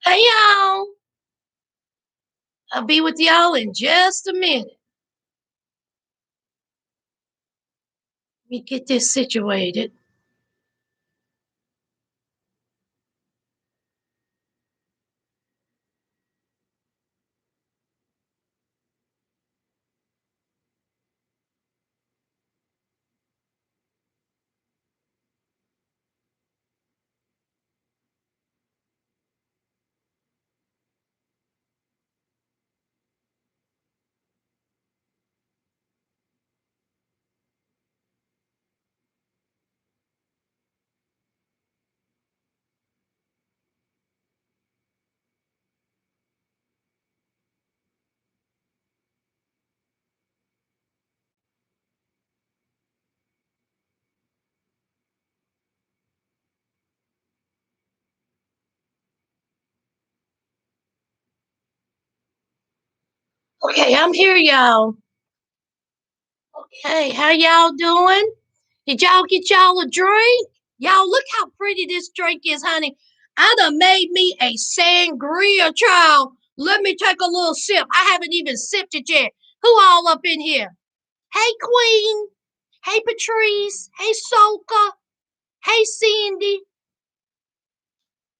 Hey y'all, I'll be with y'all in just a minute. Let me get this situated. Okay, I'm here, y'all. Okay, how y'all doing? Did y'all get y'all a drink? Y'all, look how pretty this drink is, honey. I done made me a sangria, child. Let me take a little sip. I haven't even sipped it yet. Who all up in here? Hey, Queen. Hey, Patrice. Hey, Soka. Hey, Cindy.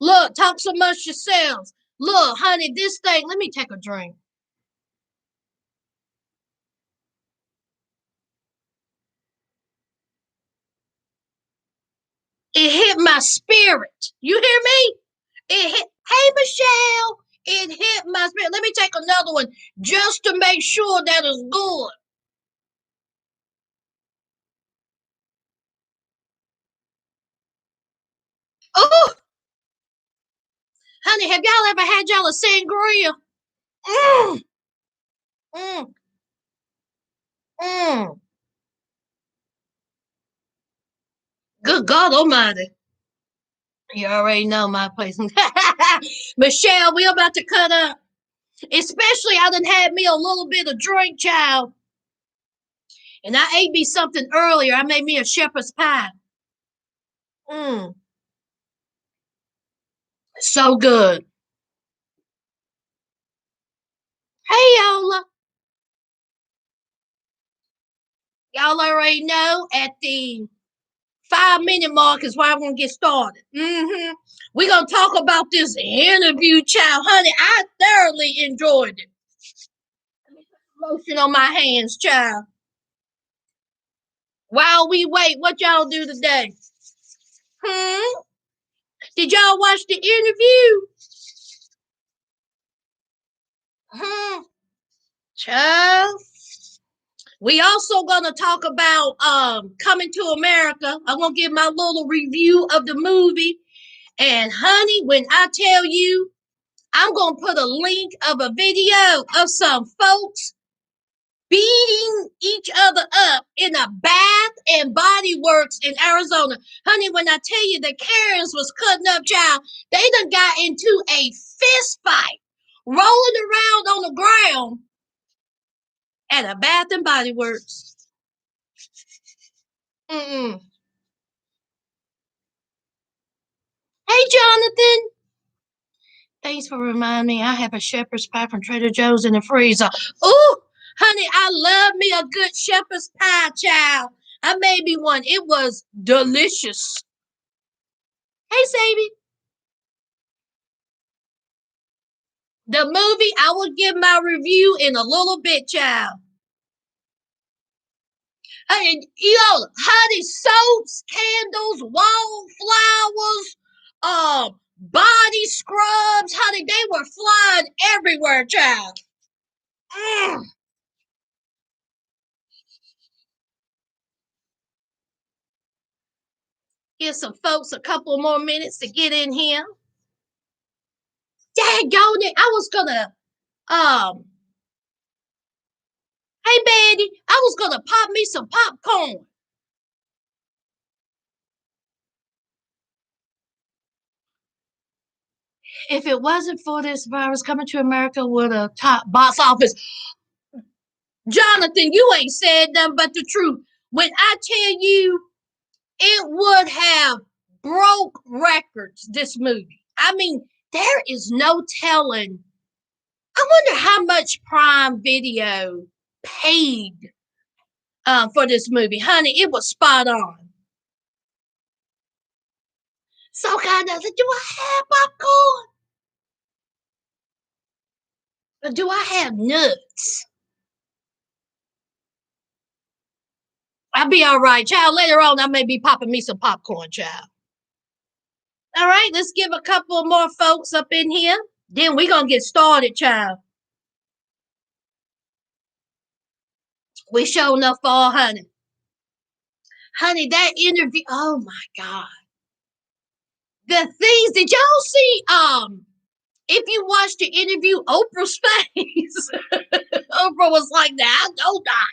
Look, talk so much yourselves. Look, honey, this thing, let me take a drink. It hit my spirit. You hear me? It hit, hey, Michelle. It hit my spirit. Let me take another one just to make sure that it's good. Oh, honey, have y'all ever had y'all a sangria? Mmm, mmm, mmm. Good God Almighty. You already know my place. Michelle, we about to cut up. Especially, I done had me a little bit of drink, child. And I ate me something earlier. I made me a shepherd's pie. Mmm, so good. Hey, Yola. Y'all already know at the 5 minute mark is why I'm going to get started. We're going to talk about this interview, child. Honey, I thoroughly enjoyed it. Lotion on my hands, child. While we wait, what y'all do today? Hmm? Did y'all watch the interview? Hmm? Child. We also gonna talk about Coming to America. I'm gonna give my little review of the movie. And honey, when I tell you, I'm gonna put a link of a video of some folks beating each other up in a Bath and Body Works in Arizona. Honey, when I tell you the Karens was cutting up, child, they done got into a fist fight, rolling around on the ground at a Bath and Body Works. Mm-mm. Hey, Jonathan. Thanks for reminding me I have a shepherd's pie from Trader Joe's in the freezer. Ooh, honey, I love me a good shepherd's pie, child. I made me one. It was delicious. Hey, Sadie. The movie, I will give my review in a little bit, child. Hey, honey, soaps, candles, wallflowers, body scrubs, honey, they were flying everywhere, child. Mm. Give some folks a couple more minutes to get in here. Daggone it, I was gonna, um, hey, Betty, I was gonna pop me some popcorn. If it wasn't for this virus coming to America with a top box office, Jonathan, you ain't said nothing but the truth. When I tell you it would have broke records, this movie. I mean, there is no telling. I wonder how much Prime Video paid for this movie. Honey, it was spot on. So kind of, do I have popcorn? Or do I have nuts? I'll be all right, child. Later on, I may be popping me some popcorn, child. All right, let's give a couple more folks up in here. Then we're going to get started, child. We showing up for honey. Honey, that interview, oh my God. The things, did y'all see, if you watched the interview, Oprah's face, Oprah was like that. I know that.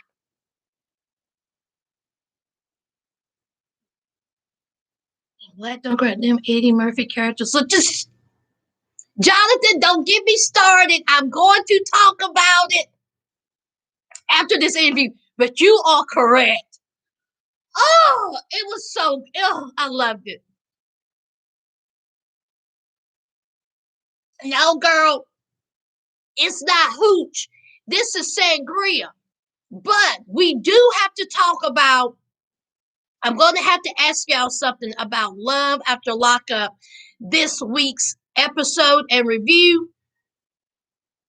Let them grab them Eddie Murphy characters. So just, Jonathan, don't get me started. I'm going to talk about it after this interview. But you are correct. Oh, it was so, oh, I loved it. No, girl, it's not hooch. This is sangria. But we do have to talk about, I'm going to have to ask y'all something about Love After Lockup, this week's episode and review.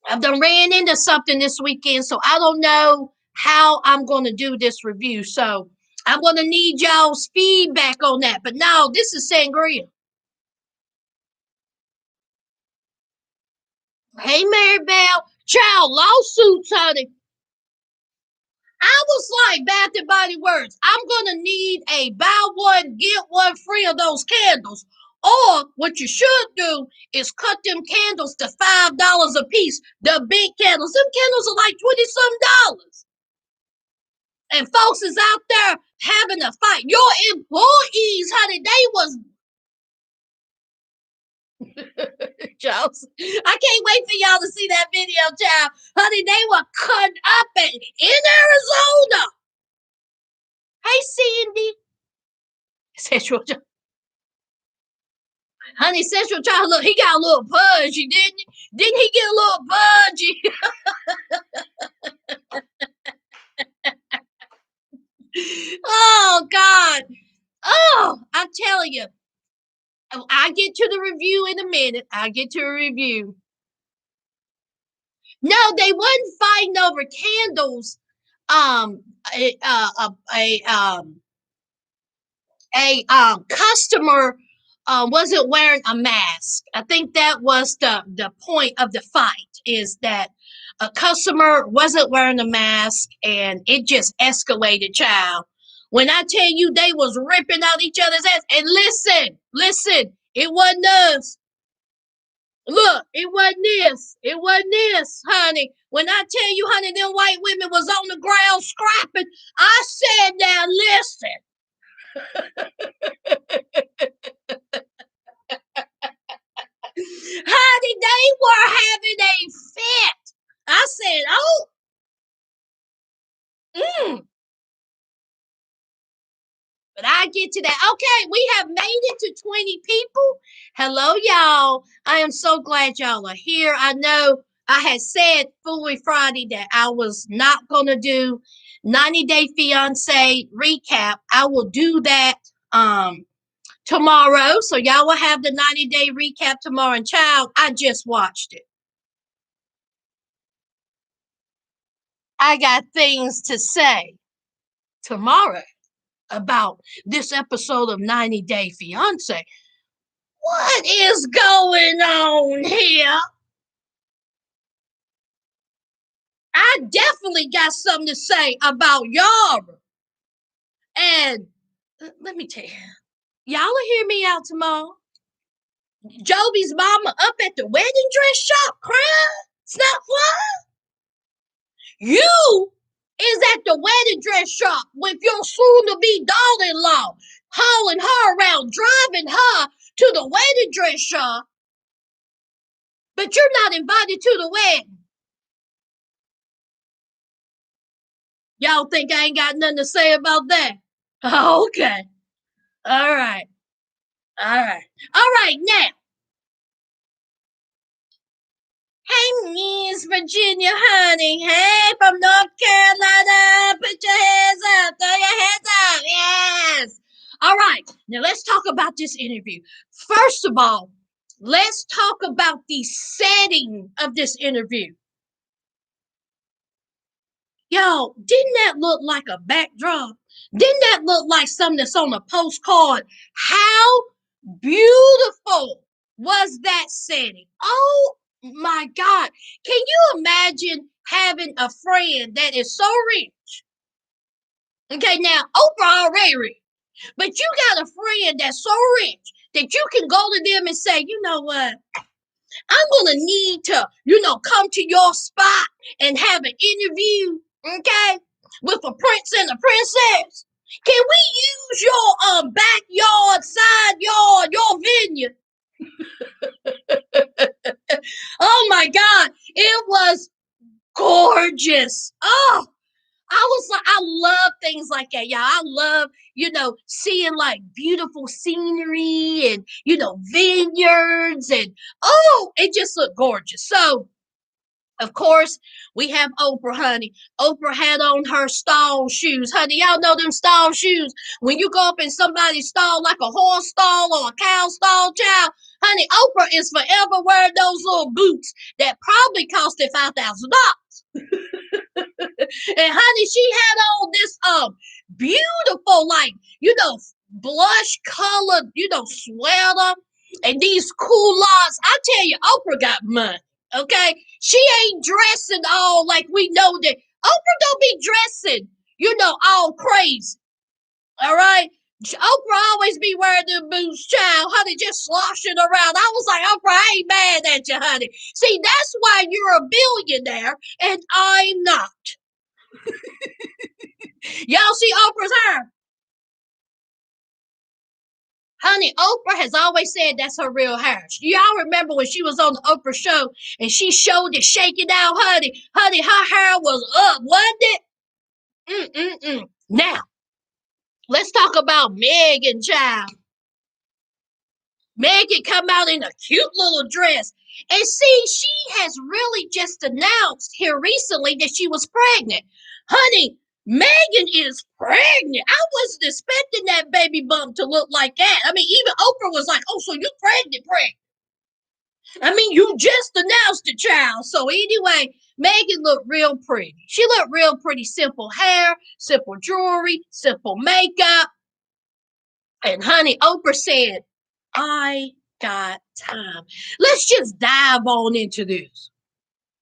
I've done ran into something this weekend, so I don't know how I'm going to do this review. So I'm going to need y'all's feedback on that. But no, this is sangria. Hey, Maribel. Child, lawsuits, honey. I was like Bath and Body Works. I'm gonna need a buy one get one free of those candles. Or what you should do is cut them candles to $5 a piece. The big candles, them candles are like 20 some dollars. And folks is out there having a fight. Your employees, honey, they was Charles. I can't wait for y'all to see that video, child. Honey, they were cut up in Arizona. Hey, Cindy. Central, honey, Central Child, look, he got a little pudgy, didn't he? Didn't he get a little pudgy? Oh, God. Oh, I'm telling you. I get to the review in a minute. I get to a review. No, they wasn't fighting over candles. Um, a, uh, a, a um, a customer wasn't wearing a mask. I think that was the point of the fight, is that a customer wasn't wearing a mask and it just escalated, child. When I tell you they was ripping out each other's ass, and listen, it wasn't us. Look, it wasn't this, honey. When I tell you, honey, them white women was on the ground scrapping, I said, now listen. Honey, they were having a fit. I said, oh, but I get to that. Okay, we have made it to 20 people. Hello, y'all. I am so glad y'all are here. I know I had said fully Friday that I was not going to do 90 Day Fiance recap. I will do that tomorrow. So y'all will have the 90 Day recap tomorrow. And child, I just watched it. I got things to say tomorrow about this episode of 90 Day Fiance. What is going on here? I definitely got something to say about Yara. And let me tell you, y'all will hear me out tomorrow. Joby's mama up at the wedding dress shop crying. It's not fun. You is at the wedding dress shop with your soon-to-be daughter-in-law, hauling her around, driving her to the wedding dress shop, but you're not invited to the wedding. Y'all think I ain't got nothing to say about that? Okay. All right. All right. All right. Now, Hey, Miss Virginia, honey. Hey, from North Carolina. Put your hands up. Throw your hands up. Yes. All right. Now let's talk about this interview. First of all, let's talk about the setting of this interview. Yo, didn't that look like a backdrop? Didn't that look like something that's on a postcard? How beautiful was that setting? Oh my God. Can you imagine having a friend that is so rich? Okay, now Oprah already rich, but you got a friend that's so rich that you can go to them and say, you know what? I'm gonna need to, come to your spot and have an interview, okay, with a prince and a princess. Can we use your backyard, side yard, your vineyard? Oh my God, it was gorgeous. Oh, I was like, I love things like that, y'all. I love, seeing like beautiful scenery and, vineyards and it just looked gorgeous. So of course, we have Oprah, honey. Oprah had on her stall shoes. Honey, y'all know them stall shoes. When you go up in somebody's stall, like a horse stall or a cow stall, child, honey, Oprah is forever wearing those little boots that probably costed $5,000. And honey, she had on this beautiful, like, blush colored, sweater and these culottes. I tell you, Oprah got money. Okay, she ain't dressing all like we know that. Oprah don't be dressing, all crazy. All right. Oprah always be wearing them boots, child, honey, just sloshing around. I was like, Oprah, I ain't mad at you, honey. See, that's why you're a billionaire and I'm not. Y'all see Oprah's hair? Honey, Oprah has always said that's her real hair. Y'all remember when she was on the Oprah show and she showed it shaking out, honey? Honey, her hair was up, wasn't it? Mm-mm-mm. Now, let's talk about Meghan, child. Meghan come out in a cute little dress. And see, she has really just announced here recently that she was pregnant. Honey, Meghan is pregnant. I wasn't expecting that baby bump to look like that. I mean, even Oprah was like, oh, so you pregnant. I mean, you just announced the child. So anyway, Meghan looked real pretty. She looked real pretty. Simple hair, simple jewelry, simple makeup. And honey, Oprah said, I got time. Let's just dive on into this.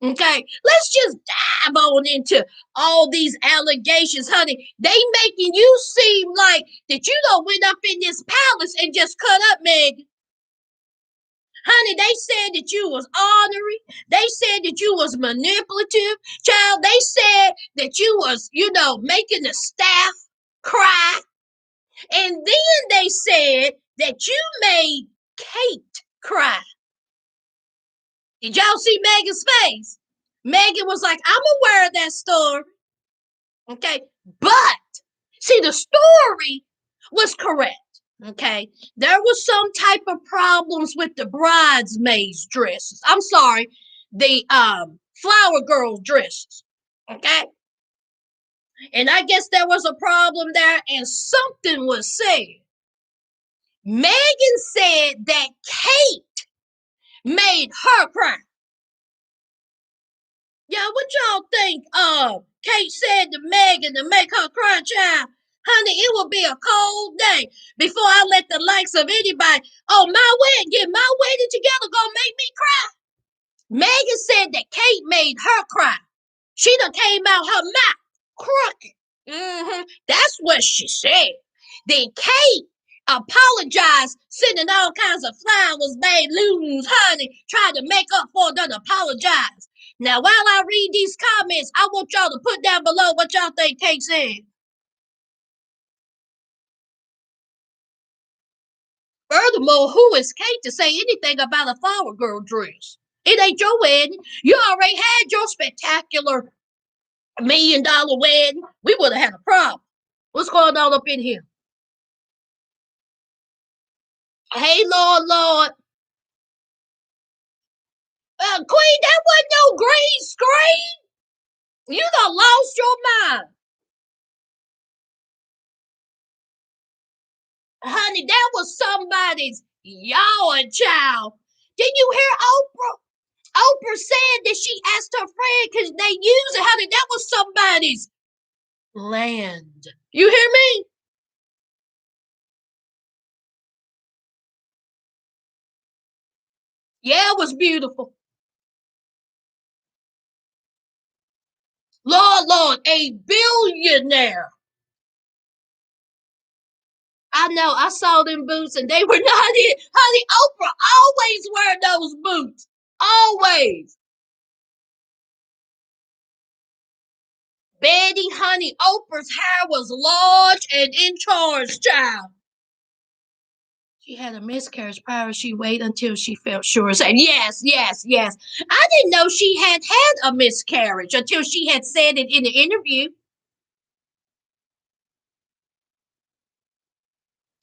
Okay, let's just dive on into all these allegations, honey. They making you seem like that you don't went up in this palace and just cut up, Meg. Honey, they said that you was ornery. They said that you was manipulative. Child, they said that you was, making the staff cry. And then they said that you made Kate cry. Did y'all see Megan's face? Megan was like, I'm aware of that story. Okay. But see, the story was correct. Okay. There was some type of problems with the bridesmaids' dresses. I'm sorry, the flower girl dresses. Okay. And I guess there was a problem there, and something was said. Megan said that Kate made her cry. Yeah, what y'all think? Kate said to Megan to make her cry, child. Honey, it will be a cold day before I let the likes of anybody on my wedding get my wedding together gonna make me cry. Megan said that Kate made her cry. She done came out her mouth crooked. That's what she said. Then Kate apologized, sending all kinds of flowers, balloons, honey, trying to make up for it, done apologize. Now, while I read these comments, I want y'all to put down below what y'all think Kate said. Furthermore, who is Kate to say anything about a flower girl dress? It ain't your wedding. You already had your spectacular $1 million wedding. We would have had a problem. What's going on up in here? Hey, Lord, Lord. Queen, that wasn't no green screen. You done lost your mind. Honey, that was somebody's yawing child. Did you hear Oprah? Oprah said that she asked her friend because they use it. Honey, that was somebody's land. You hear me? Yeah, it was beautiful. Lord, a billionaire. I know. I saw them boots and they were not it. Honey, Oprah always wear those boots. Always. Betty, honey, Oprah's hair was large and in charge, child. She had a miscarriage. Probably she waited until she felt sure. Said yes. I didn't know she had a miscarriage until she had said it in the interview.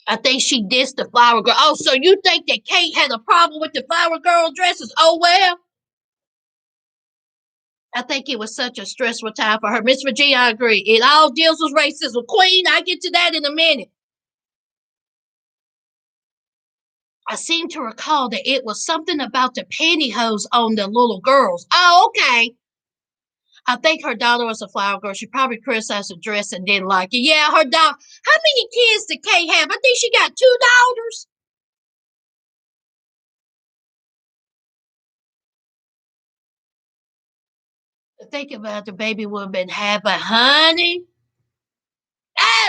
I think she dissed the flower girl. Oh, so you think that Kate had a problem with the flower girl dresses? Oh well. I think it was such a stressful time for her. Miss Virginia, I agree. It all deals with racism. Queen, I get to that in a minute. I seem to recall that it was something about the pantyhose on the little girls. Oh, okay. I think her daughter was a flower girl. She probably criticized the dress and didn't like it. Yeah, her daughter. How many kids did Kay have? I think she got two daughters. Think about the baby would have been happy, honey.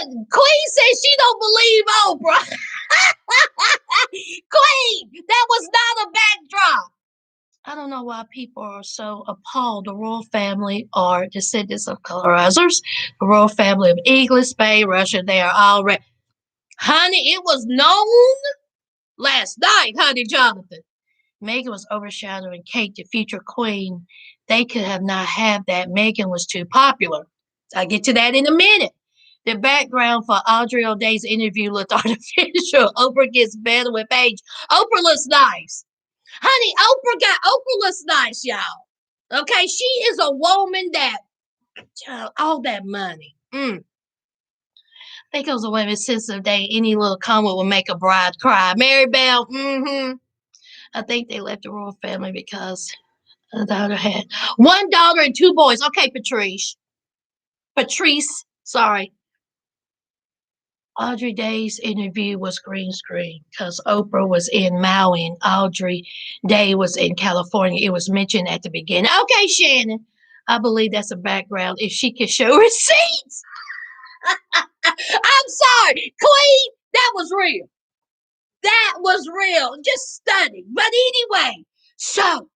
Queen says she don't believe Oprah. Queen, that was not a backdrop. I don't know why people are so appalled. The royal family are descendants of colonizers. The royal family of England, Spain, Russia, they are all Honey, it was known last night, honey Jonathan. Meghan was overshadowing Kate, the future queen. They could have not had that. Meghan was too popular. I'll get to that in a minute. The background for Audrey O'Day's interview looked artificial. Oprah gets better with age. Oprah looks nice. Honey, Oprah looks nice, y'all. Okay, she is a woman that all that money. I think it was a women sensitive day. Any little comment will make a bride cry. Mary Bell, I think they left the royal family because the daughter had one daughter and two boys. Okay, Patrice, sorry. Audrey Day's interview was green screen because Oprah was in Maui and Audrey Day was in California. It was mentioned at the beginning. Okay, Shannon, I believe that's a background. If she can show receipts, I'm sorry, Queen, that was real. That was real. Just stunning. But anyway, so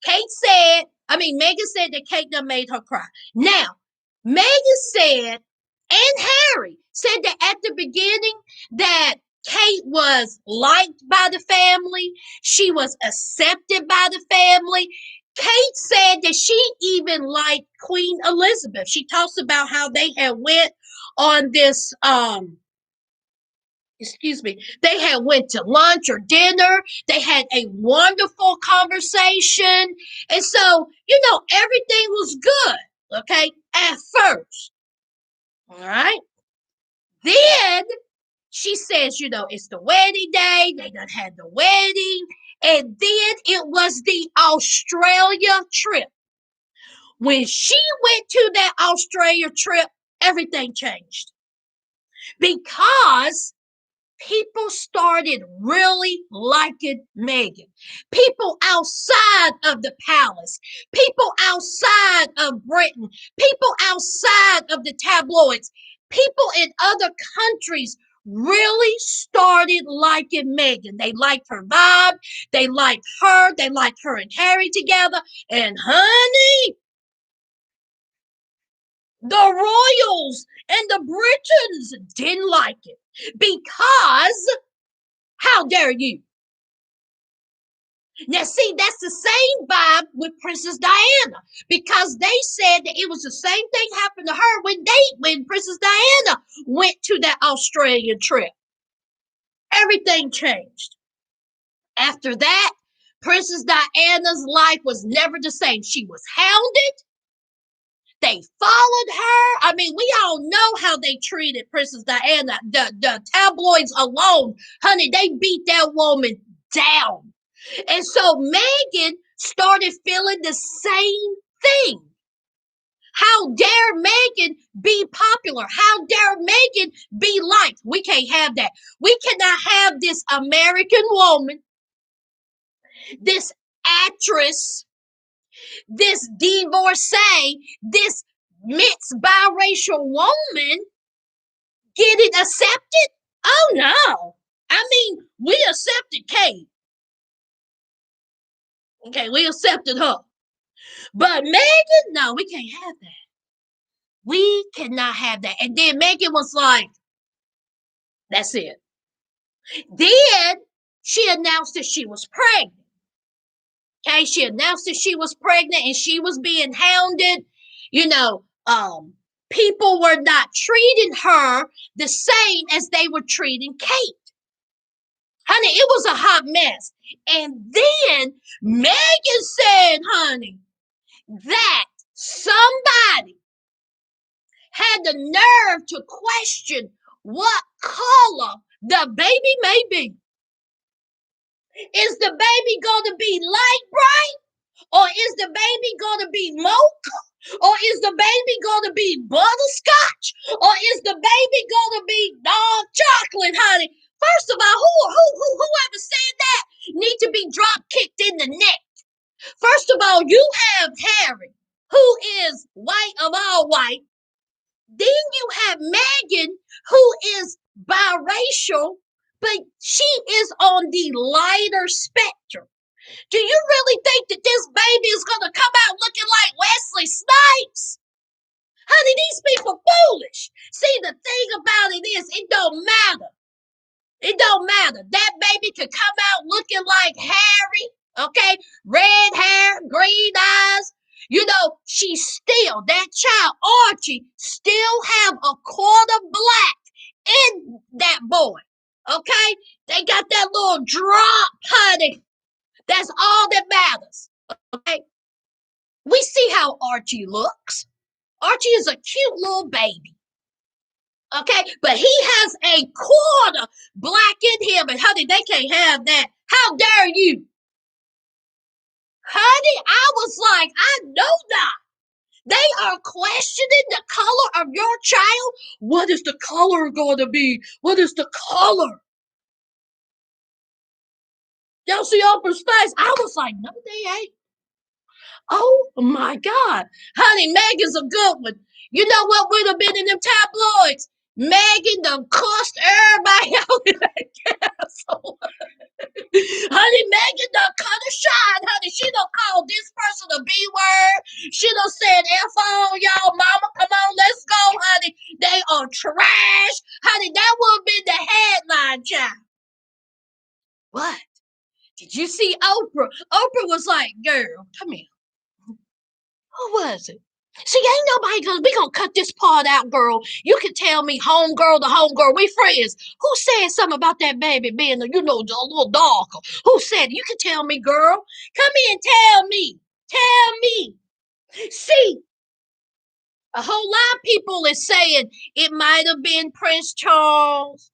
Meghan said that Kate done made her cry. Now, Meghan said, and Harry said that at the beginning that Kate was liked by the family. She was accepted by the family. Kate said that she even liked Queen Elizabeth. She talks about how they had went on this they had went to lunch or dinner. They had a wonderful conversation. And so, everything was good, okay, at first. All right. Then she says, it's the wedding day. They done had the wedding. And then it was the Australia trip. When she went to that Australia trip, everything changed. Because people started really liking Meghan. People outside of the palace, people outside of Britain, people outside of the tabloids, people in other countries really started liking Meghan. They liked her vibe, they liked her and Harry together, and honey, the royals and the Britons didn't like it because how dare you? Now, see, that's the same vibe with Princess Diana because they said that it was the same thing happened to her when Princess Diana went to that Australian trip. Everything changed. After that, Princess Diana's life was never the same. She was hounded. They followed her. I mean, we all know how they treated Princess Diana. The tabloids alone, honey, they beat that woman down. And so Meghan started feeling the same thing. How dare Meghan be popular? How dare Meghan be liked? We can't have that. We cannot have this American woman, this actress, this divorcee, this mixed biracial woman getting accepted. Oh no. I mean, we accepted Kate. Okay, we accepted her. But Meghan, no, we can't have that. We cannot have that. And then Meghan was like, that's it. Then she announced that she was pregnant. Okay, she announced that she was pregnant and she was being hounded. You know, people were not treating her the same as they were treating Kate. Honey, it was a hot mess. And then Meghan said, honey, that somebody had the nerve to question what color the baby may be. Is the baby going to be light bright? Or is the baby going to be mocha? Or is the baby going to be butterscotch? Or is the baby going to be dark chocolate, honey? First of all, whoever said that need to be drop kicked in the neck. First of all, you have Harry, who is white of all white. Then you have Meghan, who is biracial, but she is on the lighter spectrum. Do you really think that this baby is going to come out looking like Wesley Snipes? Honey, these people foolish. See, the thing about it is, it don't matter. It don't matter. That baby could come out looking like Harry, okay? Red hair, green eyes. You know, she's still, that child, Archie, still have a quarter black in that boy, okay? They got that little drop, honey. That's all that matters, okay? We see how Archie looks. Archie is a cute little baby, okay? But he has a quarter black in him, and honey, they can't have that. How dare you? Honey, I was like, I know that. They are questioning the color of your child. What is the color going to be? What is the color? Y'all see Oprah's face? I was like, no, they ain't. Oh my God. Honey, Meghan's a good one. You know what would have been in them tabloids? Meghan done cussed everybody out in that castle. Honey, Meghan done cut a shine. Honey, she done called this person a B word. She done said F on y'all mama. Come on, let's go, honey. They are trash. Honey, that would have been the headline, child. What? Did you see Oprah? Oprah was like, girl, come here. Who was it? See, ain't nobody we gonna cut this part out, girl. You can tell me homegirl to homegirl. We friends. Who said something about that baby being, a little darker? Who said it? You can tell me, girl. Come in and tell me. Tell me. See, a whole lot of people is saying it might have been Prince Charles.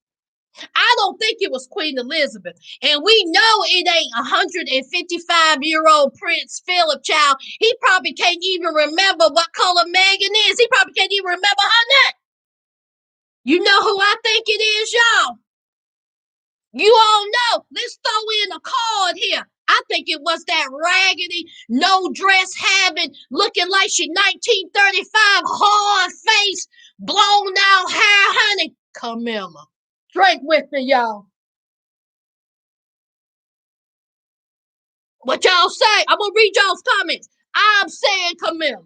I don't think it was Queen Elizabeth. And we know it ain't 155-year-old Prince Philip, child. He probably can't even remember what color Meghan is. He probably can't even remember her name. You know who I think it is, y'all? You all know. Let's throw in a card here. I think it was that raggedy, no dress having, looking like she 1935, hard face, blown out hair, honey. Camilla. Drink with me, y'all. What y'all say? I'm gonna read y'all's comments. I'm saying Camilla.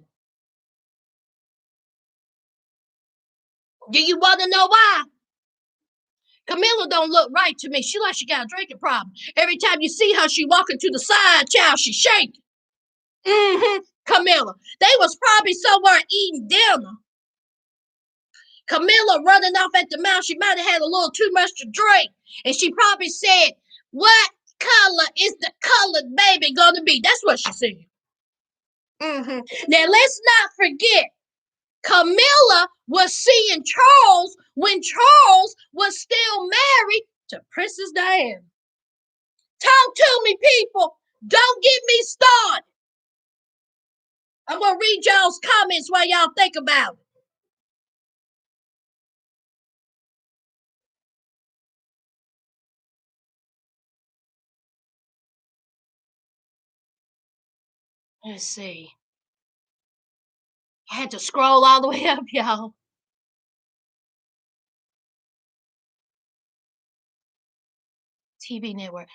Do you want to know why? Camilla don't look right to me. She like she got a drinking problem. Every time you see her, she walking to the side, child, she shaking. Camilla. They was probably somewhere eating dinner. Camilla running off at the mouth. She might have had a little too much to drink. And she probably said, what color is the colored baby gonna be? That's what she said. Now let's not forget, Camilla was seeing Charles when Charles was still married to Princess Diana. Talk to me, people. Don't get me started. I'm gonna read y'all's comments while y'all think about it. Let's see. I had to scroll all the way up, y'all. TV network.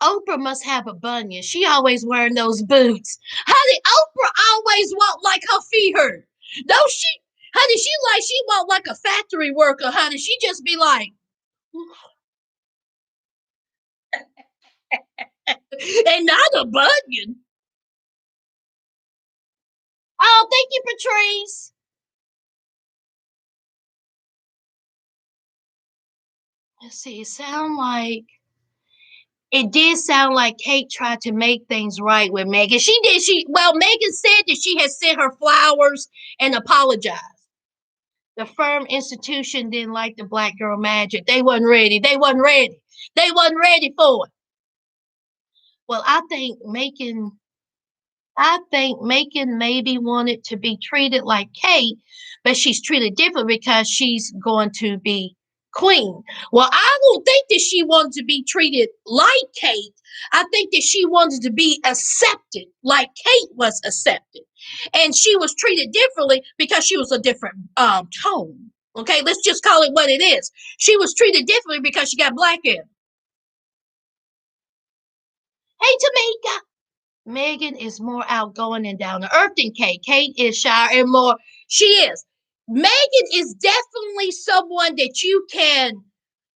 Oprah must have a bunion. She always wearing those boots. Honey, Oprah always walk like her feet hurt. Don't she? Honey, she walk like a factory worker, honey. She just be like, and not a bunion. Oh, thank you, Patrice. Let's see. It did sound like Kate tried to make things right with Meghan. She did. Meghan said that she had sent her flowers and apologized. The firm institution didn't like the black girl magic. They wasn't ready. They wasn't ready. They wasn't ready for it. Well, I think Macon maybe wanted to be treated like Kate, but she's treated different because she's going to be queen. Well, I don't think that she wanted to be treated like Kate. I think that she wanted to be accepted like Kate was accepted. And she was treated differently because she was a different tone. Okay, let's just call it what it is. She was treated differently because she got black in. Hey, Tamika. Meghan is more outgoing and down to earth than Kate. Kate is shy and more. She is. Meghan is definitely someone that you can.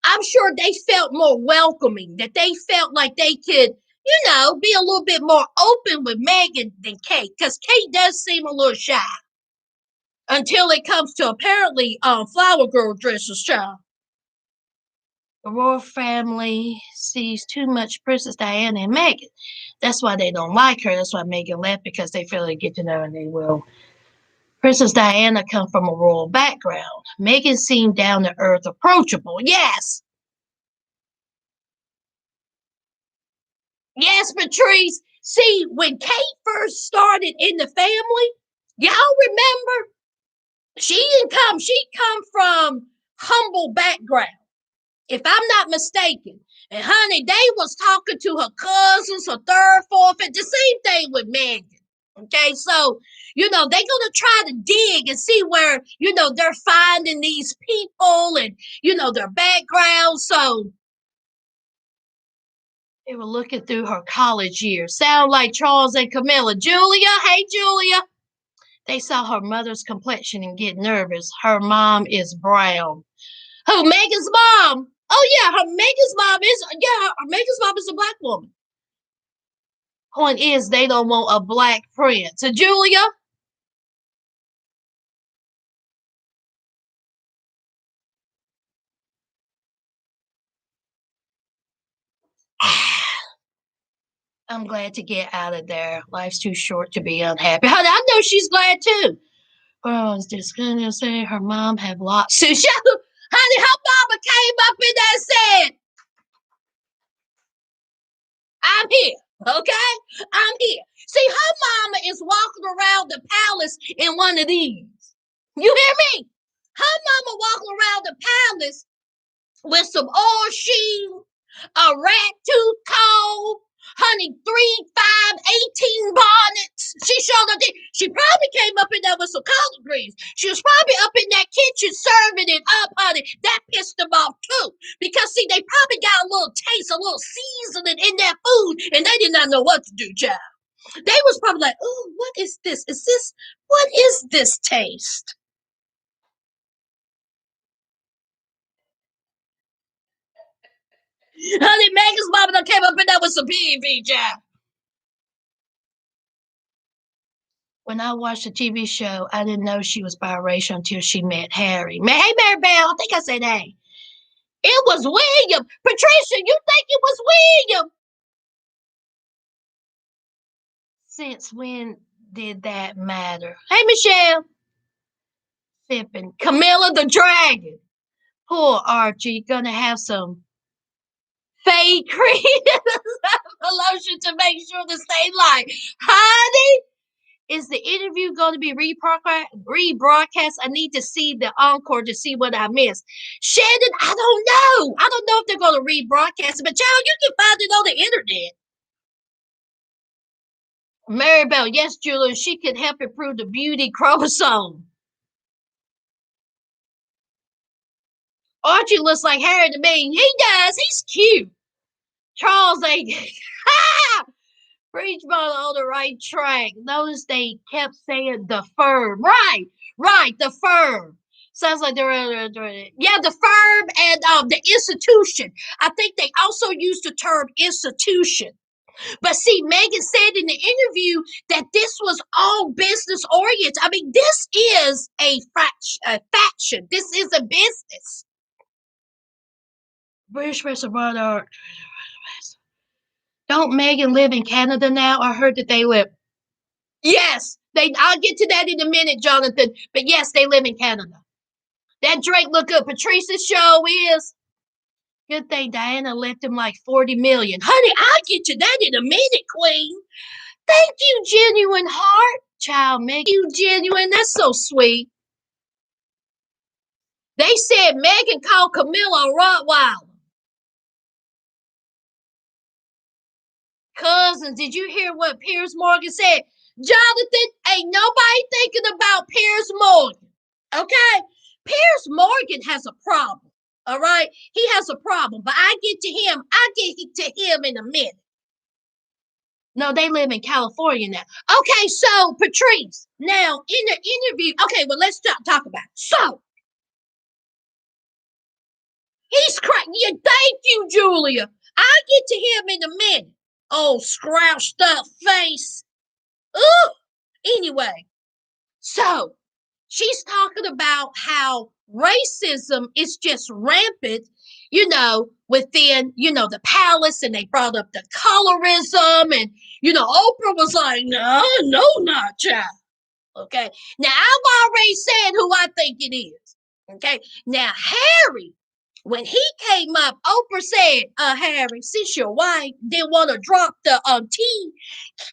I'm sure they felt more welcoming, that they felt like they could, be a little bit more open with Meghan than Kate, because Kate does seem a little shy until it comes to apparently Flower Girl dresses, child. The royal family sees too much Princess Diana and Meghan. That's why they don't like her. That's why Meghan left, because they feel they get to know her and they will. Princess Diana come from a royal background. Meghan seemed down to earth, approachable. Yes. Yes, Patrice. See, when Kate first started in the family, y'all remember, she come from humble background, if I'm not mistaken. And honey, they was talking to her cousins, her third, fourth, and the same thing with Meghan. Okay, so they're gonna try to dig and see where they're finding these people and their background. So they were looking through her college years. Sound like Charles and Camilla. Julia, hey Julia. They saw her mother's complexion and get nervous. Her mom is brown. Who? Meghan's mom. Oh yeah, Meghan's mom is a black woman. Point is, they don't want a black prince. So Julia. I'm glad to get out of there. Life's too short to be unhappy. Honey, I know she's glad too. I was just gonna say her mom had lots. So honey, her mama came up in there and said, I'm here. Okay? I'm here. See, her mama is walking around the palace in one of these. You hear me? Her mama walking around the palace with some oil sheen, a rat tooth comb, honey, 3, 5, 18 bonnets. She showed up there. She probably came up in there with some collard greens. She was probably up in that kitchen serving it up, honey. That pissed them off too. Because see, they probably got a little taste, a little seasoning in that food, and they did not know what to do, child. They was probably like, oh, what is this? What is this taste? Honey, Megan's mama done came up in there with some PV, child. When I watched the TV show, I didn't know she was biracial until she met Harry. Hey, Mary Bell, I think I said hey. It was William. Patricia, you think it was William? Since when did that matter? Hey, Michelle. Sipping. Camilla the Dragon. Poor Archie. Gonna have some fake cream lotion to make sure to stay light. Honey, is the interview going to be rebroadcast? I need to see the encore to see what I missed. Shannon, I don't know. I don't know if they're going to rebroadcast it, but child, you can find it on the internet. Maribel, yes, Julia, she can help improve the beauty chromosome. Archie looks like Harry to me. He does. He's cute. Charles ain't. Preach ball on the right track. Notice they kept saying the firm. Right, the firm. Sounds like they're yeah, the firm and the institution. I think they also used the term institution. But see, Meghan said in the interview that this was all business oriented. I mean, this is a faction. This is a business. British Reservoir. Don't Meghan live in Canada now? I heard that they live. Yes, I'll get to that in a minute, Jonathan. But yes, they live in Canada. That Drake look good. Patrice's show is. Good thing Diana left him like 40 million. Honey, I'll get to that in a minute, Queen. Thank you, genuine heart. Child, Meg, you genuine. That's so sweet. They said Meghan called Camilla a Rottweiler. Cousins, did you hear what Piers Morgan said? Jonathan, ain't nobody thinking about Piers Morgan. Okay? Piers Morgan has a problem. All right? He has a problem. But I get to him in a minute. No, they live in California now. Okay, so Patrice, now in the interview, okay, well, let's talk about it. So, he's crying. Yeah, thank you, Julia. I'll get to him in a minute. Oh, scrouched up face. Ooh. Anyway, so she's talking about how racism is just rampant, within, the palace, and they brought up the colorism, and, Oprah was like, no, not child. Okay. Now, I've already said who I think it is. Okay. Now, Harry, when he came up, Oprah said, Harry, since your wife didn't want to drop the tea,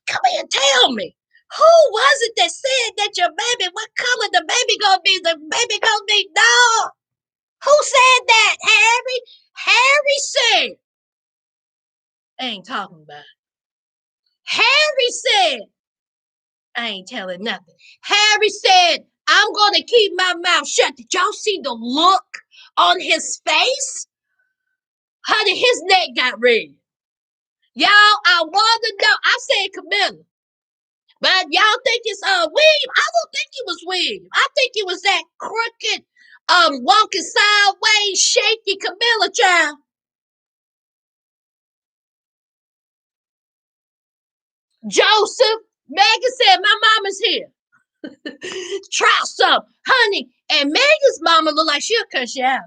come here and tell me. Who was it that said that your baby, what color the baby gonna be? The baby gonna be dog. Who said that, Harry? Harry said, I ain't talking about it. Harry said, I ain't telling nothing. Harry said, I'm gonna keep my mouth shut. Did y'all see the look on his face? Honey, his neck got red. Y'all, I want to know. I said Camilla. But y'all think it's William? I don't think it was William. I think it was that crooked, walking sideways, shaky Camilla child. Joseph, Megan said, my mama's here. Try some, honey. And Megan's mama look like she'll cuss you out.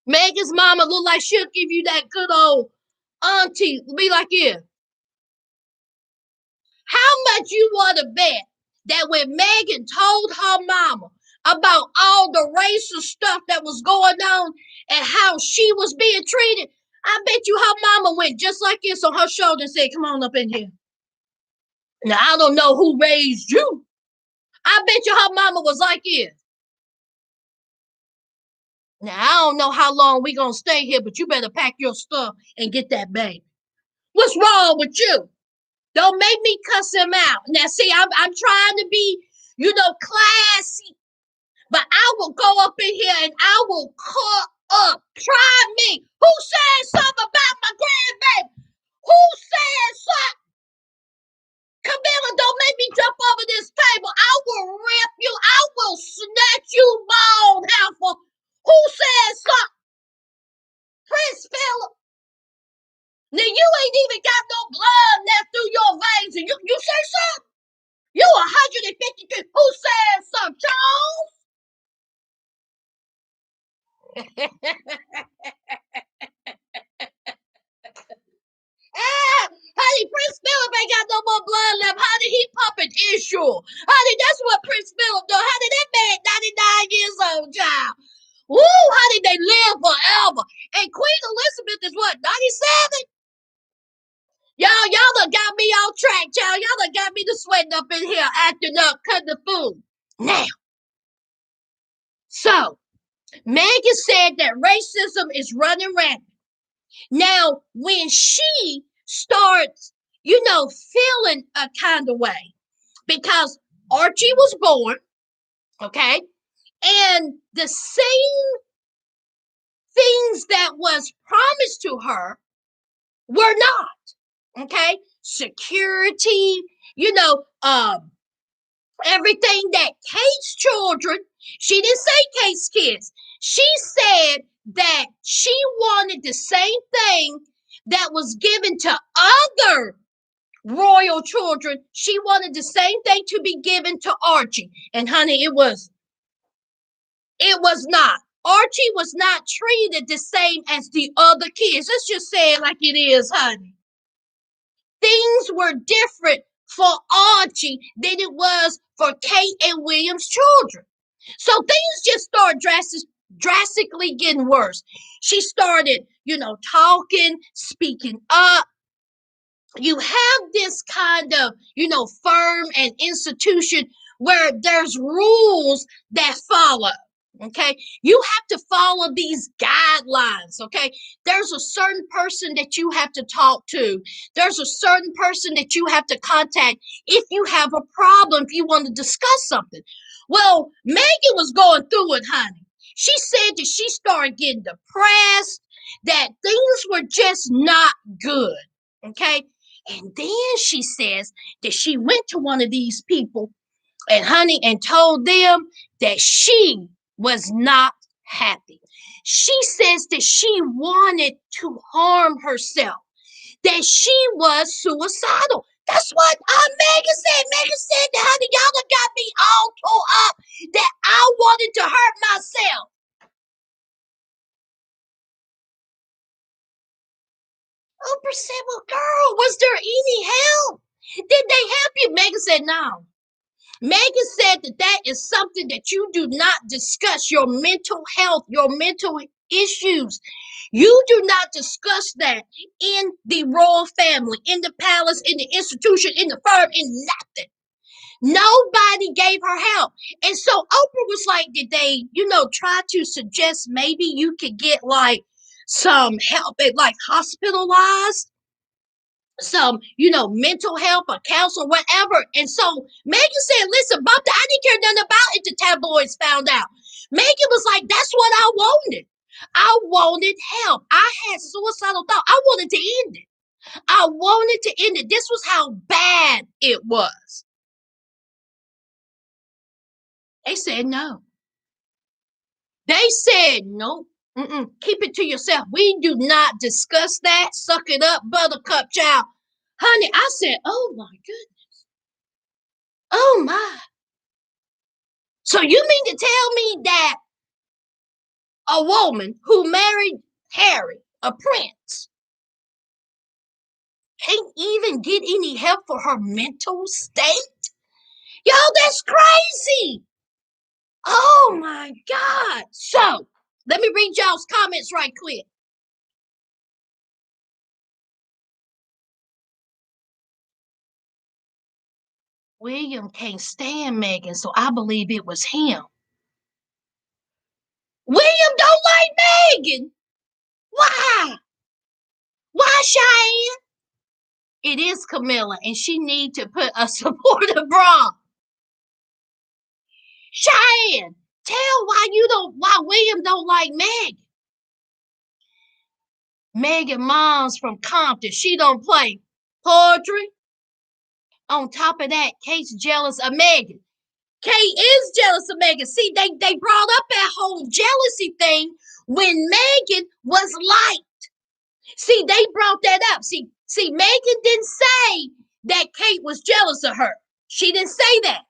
Megan's mama look like she'll give you that good old auntie. Be like, yeah. How much you want to bet that when Megan told her mama about all the racist stuff that was going on and how she was being treated, I bet you her mama went just like this on her shoulder and said, come on up in here. Now, I don't know who raised you. I bet you her mama was like this. Now, I don't know how long we going to stay here, but you better pack your stuff and get that baby. What's wrong with you? Don't make me cuss him out. Now, see, I'm trying to be, classy. But I will go up in here and I will cut up. Try me. Who said something about my grandbaby? Who said something? Camilla, don't make me jump over this table. I will rip you. I will snatch you bald, Halford. Who said something? Prince Philip. Now, you ain't even got no blood left through your veins. And you say something? You 153. Who said something, Charles? issue. Honey, that's what Prince Philip done. Honey, that man 99 years old, child. Woo, honey, they live forever. And Queen Elizabeth is what, 97? Y'all done got me off track, child. Y'all done got me to sweating up in here, acting up, cutting the food. Now, so, Meghan said that racism is running rampant. Now, when she starts, feeling a kind of way, because Archie was born, okay, and the same things that was promised to her were not, okay, security, everything that Kate's children, she didn't say Kate's kids. She said that she wanted the same thing that was given to other royal children. She wanted the same thing to be given to Archie. And honey, it was not. Archie was not treated the same as the other kids. Let's just say it like it is, honey. Things were different for Archie than it was for Kate and William's children. So things just started drastically getting worse. She started, talking, speaking up. You have this kind of, firm and institution where there's rules that follow. Okay, you have to follow these guidelines. Okay, there's a certain person that you have to talk to. There's a certain person that you have to contact if you have a problem, if you want to discuss something. Well, Meghan was going through it, honey. She said that she started getting depressed, that things were just not good. Okay, and then she says that she went to one of these people and told them that she was not happy. She says that she wanted to harm herself, that she was suicidal. That's what Meghan said. Meghan said that, honey, y'all done got me all tore up that I wanted to hurt myself. Oprah said, well, girl, was there any help? Did they help you? Meghan said, no. Meghan said that is something that you do not discuss, your mental health, your mental issues. You do not discuss that in the royal family, in the palace, in the institution, in the firm, in nothing. Nobody gave her help. And so Oprah was like, did they, try to suggest maybe you could get like some help, like hospitalized? Some, mental help or counsel, whatever. And so Meghan said, listen, Bob, I didn't care nothing about it. The tabloids found out. Meghan was like, that's what I wanted. I wanted help. I had suicidal thoughts. I wanted to end it. I wanted to end it. This was how bad it was. They said no. They said no. Keep it to yourself. We do not discuss that. Suck it up, buttercup child. Honey, I said, oh my goodness. Oh my. So you mean to tell me that a woman who married Harry, a prince, can't even get any help for her mental state? Yo, that's crazy. Oh my God. So let me read y'all's comments right quick. William can't stand Meghan, so I believe it was him. William don't like Meghan. Why? Why, Cheyenne? It is Camilla, and she need to put a supportive bra. Cheyenne, tell why William don't like Meghan. Meghan mom's from Compton. She don't play poetry. On top of that, Kate's jealous of Meghan. Kate is jealous of Meghan. See, they brought up that whole jealousy thing when Meghan was liked. See, they brought that up. See, Meghan didn't say that Kate was jealous of her. She didn't say that.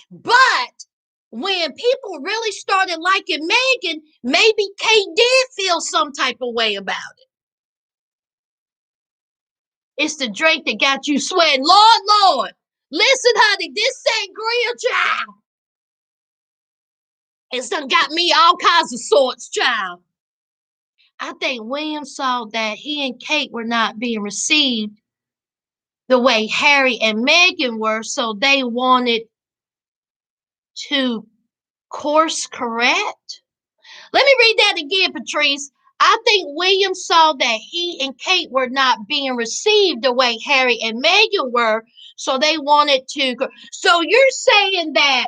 But when people really started liking Meghan, maybe Kate did feel some type of way about it. It's the drink that got you sweating. Lord, Listen, honey, this sangria, child. It's done got me all kinds of sorts, child. I think William saw that he and Kate were not being received the way Harry and Meghan were, so they wanted to course correct. Let me read that again, Patrice. I think William saw that he and Kate were not being received the way Harry and Meghan were, so they wanted to. So you're saying that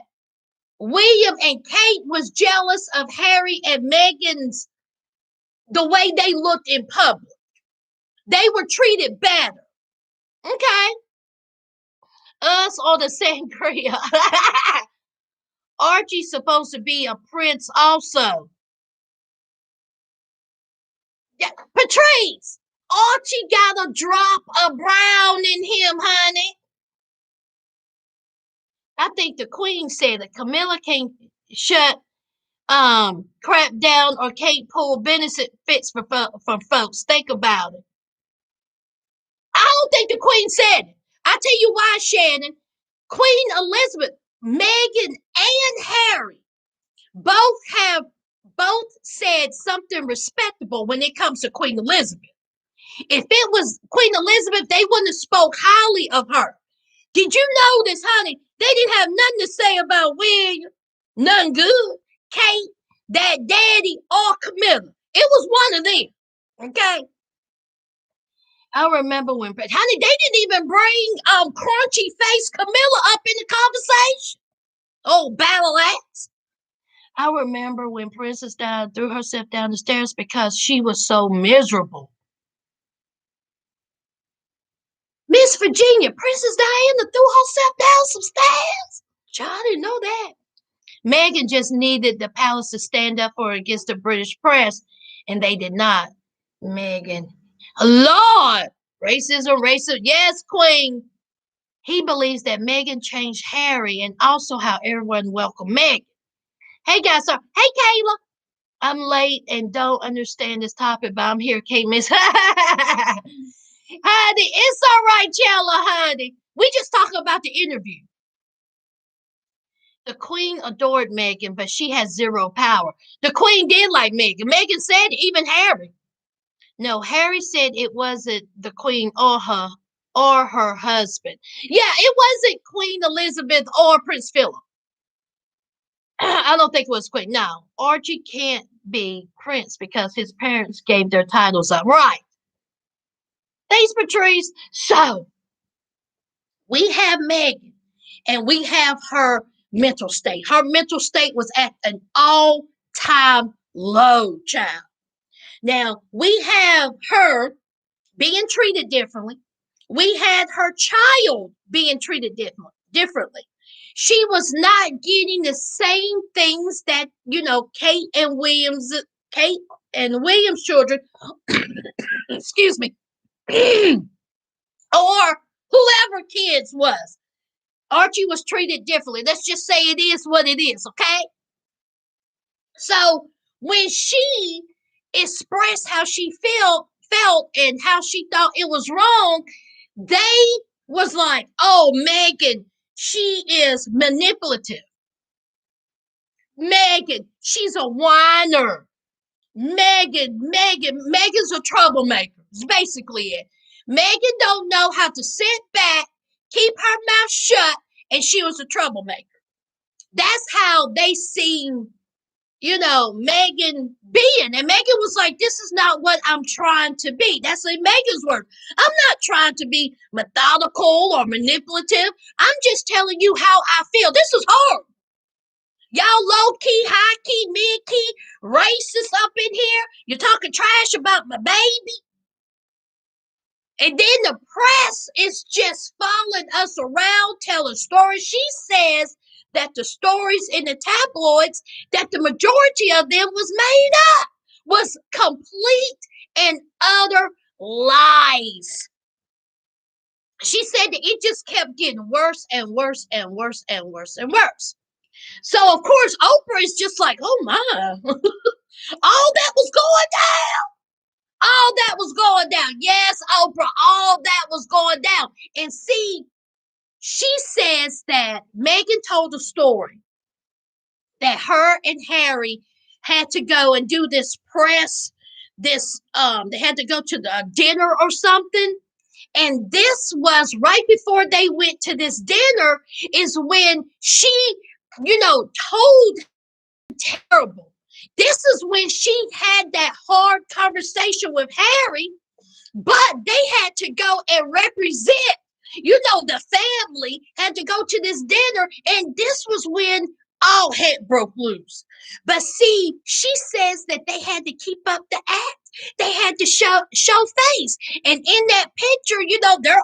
William and Kate was jealous of Harry and Meghan's the way they looked in public. They were treated better. Okay. Us or the sangria. Archie's supposed to be a prince also. Yeah, Patrice, Archie got a drop of brown in him, honey. I think the queen said that Camilla can't shut crap down or can't pull benefits from folks. Think about it. I don't think the queen said it. I tell you why, Shannon. Queen Elizabeth, Meghan, and Harry both said something respectable when it comes to Queen Elizabeth. If it was Queen Elizabeth, they wouldn't have spoke highly of her. Did you notice, honey? They didn't have nothing to say about William. Nothing good. Kate, that daddy, or Camilla. It was one of them. Okay. I remember when, honey, they didn't even bring crunchy face Camilla up in the conversation. Oh, battle axe. I remember when Princess Diana threw herself down the stairs because she was so miserable. Miss Virginia, Princess Diana threw herself down some stairs. I didn't know that. Meghan just needed the palace to stand up for against the British press, and they did not. Meghan. Lord! Racism. Yes, Queen. He believes that Meghan changed Harry and also how everyone welcomed Meghan. Hey, guys. Hey, Kayla. I'm late and don't understand this topic, but I'm here, Kate Miss. Honey, it's all right, Chella, honey. We just talking about the interview. The queen adored Meghan, but she has zero power. The queen did like Meghan. Meghan said even Harry. No, Harry said it wasn't the queen or her husband. Yeah, it wasn't Queen Elizabeth or Prince Philip. I don't think it was Queen. No, Archie can't be Prince because his parents gave their titles up. Right. Thanks, Patrice. So we have Meghan and we have her mental state. Her mental state was at an all-time low, child. Now, we have her being treated differently. We had her child being treated differently. She was not getting the same things that, Kate and William's children, excuse me, or whoever kids was. Archie was treated differently. Let's just say it is what it is, okay? So when she expressed how she felt and how she thought it was wrong, they was like, oh, Meghan, she is manipulative. Meghan, she's a whiner. Meghan's a troublemaker. It's basically it. Meghan don't know how to sit back, keep her mouth shut, and she was a troublemaker. That's how they seen, Meghan being. And Meghan was like, this is not what I'm trying to be. That's like Meghan's word. I'm not trying to be methodical or manipulative. I'm just telling you how I feel. This is hard. Y'all low-key, high-key, mid-key, racist up in here. You're talking trash about my baby. And then the press is just following us around, telling stories. She says that the stories in the tabloids, that the majority of them was made up, was complete and utter lies. She said that it just kept getting worse and worse and worse and worse and worse. So, of course, Oprah is just like, oh, my. All that was going down. All that was going down. Yes, Oprah, all that was going down. And see, She says that Meghan told a story that her and Harry had to go and do this press, they had to go to the dinner or something. And this was right before they went to this dinner, is when she, told terrible. This is when she had that hard conversation with Harry, but they had to go and represent, the family had to go to this dinner, and this was when all heck broke loose. But see, she says that they had to keep up the act. They had to show face. And in that picture, they're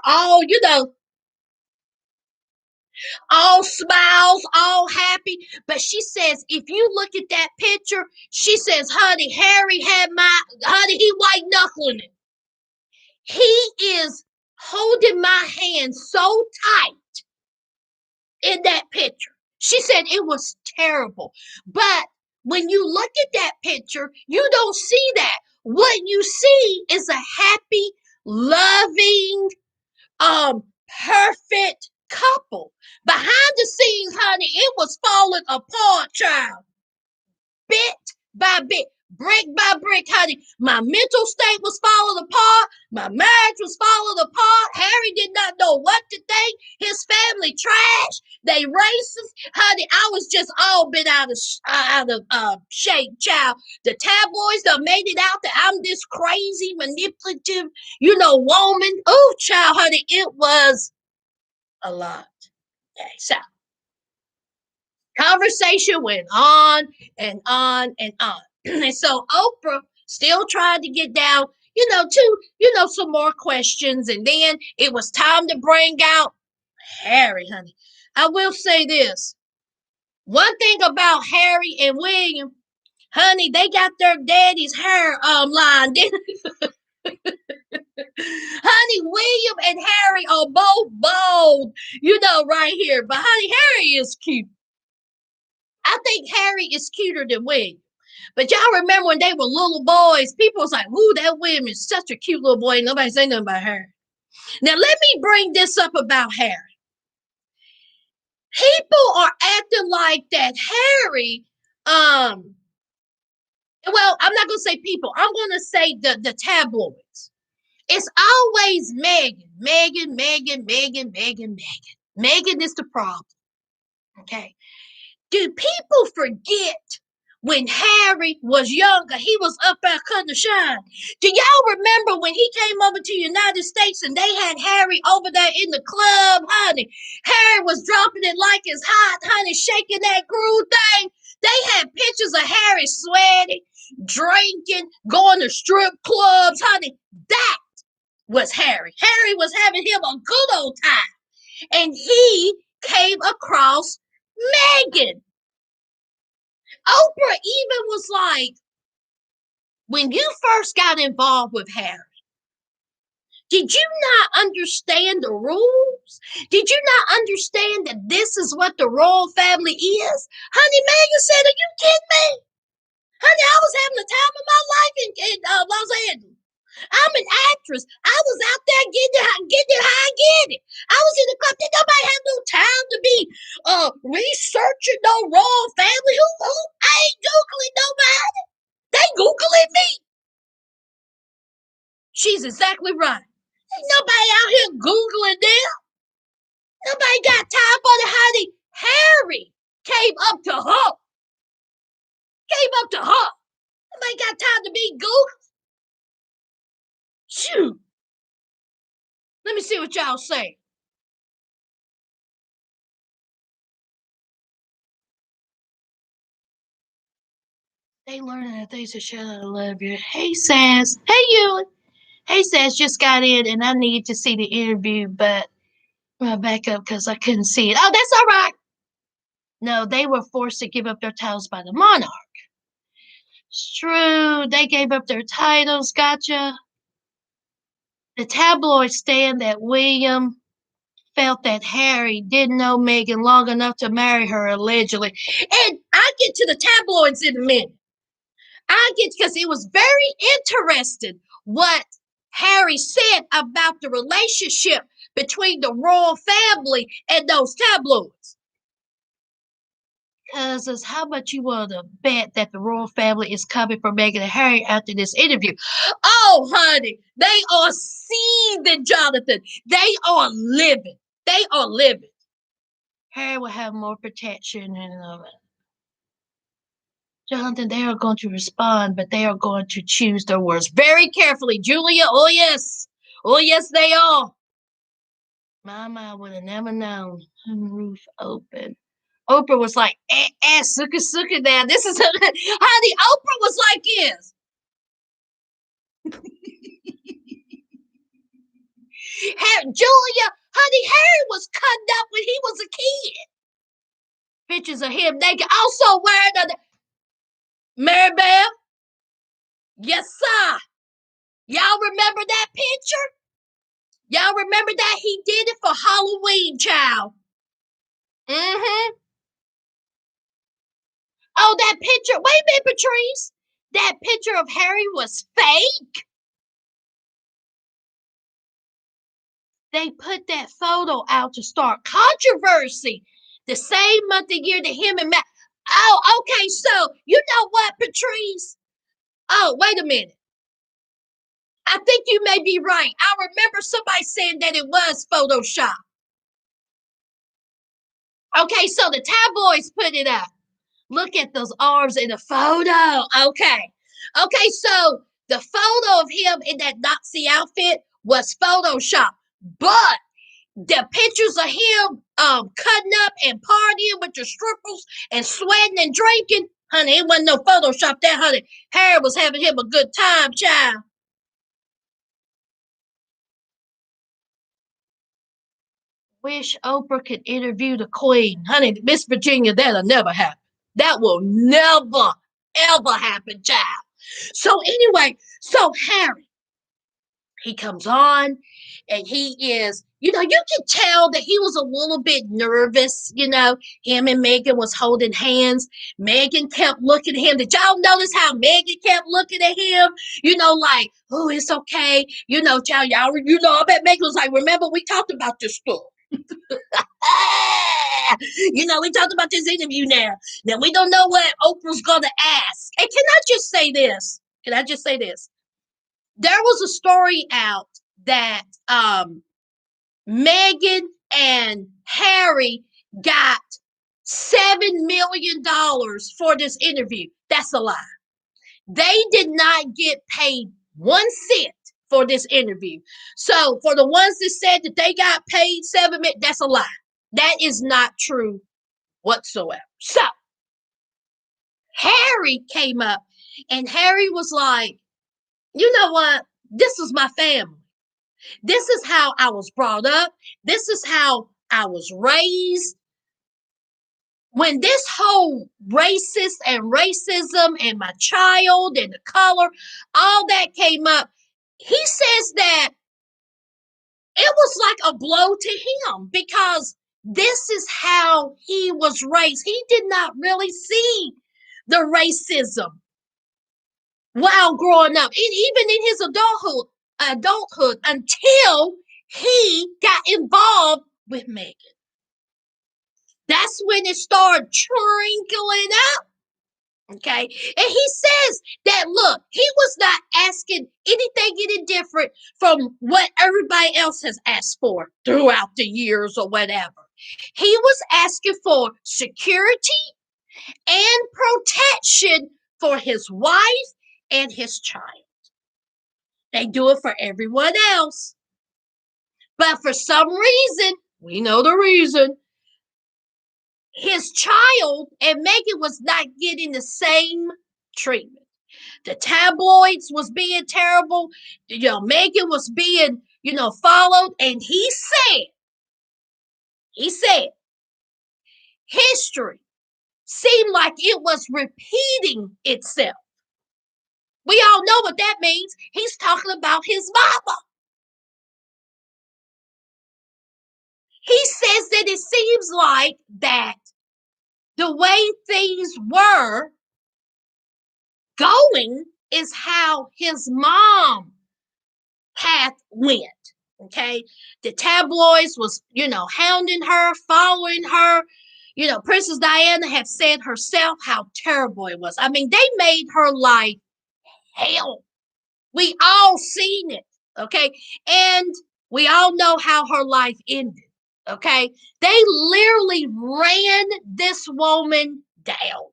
all smiles, all happy. But she says, if you look at that picture, she says, honey, he white knuckling it. He is holding my hand so tight in that picture. She said it was terrible. But when you look at that picture, you don't see that. What you see is a happy, loving, perfect couple. Behind the scenes, honey, it was falling apart, child. Bit by bit, brick by brick, honey. My mental state was falling apart. My marriage was falling apart. Harry did not know what to think. His family trash. They racist, honey. I was just all been out of shape, child. The tabloids done made it out that I'm this crazy, manipulative, woman. Oh, child, honey, it was a lot. Okay, so conversation went on and on and on. And so Oprah still tried to get down, some more questions. And then it was time to bring out Harry, honey. I will say this. One thing about Harry and William, honey, they got their daddy's hair line. Honey, William and Harry are both bald, right here. But honey, Harry is cute. I think Harry is cuter than William. But y'all remember when they were little boys, people was like, ooh, that William is such a cute little boy. Nobody say nothing about Harry. Now, let me bring this up about Harry. People are acting like that Harry, well, I'm not going to say people. I'm going to say the tabloids. It's always Meghan. Meghan is the problem. Okay. Do people forget when Harry was younger, he was up there cutting the shine? Do y'all remember when he came over to the United States and they had Harry over there in the club, honey? Harry was dropping it like it's hot, honey, shaking that groove thing. They had pictures of Harry sweating, drinking, going to strip clubs, honey. That was Harry. Harry was having him a good old time. And he came across Meghan. Oprah even was like, when you first got involved with Harry, did you not understand the rules? Did you not understand that this is what the royal family is? Honey, Meghan said, are you kidding me? Honey, I was having the time of my life in Los Angeles. I'm an actress. I was out there getting it how I get it. I was in the club. Did nobody have no time to be researching no royal family? Who? I ain't Googling nobody. They Googling me. She's exactly right. Ain't nobody out here Googling them. Nobody got time for the honey. Harry came up to her. Nobody got time to be Googled. Shoot. Let me see what y'all say. They learning that they should shout out, I love you. Hey, Sass. Hey, you. Hey, Sass, just got in and I need to see the interview, but I'll back up because I couldn't see it. Oh, that's all right. No, they were forced to give up their titles by the monarch. It's true. They gave up their titles. Gotcha. The tabloids stand that William felt that Harry didn't know Meghan long enough to marry her, allegedly. And I'll get to the tabloids in a minute. Because it was very interesting what Harry said about the relationship between the royal family and those tabloids. Cousins, how much you want to bet that the royal family is coming for Meghan and Harry after this interview? Oh, honey, they are seething, Jonathan. They are living. They are living. Harry will have more protection and Jonathan, they are going to respond, but they are going to choose their words very carefully. Julia, oh yes. Oh yes, they are. Mama would have never known. Roof open. Oprah was like, suka suka now. This is honey, Oprah was like this. Julia, honey, Harry was cutting up when he was a kid. Pictures of him naked, also wearing a Maribel. Yes, sir. Y'all remember that picture? Y'all remember that he did it for Halloween, child. Mm-hmm. Oh, that picture. Wait a minute, Patrice. That picture of Harry was fake. They put that photo out to start controversy. The same month of year that him and Matt. Oh, okay. So you know what, Patrice? Oh, wait a minute. I think you may be right. I remember somebody saying that it was Photoshop. Okay, so the tabloids put it up. Look at those arms in the photo. Okay. Okay, so the photo of him in that Nazi outfit was Photoshop. But the pictures of him cutting up and partying with the strippers and sweating and drinking, honey, it wasn't no Photoshop there, honey. Harry was having him a good time, child. Wish Oprah could interview the Queen. Honey, Miss Virginia, that'll never happen. That will never, ever happen, child. So anyway, so Harry, he comes on and he is, you can tell that he was a little bit nervous, him and Meghan was holding hands. Meghan kept looking at him. Did y'all notice how Meghan kept looking at him? Like, oh, it's okay. Child, y'all, I bet Meghan was like, remember, we talked about this stuff. We talked about this interview now. Now, we don't know what Oprah's going to ask. And can I just say this? There was a story out that Meghan and Harry got $7 million for this interview. That's a lie. They did not get paid 1 cent for this interview. So for the ones that said that they got paid $7 million, that's a lie. That is not true whatsoever. So Harry came up and Harry was like, you know what? This is my family. This is how I was brought up. This is how I was raised. When this whole racist and racism and my child and the color, all that came up, he says that it was like a blow to him because this is how he was raised. He did not really see the racism while growing up, and even in his adulthood until he got involved with Meghan. That's when it started trickling up. Okay. And he says that, look, he was not asking anything any different from what everybody else has asked for throughout the years or whatever. He was asking for security and protection for his wife and his child. They do it for everyone else. But for some reason, we know the reason, his child and Meghan was not getting the same treatment. The tabloids was being terrible. Meghan was being, followed. And he said, history seemed like it was repeating itself. We all know what that means. He's talking about his mama. He says that it seems like that the way things were going is how his mom path went. Okay. The tabloids was, hounding her, following her. Princess Diana had said herself how terrible it was. I mean, they made her life hell. We all seen it. Okay. And we all know how her life ended. Okay. They literally ran this woman down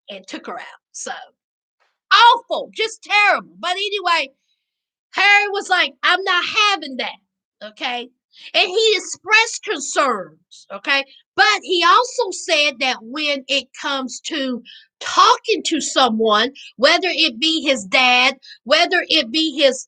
and took her out. So awful, just terrible. But anyway, Harry was like, I'm not having that. Okay. And he expressed concerns. Okay. But he also said that when it comes to talking to someone, whether it be his dad, whether it be his,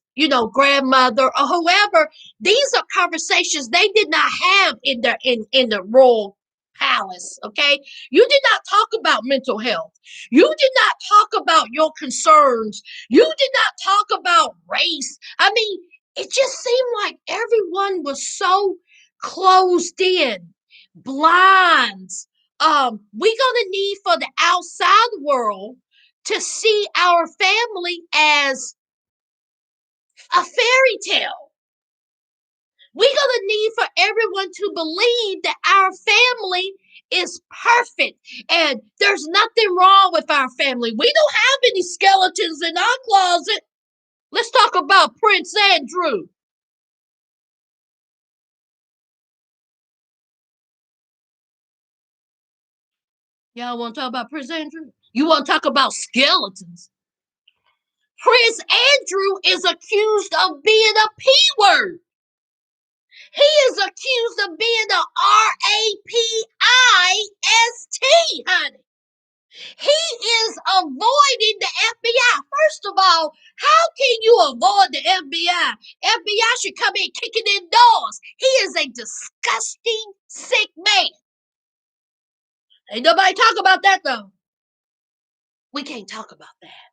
grandmother or whoever, these are conversations they did not have in the royal palace. Okay. You did not talk about mental health. You did not talk about your concerns. You did not talk about race. I mean, it just seemed like everyone was so closed in, blinds. We're gonna need for the outside world to see our family as a fairy tale. We're gonna need for everyone to believe that our family is perfect and there's nothing wrong with our family. We don't have any skeletons in our closet. Let's talk about Prince Andrew. Y'all want to talk about Prince Andrew? You want to talk about skeletons? Prince Andrew is accused of being a P word. He is accused of being a rapist, honey. He is avoiding the FBI. First of all, how can you avoid the FBI? FBI should come in kicking in doors. He is a disgusting, sick man. Ain't nobody talk about that though. We can't talk about that.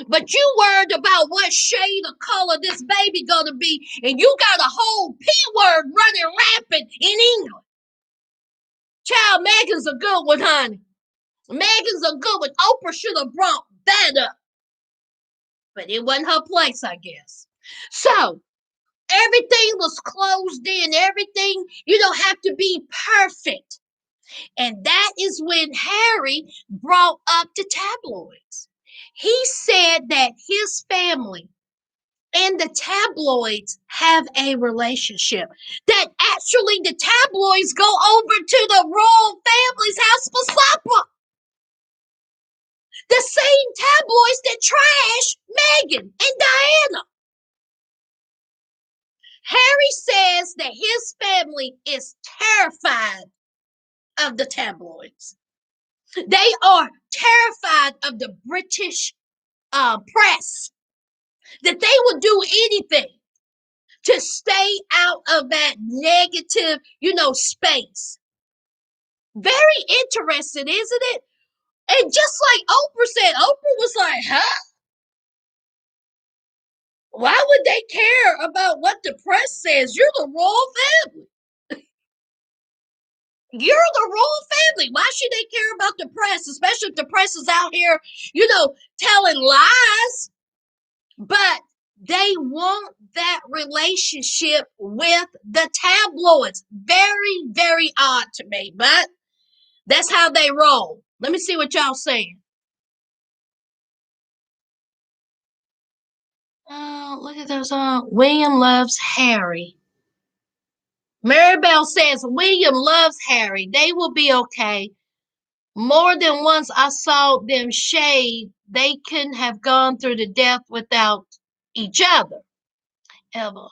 But you worried about what shade of color this baby gonna be, and you got a whole P word running rampant in England. Child, Meghan's a good one, honey. Meghan's a good one. Oprah should have brought that up. But it wasn't her place, I guess. So everything was closed in. Everything, you don't have to be perfect. And that is when Harry brought up the tabloids. He said that his family and the tabloids have a relationship. That actually the tabloids go over to the royal family's house for supper. The same tabloids that trash Meghan and Diana. Harry says that his family is terrified of the tabloids. They are terrified of the British press, that they will do anything to stay out of that negative, space. Very interesting, isn't it? And just like Oprah said, Oprah was like, huh? Why would they care about what the press says? You're the royal family. You're the royal family. Why should they care about the press, especially if the press is out here, telling lies? But they want that relationship with the tabloids. Very, very odd to me, but that's how they roll. Let me see what y'all saying. Look at this. William loves Harry. Maribel says William loves Harry. They will be okay. More than once I saw them shade. They couldn't have gone through the death without each other. Ever.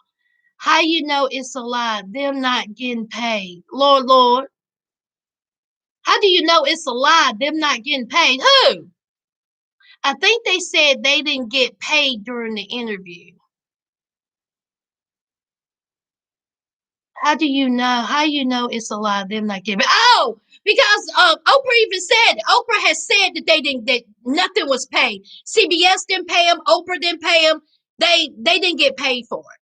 How you know it's a lie? Them not getting paid. Lord, Lord. How do you know it's a lie? Them not getting paid? Who? I think they said they didn't get paid during the interview. How do you know? How you know it's a lie? Them not getting paid? Oh, because Oprah even said Oprah has said that that nothing was paid. CBS didn't pay them. Oprah didn't pay them. They didn't get paid for it.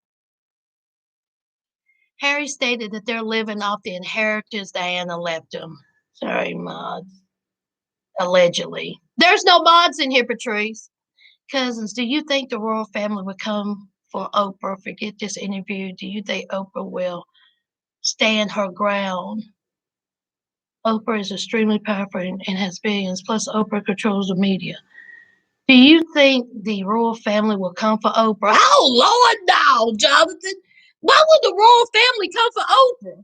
Harry stated that they're living off the inheritance Diana left them. Sorry, mods. Allegedly. There's no mods in here, Patrice. Cousins, do you think the royal family would come for Oprah. Forget this interview. Do you think Oprah will stand her ground? Oprah is extremely powerful and has billions. Plus, Oprah controls the media. Do you think the royal family will come for Oprah? Oh, Lord, no, Jonathan. Why would the royal family come for Oprah?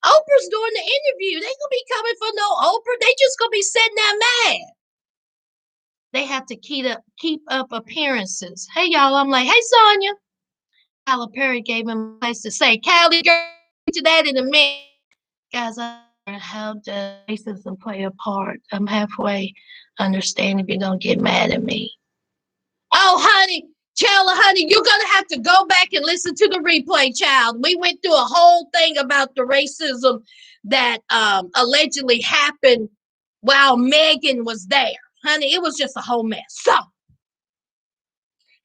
Oprah's doing the interview. They gonna be coming for no Oprah. They just gonna be sitting there mad. They have to keep up appearances. Hey, y'all, I'm like, hey, Sonya. Tyler Perry gave him a place to say, Callie, girl, to that in a minute. Guys, I how does racism play a part? I'm halfway understanding if you don't get mad at me. Oh, honey, Chandler, honey, you're going to have to go back and listen to the replay, child. We went through a whole thing about the racism that allegedly happened while Meghan was there. Honey, it was just a whole mess. So,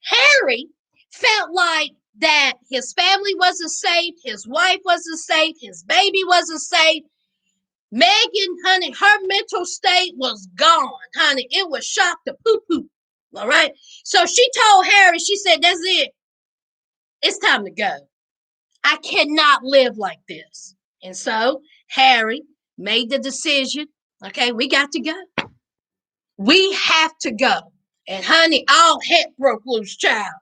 Harry felt like that his family wasn't safe, his wife wasn't safe, his baby wasn't safe. Meghan, honey, her mental state was gone, honey. It was shock to poo-poo. All right. So she told Harry, she said, that's it. It's time to go. I cannot live like this. And so Harry made the decision. Okay, we got to go. We have to go. And honey, all heck broke loose, child.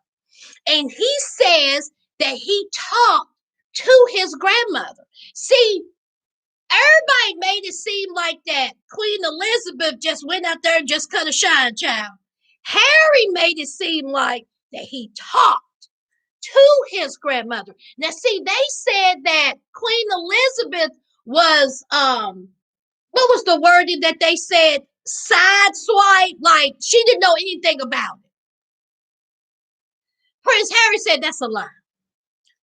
And he says that he talked to his grandmother. See, everybody made it seem like that Queen Elizabeth just went out there and just cut a shine, child. Harry made it seem like that he talked to his grandmother. Now, see, they said that Queen Elizabeth was what was the wording that they said? Sideswipe, like she didn't know anything about it. Prince Harry said that's a lie.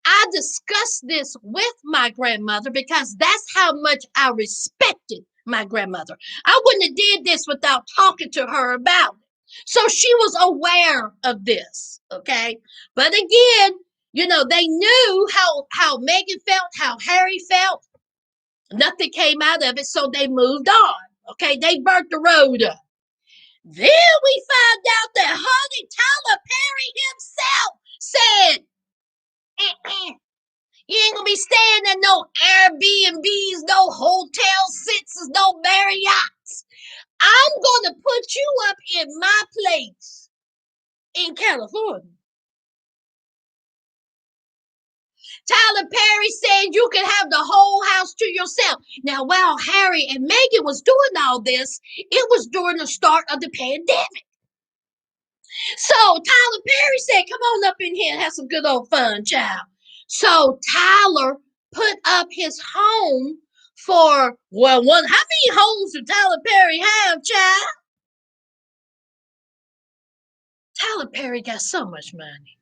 I discussed this with my grandmother because that's how much I respected my grandmother. I wouldn't have did this without talking to her about it. So she was aware of this, okay? But again, you know, they knew how Meghan felt, how Harry felt. Nothing came out of it, so they moved on, okay? They burnt the road up. Then we found out that honey Tyler Perry himself said, you ain't gonna be staying at no Airbnbs, no hotel sits, no Marriott's. I'm gonna put you up in my place in California. Tyler Perry said you can have the whole house to yourself. Now, while Harry and Meghan was doing all this, it was during the start of the pandemic. So Tyler Perry said, come on up in here and have some good old fun, child. So Tyler put up his home for, well, how many homes did Tyler Perry have, child? Tyler Perry got so much money.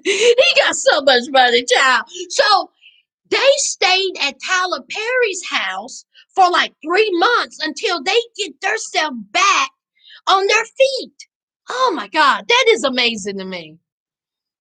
He got so much money, child. So they stayed at Tyler Perry's house for like 3 months until they get themselves back on their feet. Oh my God, that is amazing to me.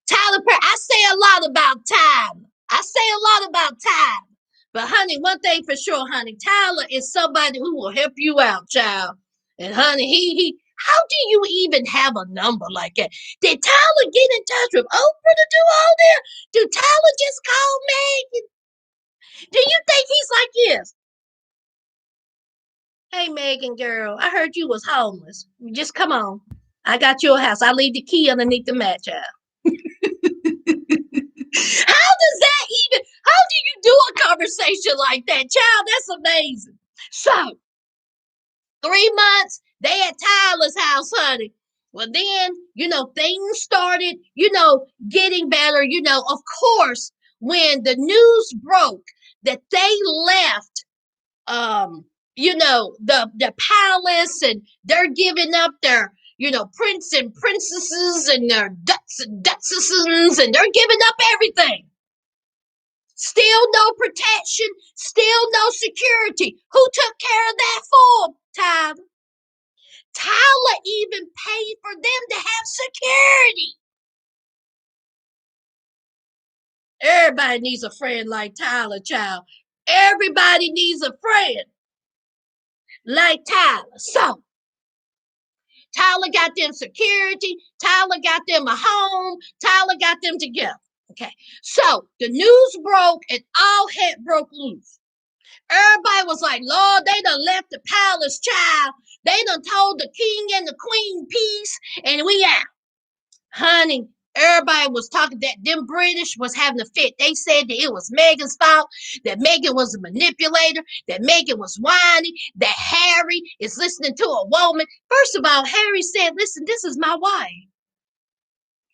Tyler Perry, I say a lot about time. I say a lot about time. But honey, one thing for sure, honey, Tyler is somebody who will help you out, child. And honey, he how do you even have a number like that? Did Tyler get in touch with Oprah to do all that? Did Tyler just call Meghan? Do you think he's like this? Hey, Meghan girl, I heard you was homeless. Just come on. I got your house. I leave the key underneath the mat, child. How do you do a conversation like that, child? That's amazing. So, 3 months, they at Tyler's house, honey. Well, then, things started, getting better. Of course, when the news broke that they left, the palace and they're giving up their, prince and princesses and their ducks and duchesses and they're giving up everything. Still no protection, still no security. Who took care of that for them? Tyler. Tyler even paid for them to have security. Everybody needs a friend like Tyler, child. Everybody needs a friend like Tyler. So, Tyler got them security. Tyler got them a home. Tyler got them together. Okay. So the news broke and all heck broke loose. Everybody was like, Lord, they done left the palace, child. They done told the king and the queen peace, and we out. Honey, everybody was talking that them British was having a fit. They said that it was Meghan's fault, that Meghan was a manipulator, that Meghan was whining, that Harry is listening to a woman. First of all, Harry said, listen, this is my wife.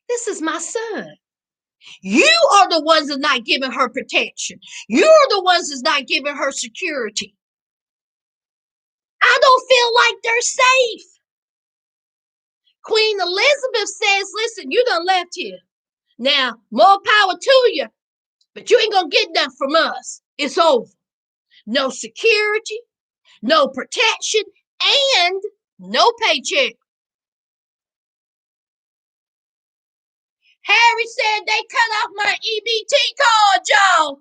This is my son. You are the ones that's not giving her protection. You're the ones that's not giving her security. I don't feel like they're safe. Queen Elizabeth says, listen, you done left here. Now, more power to you, but you ain't going to get nothing from us. It's over. No security, no protection, and no paycheck. Harry said they cut off my EBT card, y'all.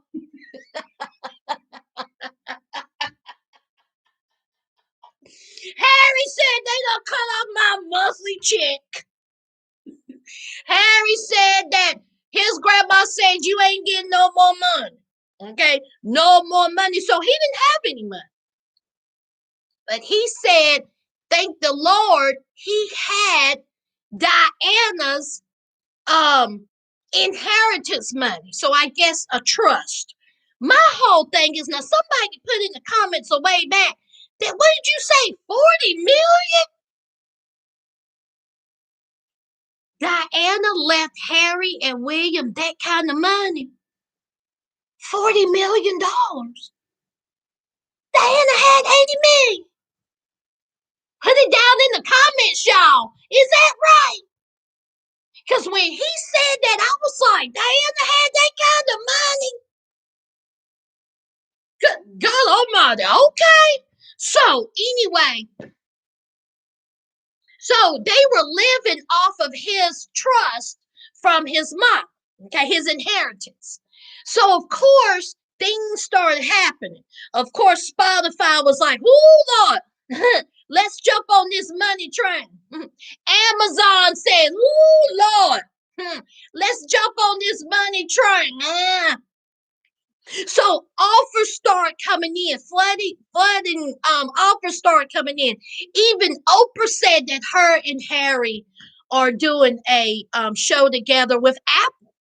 Harry said they done cut off my monthly check. Harry said that his grandma said you ain't getting no more money. Okay, no more money. So he didn't have any money. But he said, thank the Lord, he had Diana's inheritance money. So I guess a trust. My whole thing is now somebody put in the comments a way back that what did you say, 40 million? Diana left Harry and William that kind of money. $40 million. Diana had 80 million. Put it down in the comments, y'all. Is that right? Because when he said that, I was like, Diana had that kind of money. God almighty. Okay. So anyway, so they were living off of his trust from his mom, okay, his inheritance. So of course, things started happening. Of course, Spotify was like, "Ooh, Lord, let's jump on this money train." Amazon said, "Ooh, Lord, let's jump on this money train." So offers start coming in, flooding offers start coming in. Even Oprah said that her and Harry are doing a show together with Apple.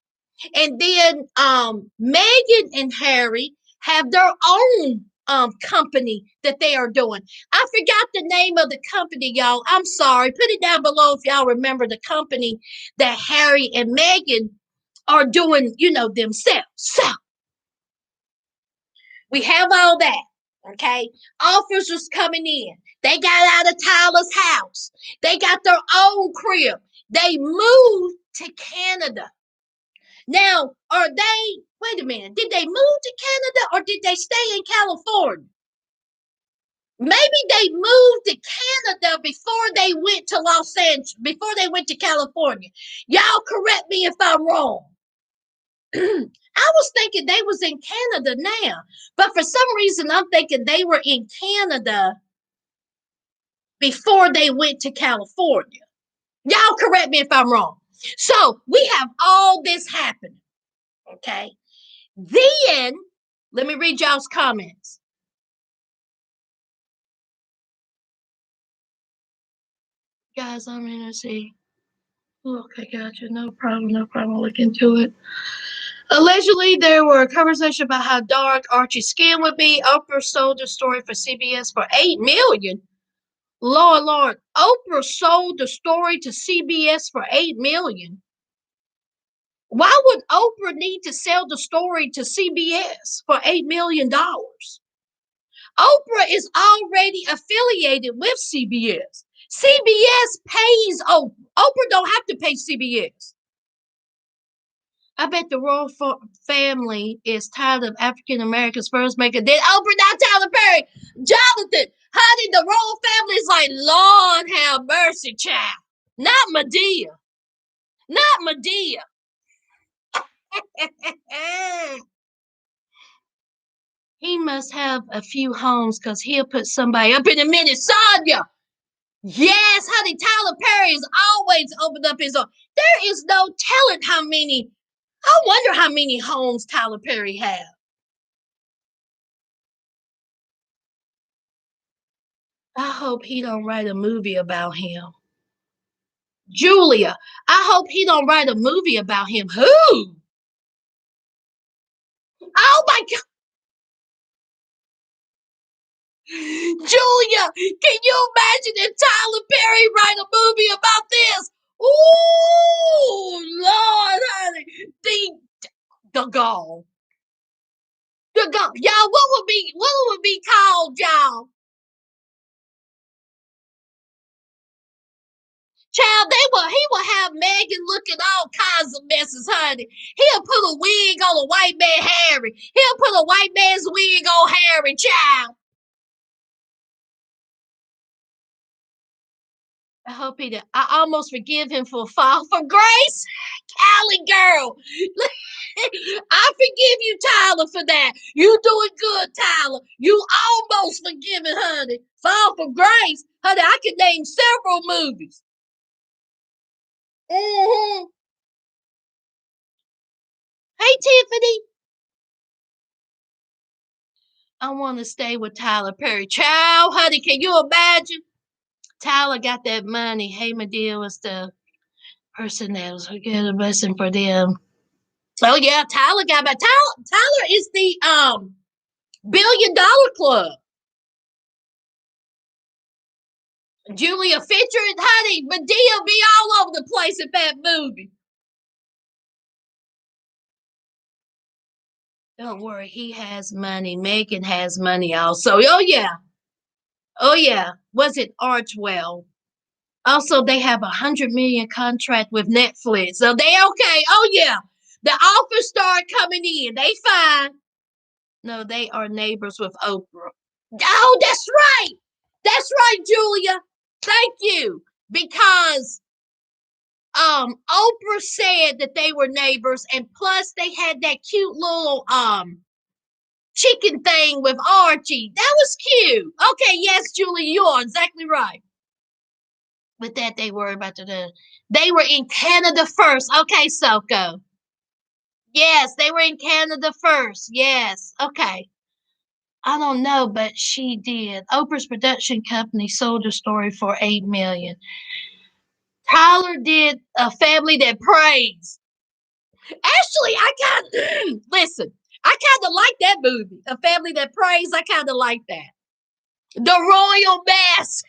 And then Meghan and Harry have their own company that they are doing. I forgot the name of the company, y'all. I'm sorry. Put it down below if y'all remember the company that Harry and Meghan are doing, themselves. So we have all that. Okay. Offers was coming in. They got out of Tyler's house. They got their own crib. They moved to Canada. Now, wait a minute, did they move to Canada or did they stay in California? Maybe they moved to Canada before they went to Los Angeles, before they went to California. Y'all correct me if I'm wrong. I was thinking they was in Canada now, but for some reason I'm thinking they were in Canada before they went to California. Y'all correct me if I'm wrong. So we have all this happening. Okay. Then let me read y'all's comments. Guys, I'm going to see. Okay, gotcha. No problem. Look into it. Allegedly, there were a conversation about how dark Archie's skin would be. Oprah sold the story for CBS for $8 million. Lord. Oprah sold the story to CBS for $8 million. Why would Oprah need to sell the story to CBS for $8 million? Oprah is already affiliated with CBS. CBS pays Oprah. Oprah don't have to pay CBS. I bet the royal family is tired of African Americans first making that Oprah, not Tyler Perry. Jonathan, honey, the royal family is like, Lord have mercy, child. Not Medea. Not Medea. He must have a few homes because he'll put somebody up in a minute. Sonya, Yes, honey, Tyler Perry is always opened up his own. There is no telling how many. I wonder how many homes Tyler Perry have. I hope he don't write a movie about him. Julia, I hope he don't write a movie about him. Who? Oh my God. Julia, can you imagine if Tyler Perry write a movie about this? Ooh, Lord, honey. The gall. The gall. Y'all, what would be called, y'all? Child, he will have Meghan looking all kinds of messes, honey. He'll put a wig on a white man Harry. He'll put a white man's wig on Harry, child. I hope he did. I almost forgive him for fall for grace. Callie girl. I forgive you, Tyler, for that. You doing good, Tyler. You almost forgiven, honey. Fall for grace. Honey, I could name several movies. Mm-hmm. Hey, Tiffany. I want to stay with Tyler Perry. Child, honey, can you imagine? Tyler got that money. Hey, my dear was the person that was get a blessing for them. Oh yeah, Tyler got back. Tyler is the $1 billion club. Julia Fisher and honey, Medea be all over the place in that movie. Don't worry, he has money. Meghan has money also. Oh yeah. Oh yeah. Was it Archwell? Also, they have $100 million contract with Netflix. So they okay. Oh yeah. The offers start coming in. They fine. No, they are neighbors with Oprah. Oh, that's right. That's right, Julia. Thank you. Because Oprah said that they were neighbors, and plus they had that cute little chicken thing with Archie. That was cute. Okay, yes, Julia, you are exactly right. With that, they were about to. They were in Canada first. Okay, Soko. Yes, they were in Canada first. Yes. Okay. I don't know, but she did. Oprah's production company sold the story for $8 million. Tyler did A Family That Prays. Actually, I kind listen. I kind of like that movie, A Family That Prays. I kind of like that. The Royal Mask.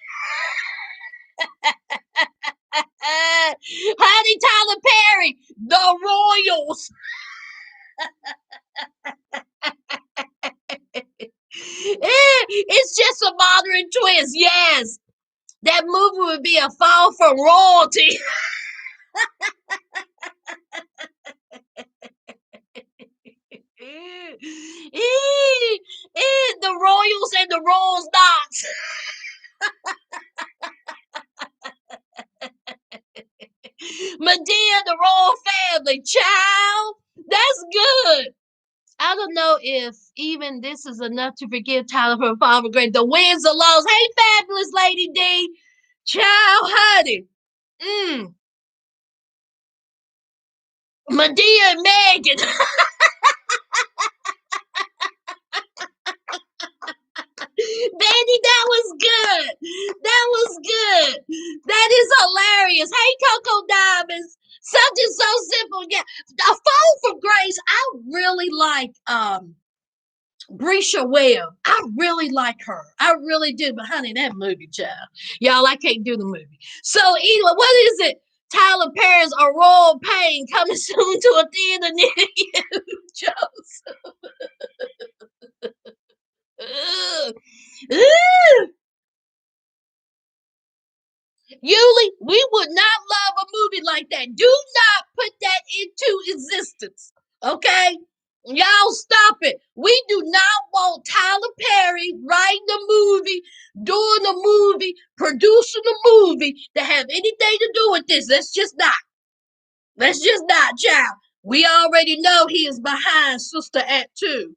Honey Tyler Perry, The Royals. It's just a modern twist. Yes, that movie would be a fall for royalty. The Royals and the Rolls Knots. Medea, the royal family, child. That's good. I don't know if even this is enough to forgive Tyler for Father Great. The wins or loss. Hey, fabulous Lady D. Child, honey. Medea and Meghan. Betty, that was good. That was good. That is hilarious. Hey, Coco Diamonds. Something so simple. Yeah. A Phone for Grace. I really like Brisha Webb. I really like her. I really do. But honey, that movie, child. Y'all, I can't do the movie. So anyway, what is it? Tyler Perry's A Royal Pain coming soon to a theater near you, Joseph. Ugh. Ugh. Yuli, we would not love a movie like that. Do not put that into existence. Okay? Y'all stop it. We do not want Tyler Perry writing a movie, doing a movie, producing a movie that have anything to do with this. Let's just not. Let's just not, child. We already know he is behind Sister Act 2.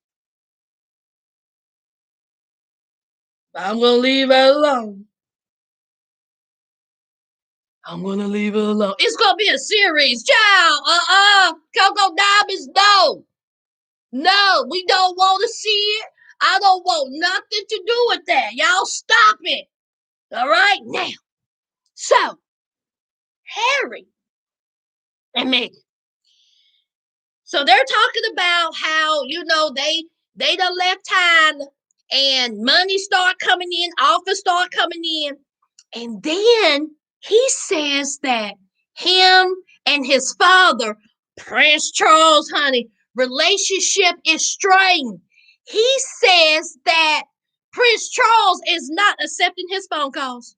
I'm going to leave it alone. I'm gonna leave it alone. It's gonna be a series, child. Coco Diamonds, no. No, we don't want to see it. I don't want nothing to do with that. Y'all stop it. All right? Now, so, Harry and Meghan. So they're talking about how, they done left Tyler and money start coming in, offers start coming in. And then he says that him and his father, Prince Charles, honey, relationship is strained. He says that Prince Charles is not accepting his phone calls.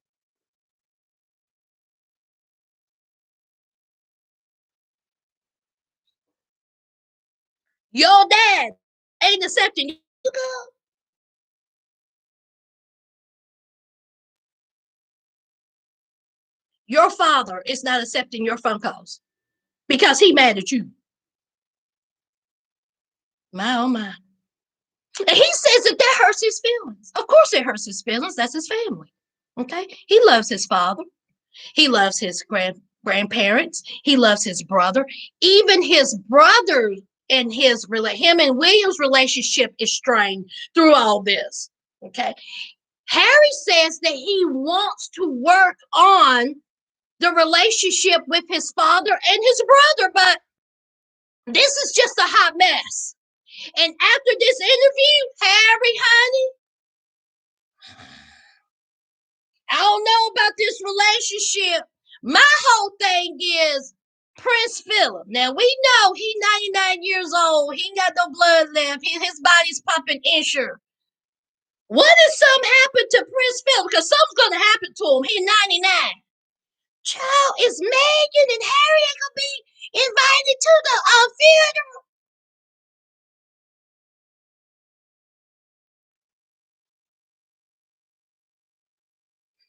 Your dad ain't accepting you. Your father is not accepting your phone calls because he mad at you. My oh my. And he says that hurts his feelings. Of course it hurts his feelings. That's his family. Okay? He loves his father. He loves his grandparents. He loves his brother. Even his brother and him and William's relationship is strained through all this. Okay? Harry says that he wants to work on the relationship with his father and his brother, but this is just a hot mess. And after this interview, Harry, honey, I don't know about this relationship. My whole thing is Prince Philip. Now we know he's 99 years old. He ain't got no blood left. His body's pumping insurance. What if something happened to Prince Philip? Because something's gonna happen to him. He's 99. Child, is Meghan and Harry gonna be invited to the funeral?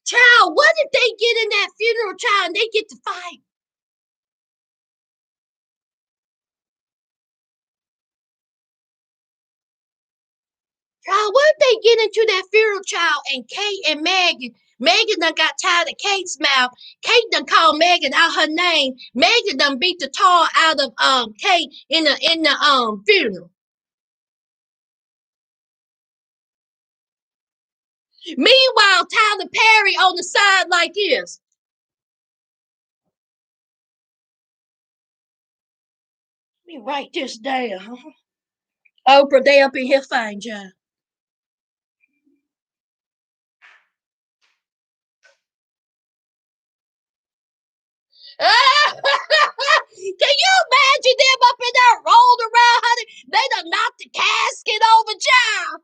Child, what if they get in that funeral, child, and they get to fight? Child, what if they get into that funeral, child, and Kate and Meghan done got tired of Kate's mouth. Kate done called Meghan out her name. Meghan done beat the tar out of Kate in the funeral. Meanwhile, Tyler Perry on the side like this. Let me write this down. Oprah, they up in here fine, John. Can you imagine them up in there rolled around, honey? They done knocked the casket over, child.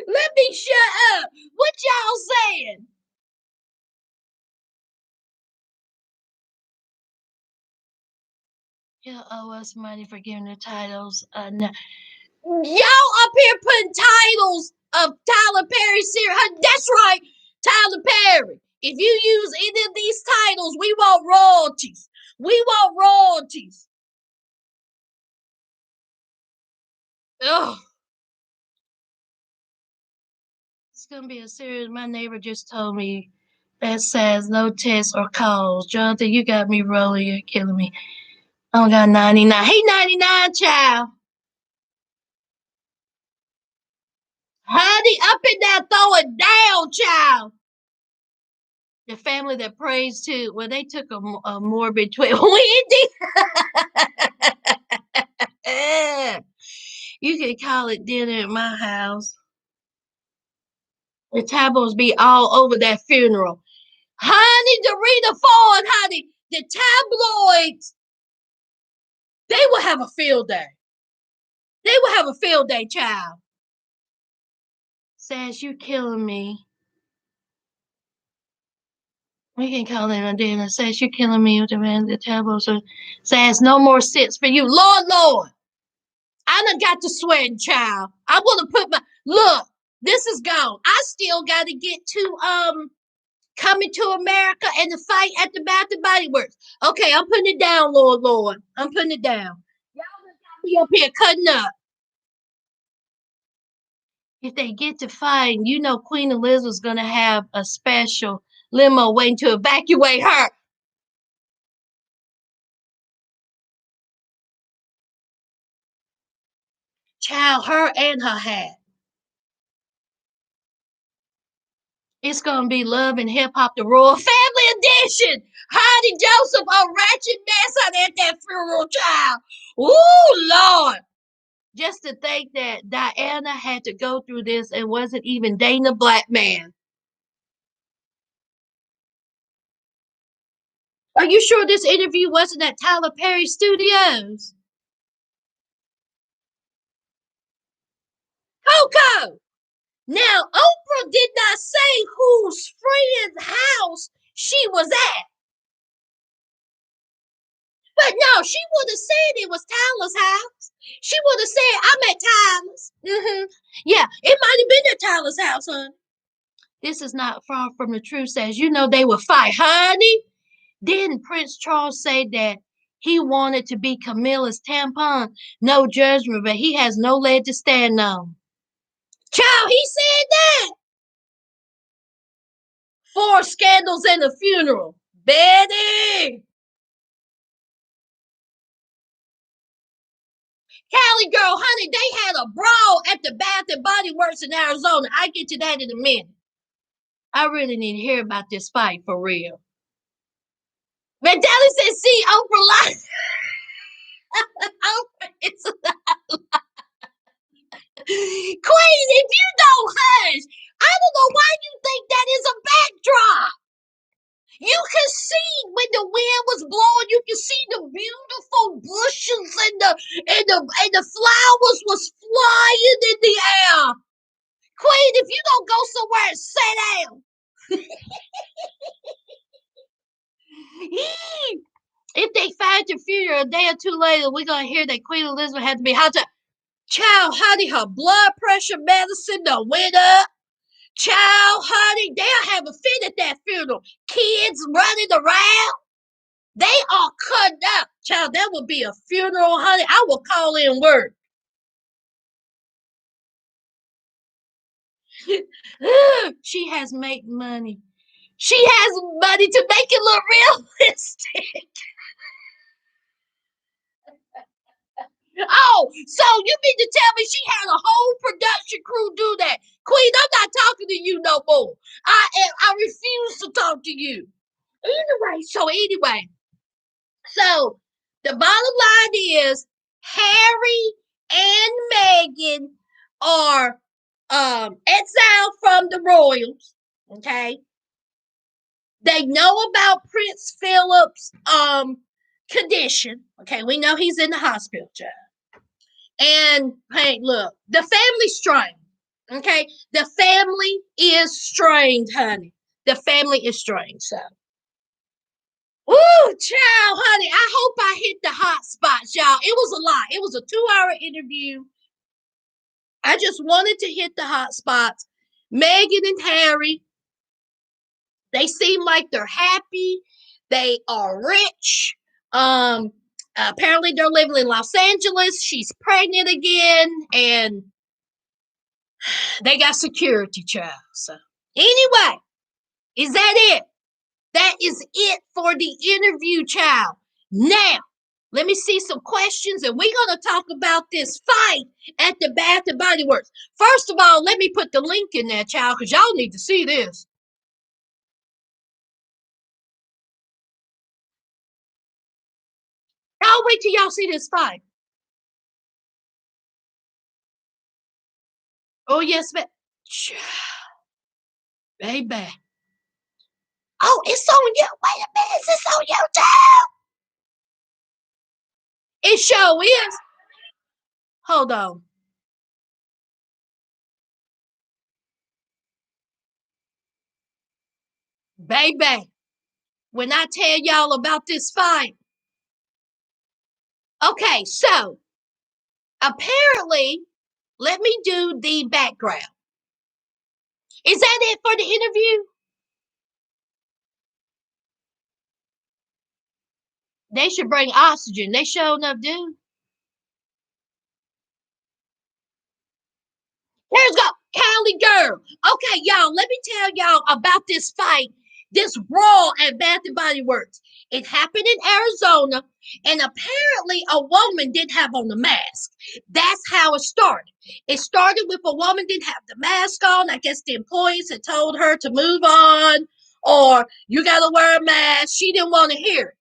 Let me shut up. What y'all saying? You owe us money for giving the titles. No. Y'all up here putting titles of Tyler Perry series. That's right, Tyler Perry. If you use any of these titles, we want royalties. We want royalties. Ugh. It's gonna be a series. My neighbor just told me that says no tests or calls. Jonathan, you got me rolling. You're killing me. I only got 99. Hey, 99, child. Honey, up in there, throw it down, child. The family that prays to, well, they took a morbid twist. Wendy, you can call it dinner at my house. The tabloids be all over that funeral. Honey, Dorita Ford, honey, the tabloids, they will have a field day. They will have a field day, child. Says, you killing me. We can call it a dinner. Says, you killing me with the tabloids. Says, no more sits for you. Lord, Lord. I done got to sweating, child. I want to put my look. This is gone. I still got to get to Coming to America and the fight at the Bath and Body Works. Okay, I'm putting it down, Lord, Lord. I'm putting it down. Y'all done got me up here cutting up. If they get to fighting, Queen Elizabeth's gonna have a special limo waiting to evacuate her. Child, her and her hat. It's gonna be Love and Hip Hop, the Royal Family Edition. Honey Joseph, a ratchet mess out at that funeral, child. Ooh, Lord. Just to think that Diana had to go through this and wasn't even dating a black man. Are you sure this interview wasn't at Tyler Perry Studios? Coco! Now, Oprah did not say whose friend's house she was at. But no, she would have said it was Tyler's house. She would have said, I'm at Tyler's. Yeah, it might have been at Tyler's house, honey. This is not far from the truth, says, they would fight, honey. Didn't Prince Charles say that he wanted to be Camilla's tampon? No judgment, but he has no leg to stand on. Child, he said that. 4 scandals and a funeral. Betty! Cali girl, honey, they had a brawl at the Bath and Body Works in Arizona. I get to that in a minute. I really need to hear about this fight for real. Mandela said, see, Oprah live. It's Queen, if you don't hush, I don't know why you think that is a backdrop. You can see when the wind was blowing, you can see the beautiful bushes and the flowers was flying in the air. Queen, if you don't go somewhere and sit down. If they find your funeral a day or two later, we're gonna hear that Queen Elizabeth had to be hot. Child, honey, her blood pressure medicine done went up. Child, honey, they'll have a fit at that funeral. Kids running around. They are cut up. Child, that would be a funeral, honey. I will call in work. She has made money. She has money to make it look realistic. Oh, so you mean to tell me she had a whole production crew do that? Queen, I'm not talking to you no more. I refuse to talk to you. Anyway, so the bottom line is Harry and Meghan are exiled from the royals. Okay. They know about Prince Philip's condition. Okay, we know he's in the hospital, child. And hey, look, the family's strained. Okay, the family is strained, honey. The family is strained. So, ooh, child, honey, I hope I hit the hot spots, y'all. It was a lot. It was a 2-hour interview. I just wanted to hit the hot spots. Meghan and Harry, they seem like they're happy. They are rich. Apparently they're living in Los Angeles. She's pregnant again, and they got security, child. So anyway, is that it? That is it for the interview, child. Now, let me see some questions, and we're going to talk about this fight at the Bath and Body Works. First of all, let me put the link in there, child, because y'all need to see this. I'll wait till y'all see this fight. Oh, yes, baby. Oh, it's on you. Wait a minute. Is this on YouTube? It sure is. Hold on. Baby, when I tell y'all about this fight. Okay, so apparently, let me do the background. Is that it for the interview? They should bring oxygen. They sure enough do. Let's go. Okay, y'all, let me tell y'all about this fight, this brawl at Bath and Body Works. It happened in Arizona, and apparently a woman didn't have on the mask. That's how it started. It started with a woman didn't have the mask on. I guess the employees had told her to move on, or you got to wear a mask. She didn't want to hear it.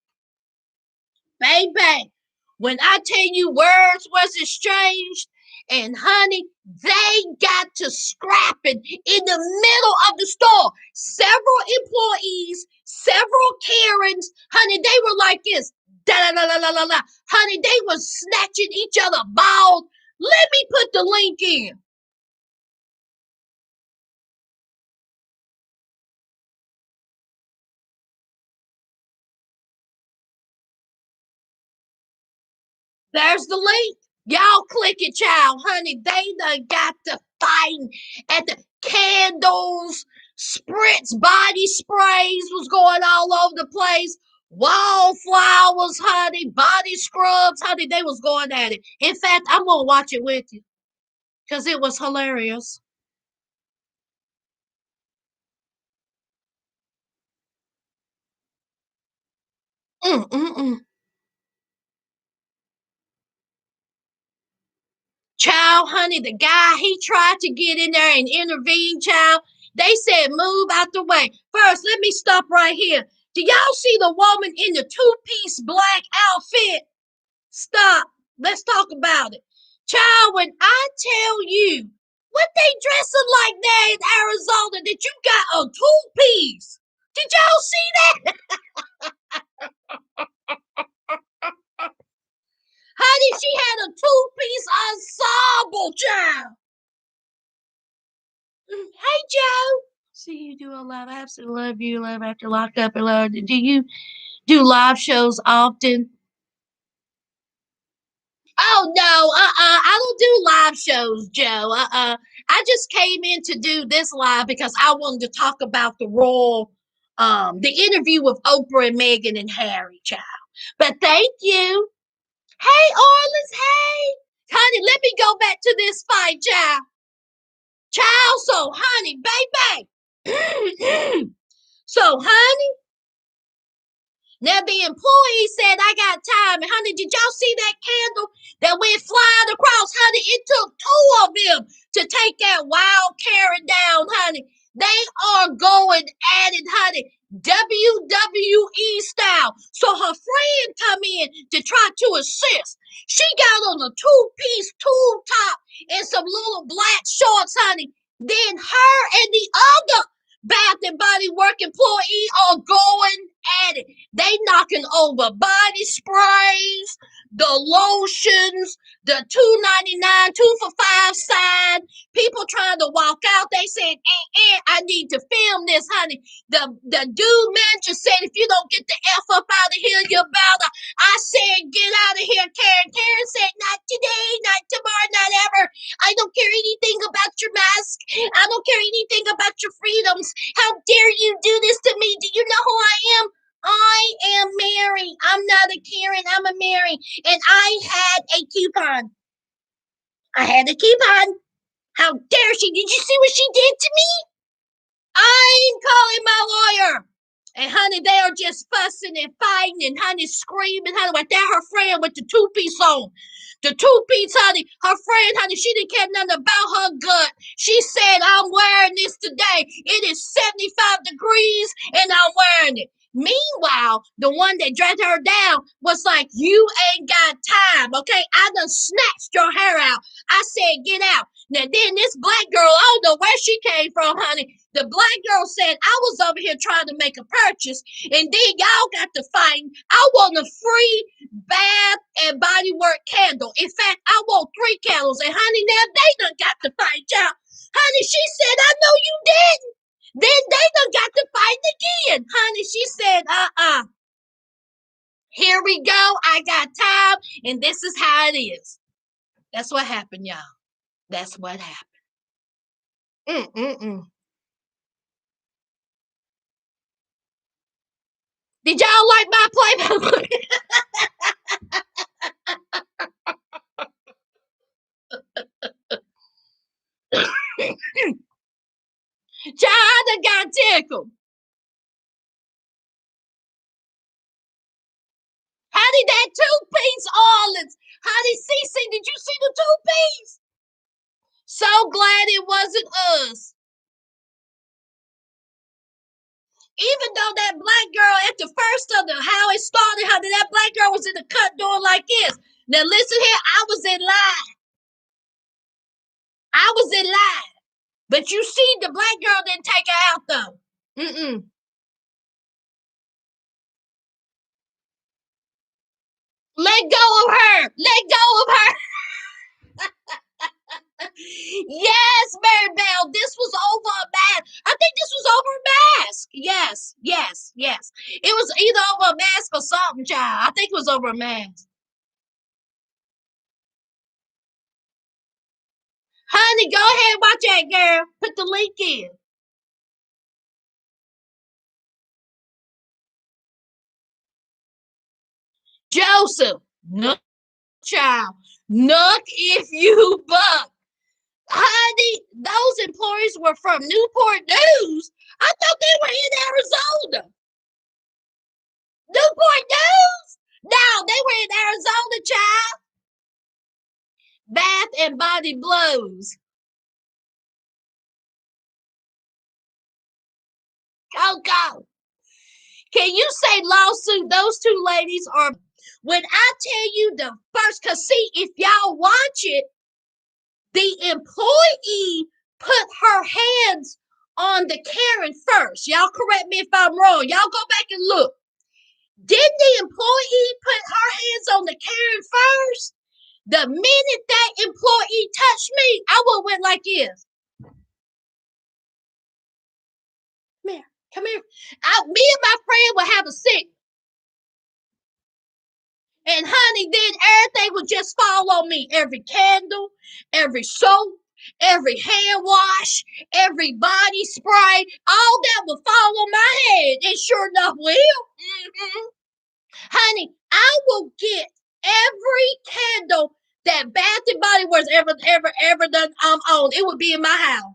Bang, bang. When I tell you words was exchanged, and honey, they got to scrapping in the middle of the store. Several employees, several Karens, honey, they were like this. Da da da da da da. Honey, they were snatching each other balls. Let me put the link in. There's the link. Y'all click it, child. Honey, they done got to fighting at the candles, spritz, body sprays was going all over the place. Wallflowers, honey, body scrubs, honey, they was going at it. In fact, I'm gonna watch it with you because it was hilarious. Mm, mm, mm. Child, honey, the guy, he tried to get in there and intervene, child. They said, move out the way. First, let me stop right here. Do y'all see the woman in the two-piece black outfit? Stop. Let's talk about it. Child, when I tell you what they dressing like there in Arizona, that you got a two-piece. Did y'all see that? Honey, she had a two-piece ensemble, child. Hey, Joe. See you do a live. I absolutely love you. Love after lock up and love. Do you do live shows often? Oh no, I don't do live shows, Joe. I just came in to do this live because I wanted to talk about the Royal, the interview with Oprah and Meghan and Harry, child. But thank you. Hey, Orleans, hey, honey, let me go back to this fight, child. Child, so honey, baby. So, honey, now the employee said, I got time. And honey, did y'all see that candle that went flying across? Honey, it took two of them to take that wild Karen down, honey. They are going at it, honey. WWE style. So her friend come in to try to assist. She got on a two-piece tube top and some little black shorts, honey. Then her and the other Bath and Body Work employee are going at it. They knocking over body sprays, the lotions, the 2.99, 2 for 5 sign. People trying to walk out. They said, I need to film this, honey. The dude manager said, if you don't get the F up out of here, you're about to. I said, get out of here, Karen. Karen said, not today, not tomorrow, not ever. I don't care anything about your mask. I don't care anything about your freedoms. How dare you do this to me? Do you know who I am? I am Mary. I'm not a Karen. I'm a Mary. And I had a coupon. I had a coupon. How dare she? Did you see what she did to me? I'm calling my lawyer. And honey, they are just fussing and fighting and honey screaming, honey, like that her friend with the two-piece on. The two-piece, honey, her friend, honey, she didn't care nothing about her gut. She said, I'm wearing this today. It is 75 degrees and I'm wearing it. Meanwhile, the one that dragged her down was like, you ain't got time, okay? I done snatched your hair out. I said, get out. Now, then this black girl, I don't know where she came from, honey. The black girl said, I was over here trying to make a purchase, and then y'all got to fight. I want a free bath and body work candle. In fact, I want 3 candles. And honey, now they done got to fight y'all. Honey, she said, I know you didn't. Then they done got to fight again. Honey, she said, here we go. I got time, and this is how it is. That's what happened, y'all. That's what happened. Mm-mm-mm. Did y'all like my play? Child, I done got tickled. Honey, that two-piece Orleans. Honey, Cece, did you see the two-piece? So glad it wasn't us. Even though that black girl at the first of the how it started, honey, that black girl was in the cut door like this. Now listen here, I was in line. I was in line. But you see, the black girl didn't take her out though. Mm-mm. Let go of her. Let go of her. Yes, Mary Bell. This was over a mask. I think this was over a mask. Yes, yes, yes. It was either over a mask or something, child. I think it was over a mask. Honey, go ahead and watch that, girl. Put the link in. Joseph, no child. Nook if you buck. Honey, those employees were from Newport News. I thought they were in Arizona. Newport News? No, they were in Arizona, child. Bath and Body Blows. Coco. Can you say lawsuit? Those two ladies are. When I tell you the first, because see, if y'all watch it, the employee put her hands on the Karen first. Y'all correct me if I'm wrong. Y'all go back and look. Did the employee put her hands on the Karen first? The minute that employee touched me, I would have went like this. Come here, come here. Me and my friend would have a sick. And honey, then everything would just fall on me. Every candle, every soap, every hand wash, every body spray, all that would fall on my head. And sure enough will. Mm-hmm. Honey, I will get every candle that Bath and Body Works ever done on. It would be in my house.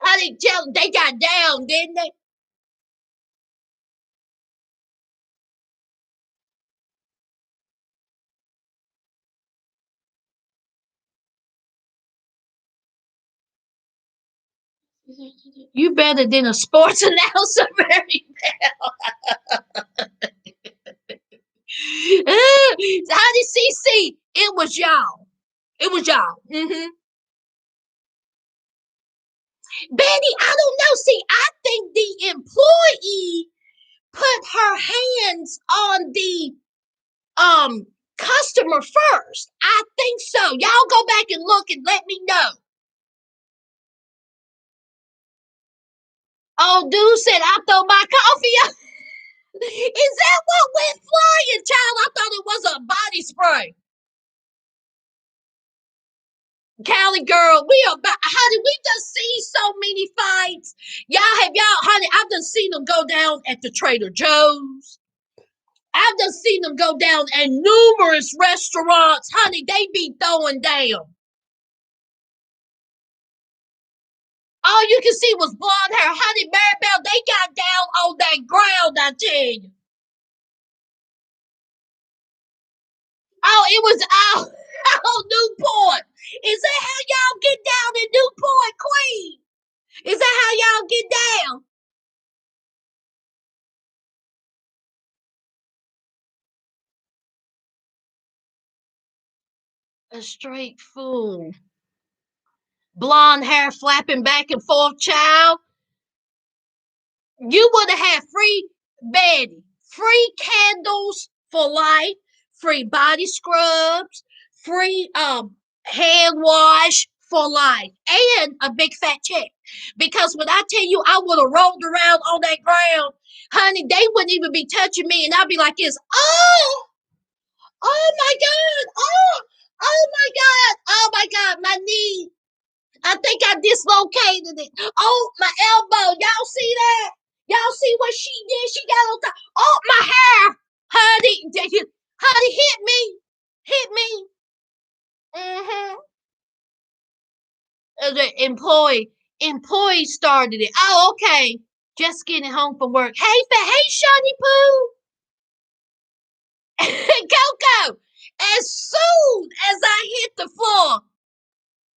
Honey, they got down, didn't they? You better than a sports announcer, Mary. Honey, CC, it was y'all. It was y'all. Mm-hmm. Betty, I don't know. See, I think the employee put her hands on the customer first. I think so. Y'all go back and look and let me know. Oh, dude said I throw my coffee up. Is that what went flying, child? I thought it was a body spray. Cali girl, we are about, honey, we done seen so many fights. Honey, I've done seen them go down at the Trader Joe's. I've done seen them go down at numerous restaurants. Honey, they be throwing down. All you can see was blonde hair. Honey, Maribel, they got down on that ground, I tell you. Oh, it was out. Oh, Newport. Is that how y'all get down in Newport, Queen? Is that how y'all get down? A straight fool. Blonde hair flapping back and forth, child. You would have had free Betty, free candles for life, free body scrubs, free hand wash for life, and a big fat check. Because when I tell you I would have rolled around on that ground, honey, they wouldn't even be touching me, and I'd be like this, oh, oh my God, oh my God, oh my God, my knee. I think I dislocated it. Oh, my elbow. Y'all see that? Y'all see what she did? She got on top. Oh, my hair. Honey, honey, hit me. Hit me. Mm-hmm. The employee started it. Oh, okay. Just getting home from work. Hey, Shawnee Poo. Coco. As soon as I hit the floor,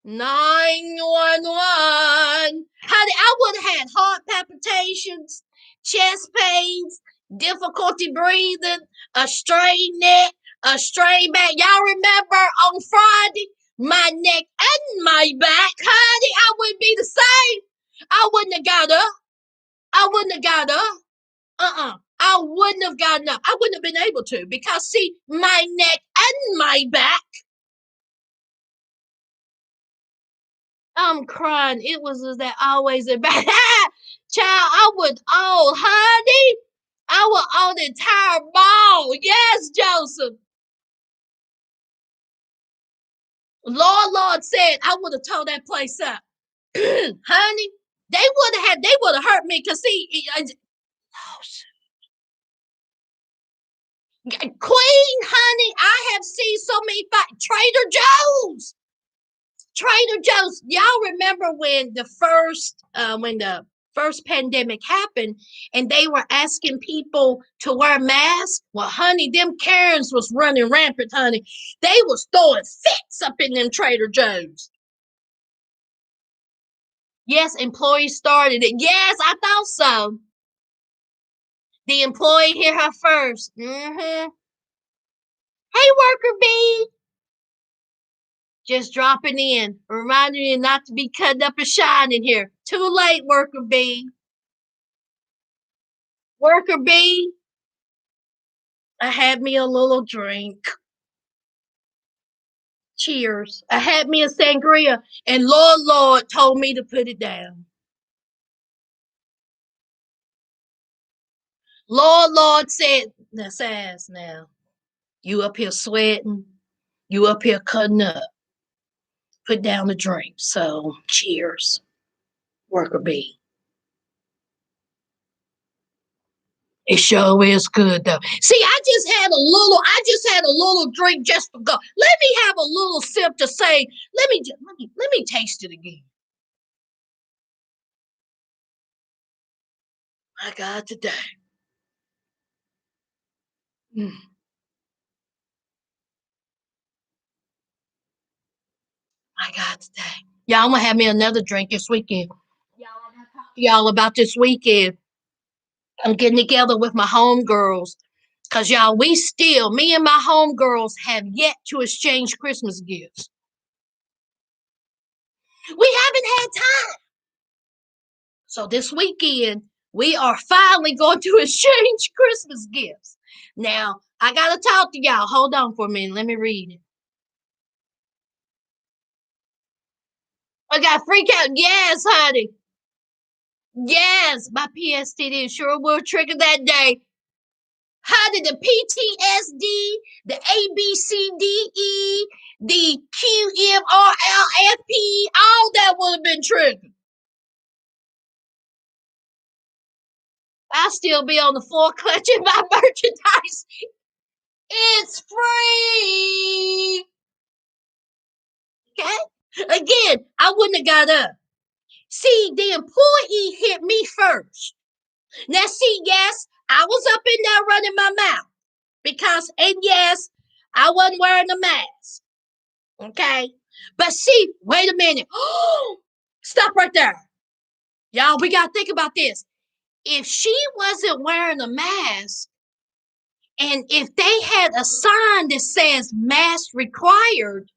911. Honey, I would have had heart palpitations, chest pains, difficulty breathing, a strained neck, a strained back. Y'all remember on Friday, my neck and my back, honey, I wouldn't be the same. I wouldn't have got up. I wouldn't have got up. I wouldn't have gotten up. I wouldn't have been able to because, see, my neck and my back. I'm crying. It was that always a bad child. I would, oh, honey, I would own the entire mall. Yes, Joseph. Lord said I would have tore that place up. Honey, they would have hurt me because see, Queen, honey, I have seen so many Trader Joe's. Trader Joe's. Y'all remember when the first pandemic happened and they were asking people to wear masks? Well, honey, them Karens was running rampant, honey. They was throwing fits up in them Trader Joe's. Yes, employees started it. Yes, I thought so. The employee hit her first. Mm-hmm. Hey, worker bee. Just dropping in, reminding you not to be cutting up and shining here. Too late, worker bee. Worker bee. I had me a little drink. Cheers. I had me a sangria, and Lord told me to put it down. Lord said, now, says now, you up here sweating, you up here cutting up. Put down the drink. So, cheers, worker bee. It sure is good though. See, I just had a little drink just to go. Let me have a little sip to say, let me taste it again. My God, today. Mm, my God, today. Y'all, I'm gonna have me another drink this weekend. Y'all about this weekend. I'm getting together with my homegirls. Cause y'all, me and my homegirls have yet to exchange Christmas gifts. We haven't had time. So this weekend, we are finally going to exchange Christmas gifts. Now, I gotta talk to y'all. Hold on for a minute. Let me read it. I got freak out. Yes, honey. Yes, my PSTD sure will trigger that day. How did the PTSD, the ABCDE, the QMRLFP, all that would have been triggered? I'll still be on the floor clutching my merchandise. It's free. Okay? Again, I wouldn't have got up. See, the employee hit me first. Now, see, yes, I was up in there running my mouth because, and yes, I wasn't wearing a mask. Okay? But see, wait a minute. Stop right there. Y'all, we got to think about this. If she wasn't wearing a mask, and if they had a sign that says mask required,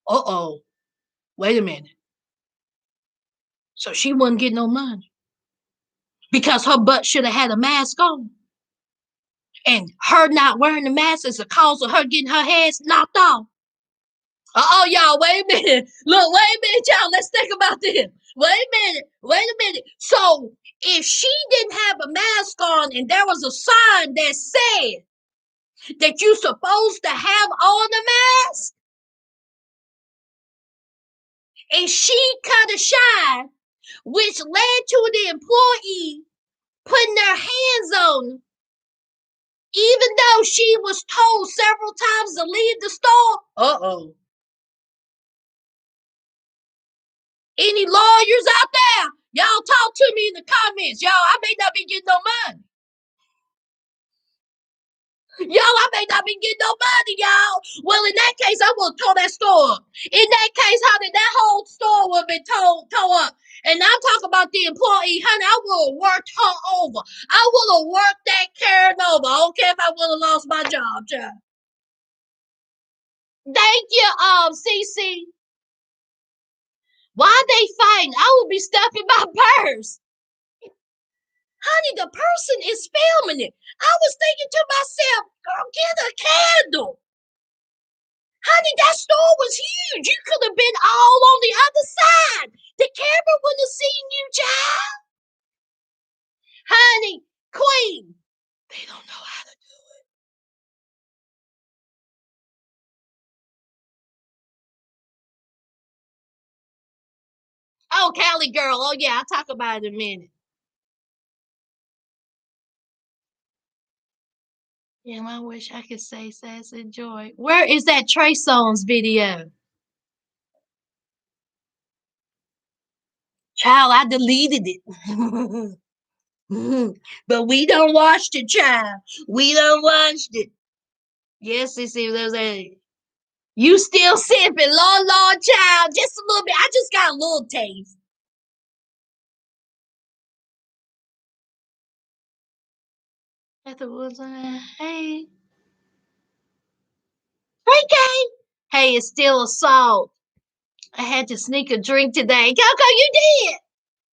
uh-oh, wait a minute. So she wouldn't get no money because her butt should have had a mask on. And her not wearing the mask is the cause of her getting her head knocked off. Y'all, wait a minute. Look, wait a minute, y'all. Let's think about this. Wait a minute. So, if she didn't have a mask on and there was a sign that said that you're supposed to have on the mask, and she cut a shine, which led to the employee putting their hands on her, even though she was told several times to leave the store. Uh-oh. Any lawyers out there? Y'all talk to me in the comments. Y'all, I may not be getting no money. Y'all, I may not be getting no money, y'all. Well, in that case, I will tore that store up. In that case, honey, that whole store would have been tore up. And I'm talking about the employee, honey. I would have worked her over. I would have worked that Karen over. I don't care if I would have lost my job, child. Thank you, CC. Why they fighting? I would be stuck in my purse. Honey, the person is filming it. I was thinking to myself, girl, get a candle. Honey, that store was huge. You could have been all on the other side. The camera wouldn't have seen you, child. Honey, Queen, they don't know how to do it. Oh, Cali girl. Oh, yeah, I'll talk about it in a minute. Yeah, I wish I could say sass and joy. Where is that Trey Songz video? Child, I deleted it. But we don't watch it, child. We don't watch it. Yes, see, there's a. You still sipping, Lord, child. Just a little bit. I just got a little taste. At the woods, hey, hey, hey, it's still assault. I had to sneak a drink today. Coco, you did.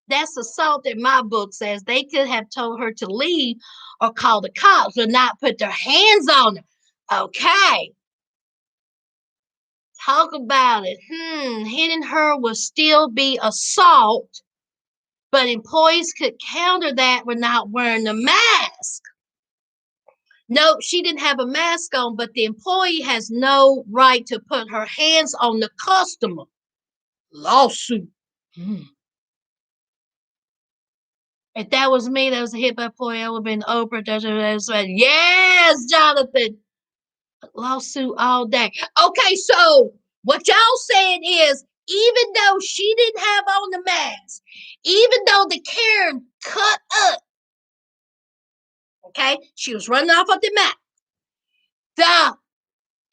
That's assault in my book. Says they could have told her to leave or call the cops, but not put their hands on her. Okay. Talk about it. Hitting her will still be assault, but employees could counter that with not wearing a mask. No, she didn't have a mask on, but the employee has no right to put her hands on the customer. Lawsuit. Hmm. If that was me, that was a hit by employee, I would have been Oprah. Yes, Jonathan. Lawsuit all day. Okay, so what y'all saying is, even though she didn't have on the mask, even though the Karen cut up, okay, she was running off of the mat, the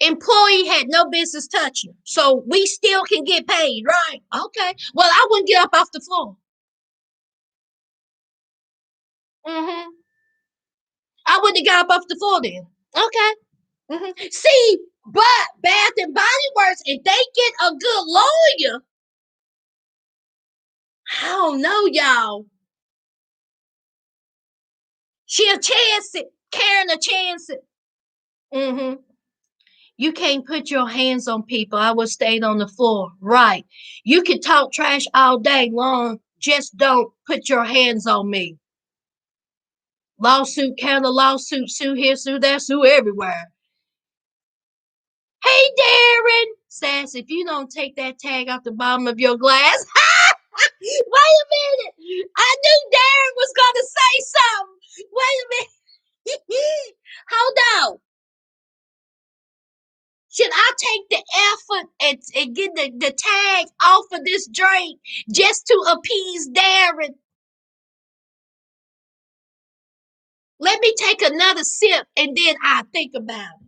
employee had no business touching her. So we still can get paid, right? Okay. Well, I wouldn't get up off the floor. Mm-hmm. I wouldn't have got up off the floor then. Okay. Mm-hmm. See, but Bath and Body Works, if they get a good lawyer, I don't know, y'all. She'll chance it. Karen a chance it. Mm-hmm. You can't put your hands on people. I would stayed on the floor. Right. You can talk trash all day long. Just don't put your hands on me. Lawsuit, counter lawsuit, sue here, sue there, sue everywhere. Hey, Darren. Sass, if you don't take that tag off the bottom of your glass. Wait a minute. I knew Darren was going to say something. Wait a minute. Hold on. Should I take the effort and get the tag off of this drink just to appease Darren? Let me take another sip and then I think about it.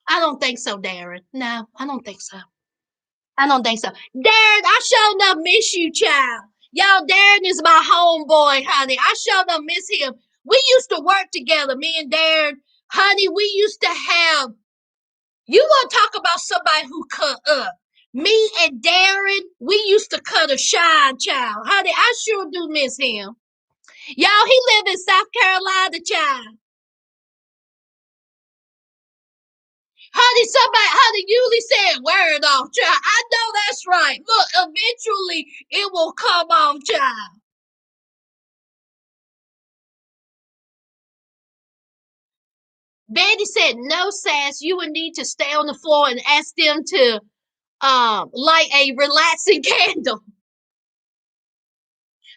I don't think so, Darren. No, I don't think so. I don't think so. Darren, I sure enough miss you, child. Y'all, Darren is my homeboy, honey. I sure enough miss him. We used to work together, me and Darren. Honey, we used to have. You want to talk about somebody who cut up? Me and Darren, we used to cut a shine, child. Honey, I sure do miss him. Y'all, he live in South Carolina, child. Honey, Yuli said, wear it off, child. I know that's right. Look, eventually it will come off, child. Betty said, no, Sass, you would need to stay on the floor and ask them to light a relaxing candle.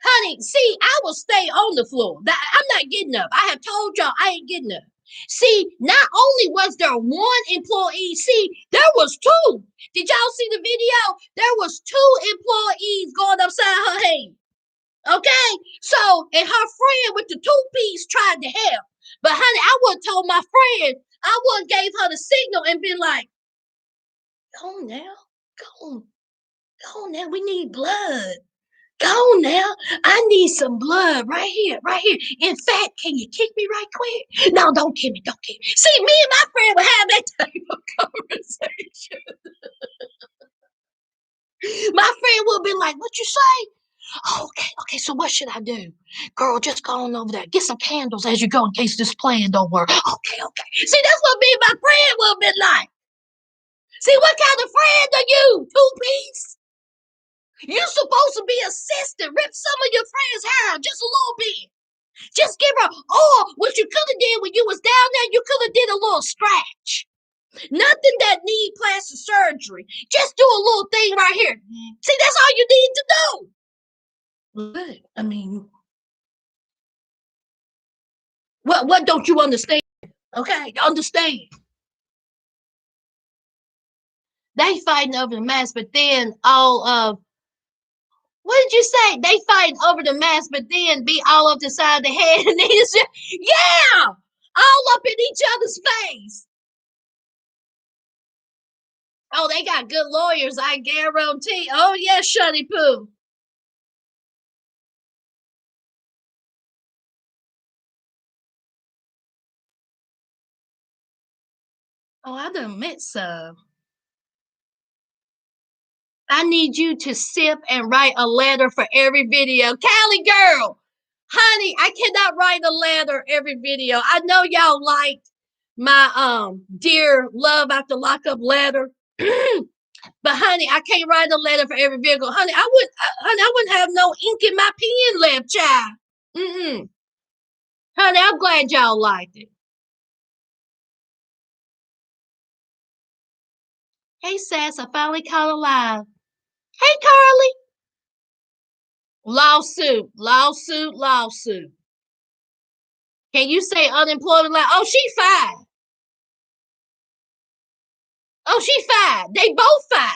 Honey, see, I will stay on the floor. I'm not getting up. I have told y'all I ain't getting up. See, not only was there one employee, see, there was two. Did y'all see the video? There was two employees going upside her head. Okay? So, and her friend with the two-piece tried to help. But honey, I would have told my friend, I would have gave her the signal and been like, go on now. Go on. Go on now. We need blood. Go on now. I need some blood right here, right here. In fact, can you kick me right quick? No, don't kick me, don't kick me. See, me and my friend would have that type of conversation. My friend would be like, what you say? Oh, okay, so what should I do? Girl, just go on over there. Get some candles as you go in case this plan don't work. Okay. See, that's what me and my friend would have been like. See, what kind of friend are you? Two-piece? You're supposed to be assistant. Rip some of your friend's hair out just a little bit. Just give her, oh, what you could have did when you was down there, you could have did a little scratch. Nothing that need plastic surgery. Just do a little thing right here. See, that's all you need to do. Good. I mean, what don't you understand? Okay, understand. They fighting over the mask, but then all of what did you say? They fighting over the mask, but then be all up the side of the head and yeah, all up in each other's face. Oh, they got good lawyers, I guarantee. Oh yeah, Shuddy Poo. Oh, I done met some. I need you to sip and write a letter for every video. Callie girl, honey, I cannot write a letter every video. I know y'all liked my dear love after lockup letter. But honey, I can't write a letter for every video. Honey, I wouldn't have no ink in my pen left, child. Mm-mm. Honey, I'm glad y'all liked it. Hey, Sass, I finally caught alive. Hey, Carly. Lawsuit, lawsuit, lawsuit. Can you say unemployment? Oh, she fine. Oh, she fine. They both fine.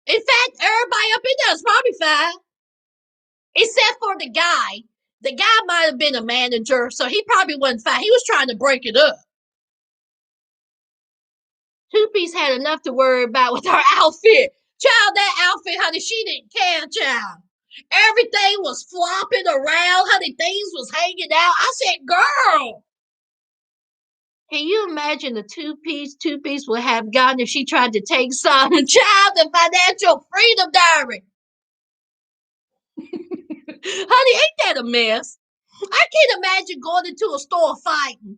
In fact, everybody up in there is probably fine, except for the guy. The guy might have been a manager, so he probably wasn't fine. He was trying to break it up. Two-Piece had enough to worry about with her outfit. Child, that outfit, honey, she didn't care, child. Everything was flopping around, honey. Things was hanging out. I said, girl, can you imagine the two-piece would have gotten if she tried to take some child the financial freedom diary? Honey, ain't that a mess? I can't imagine going into a store fighting.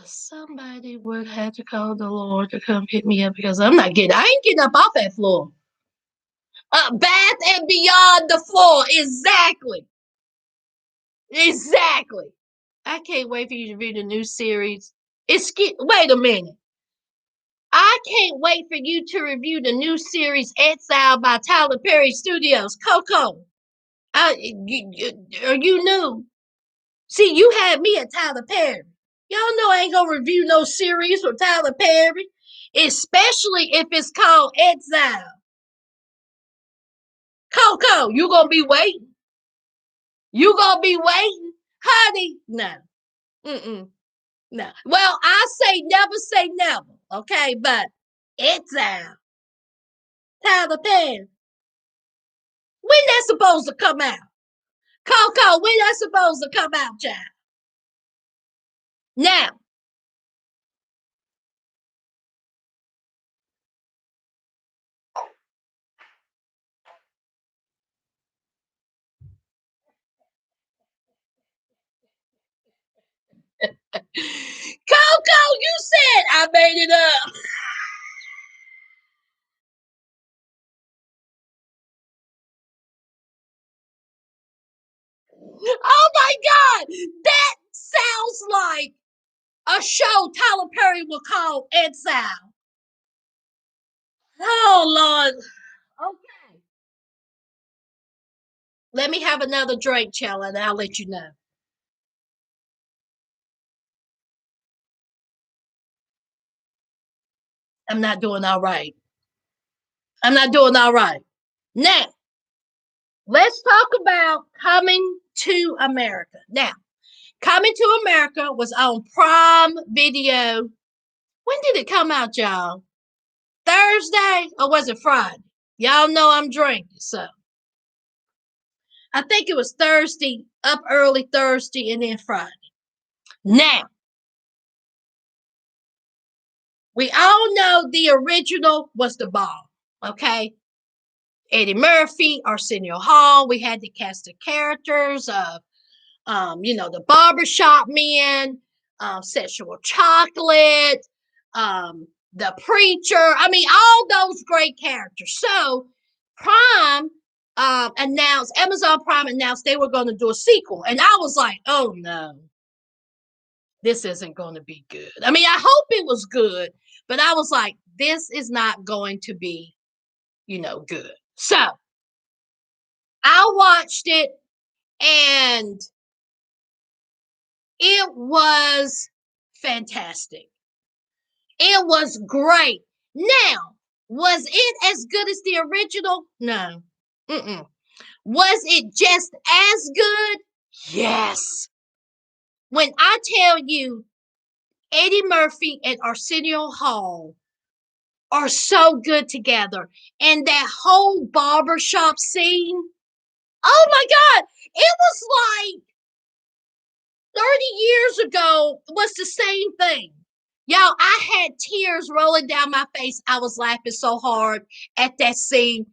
Somebody would have to call the Lord to come pick me up because I ain't getting up off that floor. Bath and beyond the floor. Exactly. Exactly. I can't wait for you to read the new series. Wait a minute. I can't wait for you to review the new series Exile by Tyler Perry Studios. Coco. Are you new? See, you had me at Tyler Perry. Y'all know I ain't gonna review no series from Tyler Perry, especially if it's called Exile. Coco, you gonna be waiting. You gonna be waiting, honey? No, no. Well, I say never, okay? But Exile, Tyler Perry. When that's supposed to come out? Coco, when that's supposed to come out, child? Now, Coco, you said I made it up. Oh my God, that sounds like a show Tyler Perry will call Exile. Oh Lord. Okay. Let me have another drink, Chella, and I'll let you know. I'm not doing all right. I'm not doing all right. Now, let's talk about Coming to America. Now, Coming to America was on Prime Video. When did it come out, y'all? Thursday or was it Friday? Y'all know I'm drinking, so I think it was Thursday, up early Thursday, and then Friday. Now, we all know the original was the Ball, okay? Eddie Murphy, Arsenio Hall. We had the cast of characters of, the barbershop men, sexual chocolate, the preacher. I mean, all those great characters. So, Prime Amazon Prime announced they were going to do a sequel. And I was like, oh no, this isn't going to be good. I mean, I hope it was good, but I was like, this is not going to be, good. So, I watched it and it was fantastic. It was great. Now, was it as good as the original? No. Mm-mm. Was it just as good? Yes. When I tell you Eddie Murphy and Arsenio Hall are so good together, and that whole barbershop scene, oh my God, it was like 30 years ago was the same thing. Y'all, I had tears rolling down my face. I was laughing so hard at that scene.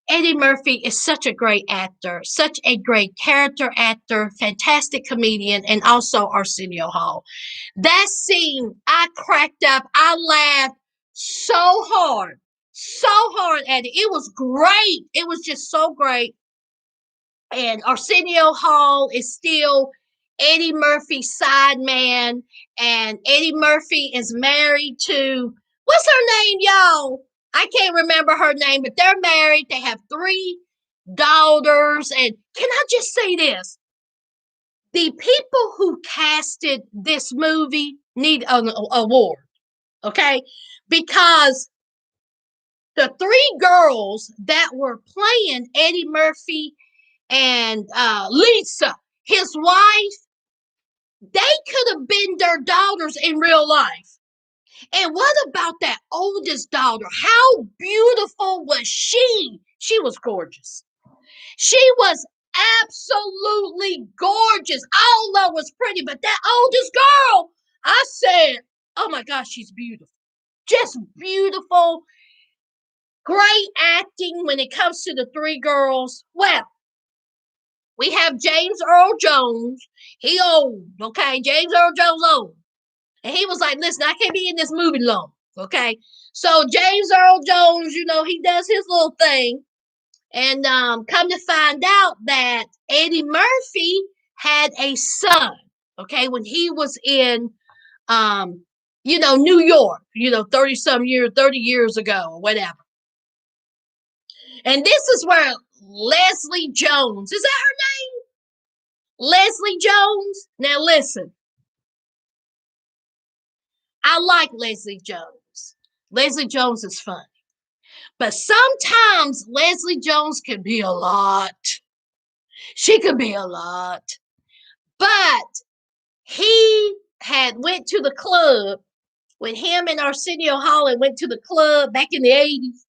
Eddie Murphy is such a great actor, such a great character actor, fantastic comedian, and also Arsenio Hall. That scene, I cracked up. I laughed so hard at it. It was great. It was just so great. And Arsenio Hall is still Eddie Murphy's side man, and Eddie Murphy is married to, what's her name, y'all? I can't remember her name, but they're married. They have 3 daughters. And can I just say this? The people who casted this movie need an award, okay? Because the 3 girls that were playing Eddie Murphy and Lisa, his wife, they could have been their daughters in real life. And what about that oldest daughter? How beautiful was she? She was gorgeous. She was absolutely gorgeous. Although was pretty, but that oldest girl, I said, oh my gosh, she's beautiful. Just beautiful. Great acting when it comes to the 3 girls. Well, we have James Earl Jones. He old, okay? James Earl Jones old. And he was like, listen, I can't be in this movie long, okay? So James Earl Jones, he does his little thing. And come to find out that Eddie Murphy had a son, okay, when he was in, New York, 30 years ago or whatever. And this is where Leslie Jones, is that her name? Leslie Jones. Now listen, I like Leslie Jones. Leslie Jones is funny. But sometimes Leslie Jones can be a lot. She could be a lot. But he had went to the club when him and Arsenio Hall went to the club back in the 80s.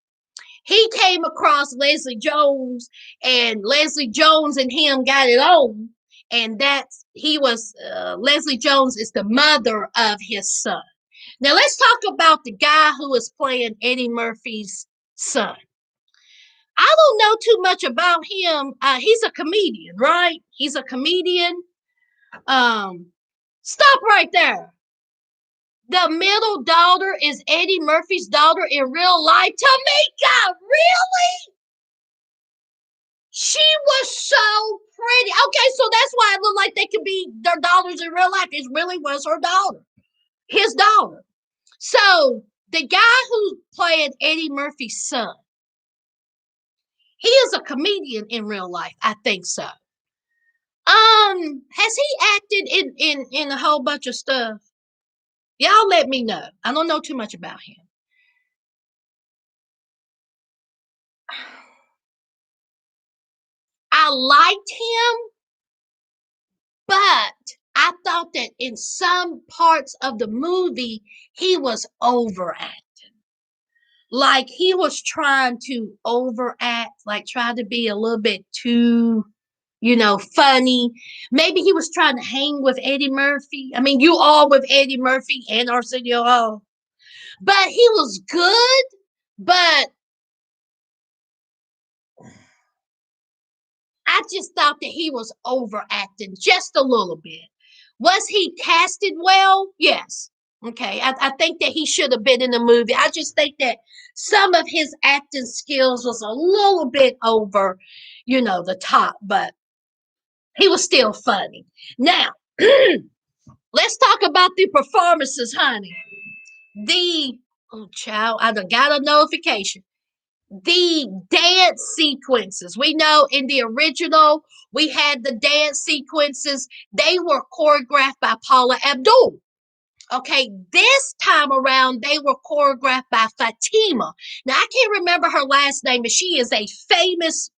He came across Leslie Jones, and Leslie Jones and him got it on. And Leslie Jones is the mother of his son. Now let's talk about the guy who is playing Eddie Murphy's son. I don't know too much about him. He's a comedian, right? He's a comedian. Stop right there. The middle daughter is Eddie Murphy's daughter in real life. Tamika, really? She was so pretty. Okay, so that's why it looked like they could be their daughters in real life. It really was her daughter, his daughter. So the guy who played Eddie Murphy's son, He is a comedian in real life. I think so. Has he acted in a whole bunch of stuff? Y'all let me know. I don't know too much about him. I liked him, but I thought that in some parts of the movie he was overacting. Like he was trying to overact, like try to be a little bit too, funny. Maybe he was trying to hang with Eddie Murphy. I mean, you all with Eddie Murphy and Arsenio Hall. But he was good, but I just thought that he was overacting just a little bit. Was he casted well? Yes. Okay. I think that he should have been in the movie. I just think that some of his acting skills was a little bit over, the top, but he was still funny. Now, let's talk about the performances, honey. The oh child, I done got a notification. The dance sequences. We know in the original, we had the dance sequences. They were choreographed by Paula Abdul. Okay, this time around, they were choreographed by Fatima. Now, I can't remember her last name, but she is a famous,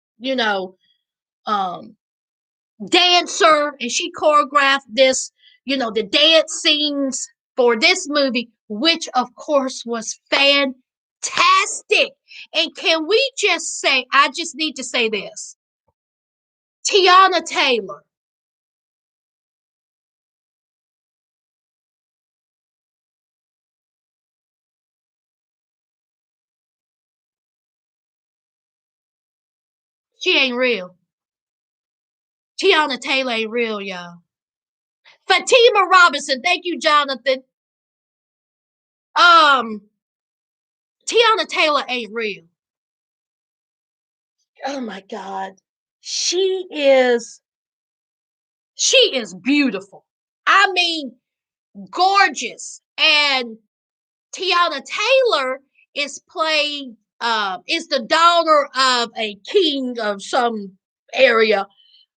um, dancer, and she choreographed this, the dance scenes for this movie, which of course was fantastic. And can we just say, I just need to say this, Tiana Taylor, she ain't real. Tiana Taylor ain't real, y'all. Fatima Robinson, thank you, Jonathan. Um, Tiana Taylor ain't real. Oh my God. She is she is beautiful. I mean, gorgeous. And Tiana Taylor is the daughter of a king of some area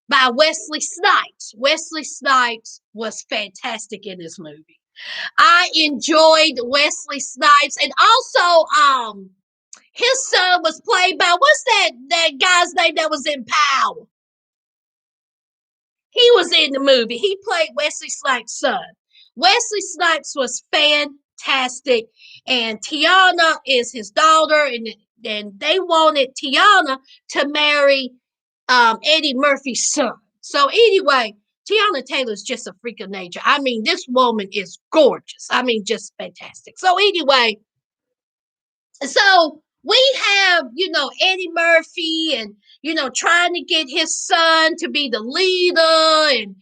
by Wesley Snipes. Wesley Snipes was fantastic in this movie. I enjoyed Wesley Snipes, and also his son was played by what's that guy's name that was in Power? He was in the movie. He played Wesley Snipes' son. Wesley Snipes was fantastic, and Tiana is his daughter, and they wanted Tiana to marry Eddie Murphy's son. So anyway, Tiana Taylor's just a freak of nature. I mean, this woman is gorgeous. I mean, just fantastic. So anyway, so we have, Eddie Murphy and, trying to get his son to be the leader. And,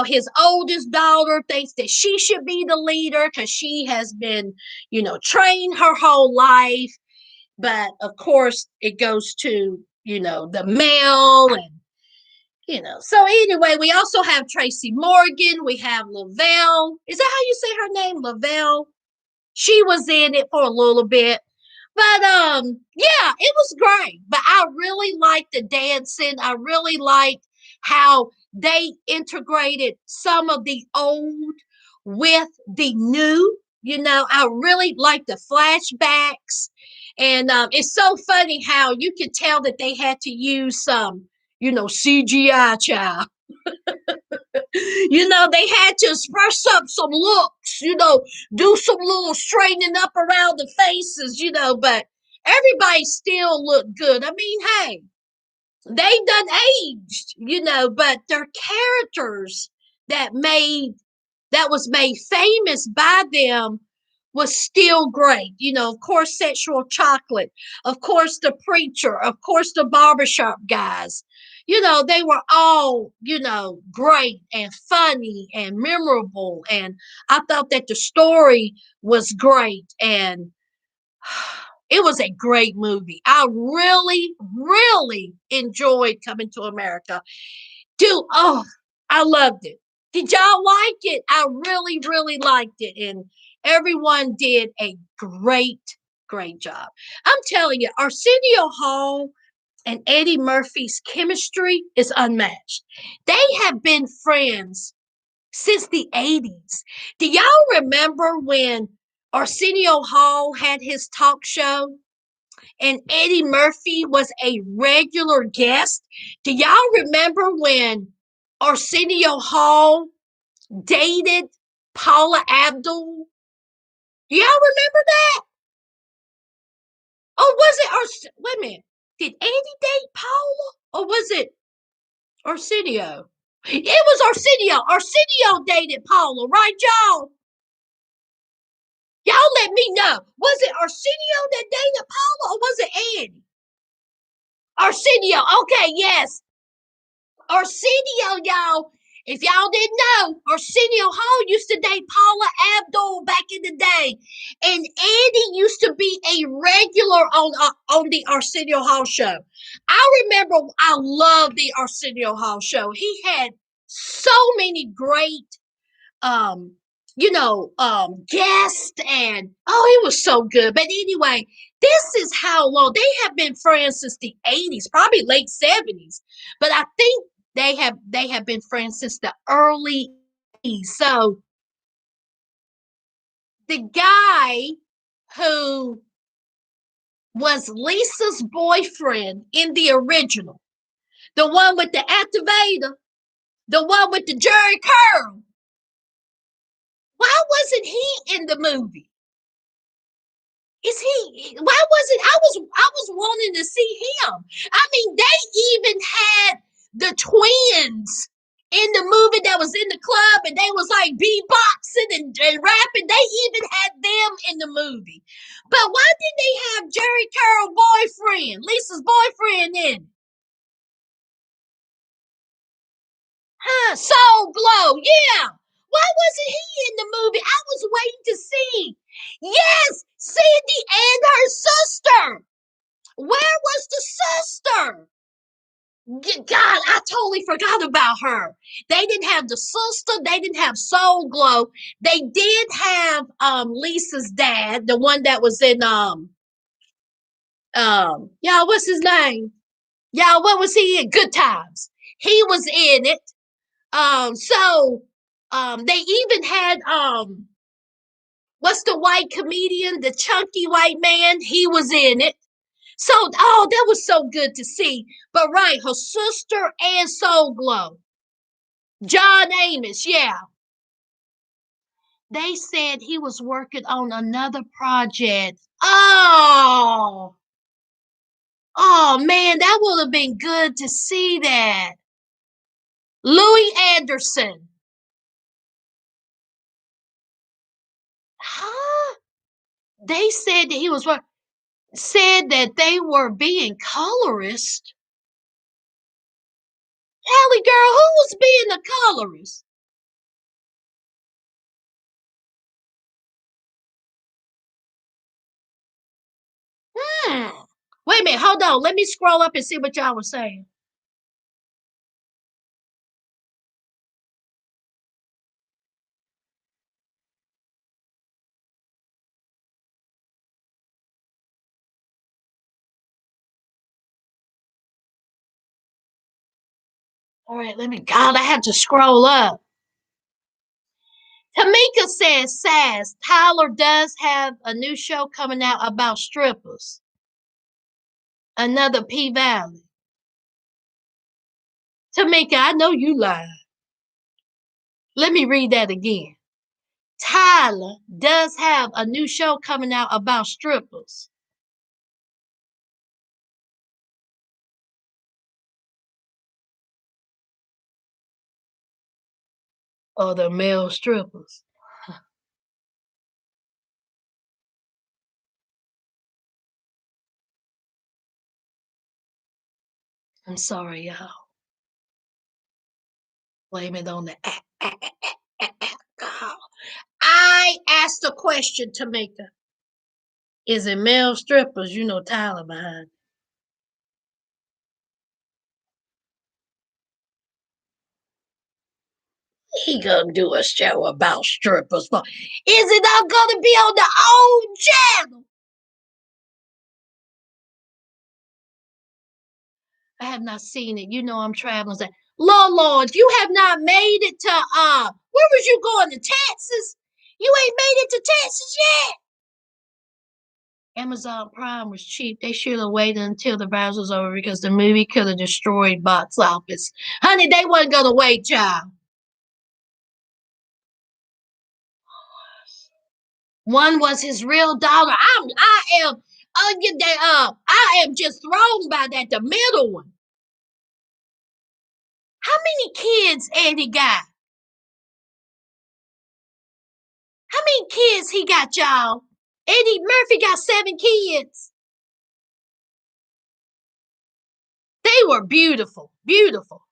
his oldest daughter thinks that she should be the leader because she has been, trained her whole life. But of course, it goes to, the male and, so anyway, we also have Tracy Morgan. We have Lavelle. Is that how you say her name? Lavelle. She was in it for a little bit. But yeah, it was great. But I really liked the dancing. I really liked how they integrated some of the old with the new. I really liked the flashbacks. And it's so funny how you could tell that they had to use some, CGI child. They had to spruce up some looks, do some little straightening up around the faces, but everybody still looked good. I mean, hey, they done aged, but their characters that made that was made famous by them was still great. Of course, Sexual Chocolate, of course, the preacher, of course, the barbershop guys. They were all, great and funny and memorable. And I thought that the story was great. And it was a great movie. I really, really enjoyed Coming to America. Dude, oh, I loved it. Did y'all like it? I really, really liked it. And everyone did a great, great job. I'm telling you, Arsenio Hall, and Eddie Murphy's chemistry is unmatched. They have been friends since the 80s. Do y'all remember when Arsenio Hall had his talk show and Eddie Murphy was a regular guest? Do y'all remember when Arsenio Hall dated Paula Abdul? Do y'all remember that? Or was it, wait a minute, did Eddie date Paula? Or was it Arsenio? It was Arsenio. Arsenio dated Paula, right, y'all? Y'all let me know. Was it Arsenio that dated Paula or was it Eddie? Arsenio. Okay, yes. Arsenio, y'all. If y'all didn't know, Arsenio Hall used to date Paula Abdul back in the day. And Eddie used to be a regular on the Arsenio Hall show. I remember I loved the Arsenio Hall show. He had so many great guest, and oh, it was so good. But anyway, this is how long they have been friends since the 80s, probably late 70s. But I think they have been friends since the early 80s. So the guy who was Lisa's boyfriend in the original, the one with the activator, the one with the Jerry curl, why wasn't he in the movie? Is he? Why wasn't I was wanting to see him? I mean, they even had the twins in the movie that was in the club, and they was like beatboxing and rapping. They even had them in the movie. But why didn't they have Jerry Curl boyfriend, Lisa's boyfriend in? Huh? Soul Glow, yeah. Why wasn't he in the movie? I was waiting to see. Yes, Cindy and her sister. Where was the sister? God, I totally forgot about her. They didn't have the sister. They didn't have Soul Glow. They did have Lisa's dad, the one that was in y'all, what's his name? Y'all, what was he in? Good Times. He was in it. They even had what's the white comedian, the chunky white man? He was in it. So, oh, that was so good to see. But right, her sister and Soul Glow, John Amos, yeah. They said he was working on another project. Oh man, that would have been good to see that. Louis Anderson. Huh? They said that he was said that they were being colorist. Hallie girl, who was being the colorist? Hmm. Wait a minute, hold on. Let me scroll up and see what y'all were saying. All right, let me. God, I have to scroll up. Tamika says Tyler does have a new show coming out about strippers. Another P Valley. Tamika, I know you lied. Let me read that again. Tyler does have a new show coming out about strippers. Or the male strippers. I'm sorry, y'all. Blame it on the alcohol. I asked a question, Tamika. Is it male strippers? You know Tyler behind. He gonna do a show about strippers. Is it not gonna be on the old channel? I have not seen it. You know I'm traveling. Say, Lord, you have not made it to where was you going to Texas? You ain't made it to Texas yet. Amazon Prime was cheap. They should have waited until the virus was over because the movie could have destroyed box office. Honey, they wasn't gonna wait, child. One was his real daughter. I am just thrown by that. The middle one. How many kids Eddie got? How many kids he got, y'all? Eddie Murphy got 7 kids. They were beautiful, beautiful.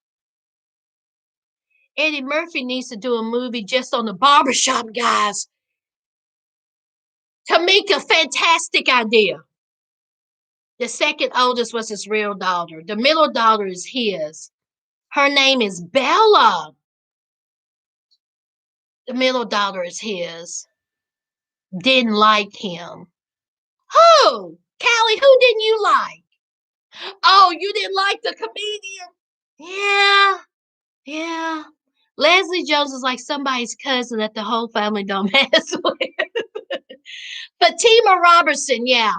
Eddie Murphy needs to do a movie just on the barbershop guys. Tamika, fantastic idea. The second oldest was his real daughter. The middle daughter is his. Her name is Bella. The middle daughter is his. Didn't like him. Who? Callie, who didn't you like? Oh, you didn't like the comedian? Yeah, yeah. Leslie Jones is like somebody's cousin that the whole family don't mess with. Fatima Robertson, yeah.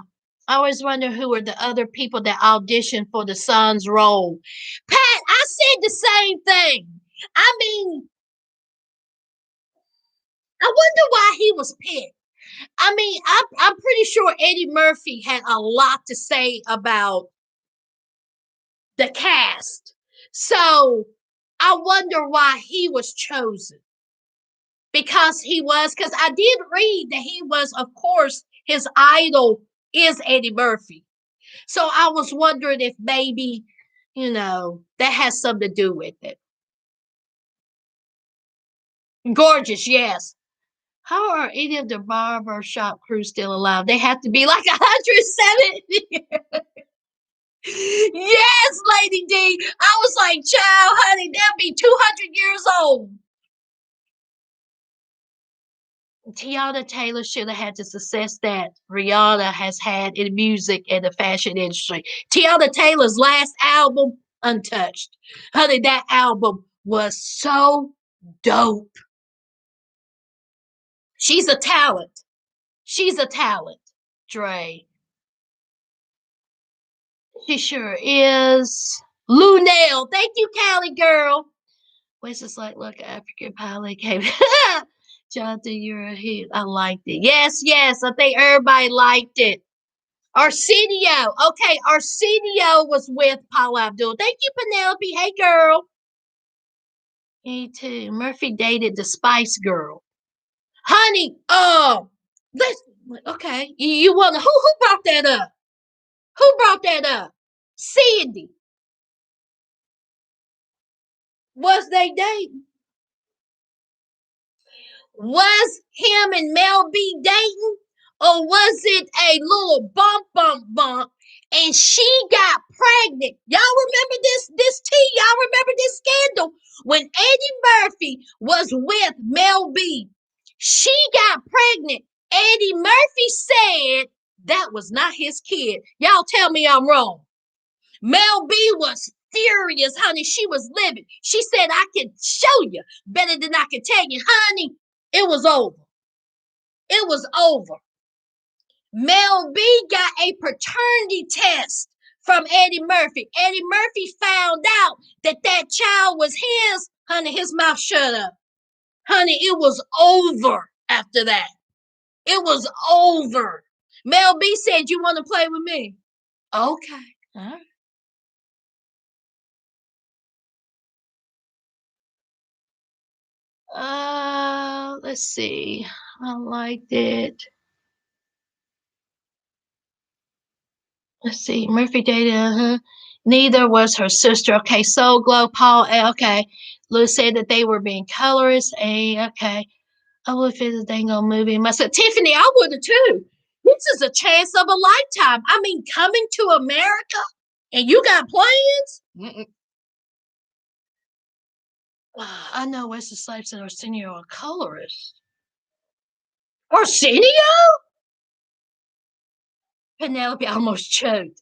I always wonder who were the other people that auditioned for the son's role. Pat, I said the same thing. I mean, I wonder why he was picked. I mean, I'm pretty sure Eddie Murphy had a lot to say about the cast. So I wonder why he was chosen. Because I did read that he was, of course, his idol is Eddie Murphy. So I was wondering if maybe, that has something to do with it. Gorgeous, yes. How are any of the barber shop crew still alive? They have to be like 170. Yes, Lady D. I was like, child, honey, they'll be 200 years old. Tiana Taylor should have had the success that Rihanna has had in music and the fashion industry. Tiana Taylor's last album, Untouched. Honey, that album was so dope. She's a talent. She's a talent, Dre. She sure is. Lunell. Thank you, Callie girl. What's this like? Look, African pilot came. Jonathan, you're a hit. I liked it. Yes, yes. I think everybody liked it. Arsenio. Okay, Arsenio was with Paula Abdul. Thank you, Penelope. Hey, girl. Me too. Murphy dated the Spice Girl. Honey, let's, okay. You want to, who brought that up? Who brought that up? Cindy. Was they dating? Was him and Mel B dating? Or was it a little bump, and she got pregnant? Y'all remember this tea? Y'all remember this scandal? When Eddie Murphy was with Mel B, she got pregnant. Eddie Murphy said that was not his kid. Y'all tell me I'm wrong. Mel B was furious, honey. She was livid. She said, I can show you better than I can tell you. Honey, it was over. It was over. Mel B got a paternity test from Eddie Murphy. Eddie Murphy found out that child was his. Honey, his mouth shut up. Honey, it was over after that. It was over. Mel B said, you want to play with me? Okay. All right. Let's see. I liked it. Let's see. Murphy dated, neither was her sister. Okay, Soul Glow, Paul. Okay. Lou said that they were being colorist. Okay. I would fit the dang old movie. Myself, Tiffany, I would have too. This is a chance of a lifetime. I mean, coming to America and you got plans? I know Wesley Snipes and Arsenio are colorists. Arsenio? Penelope almost choked.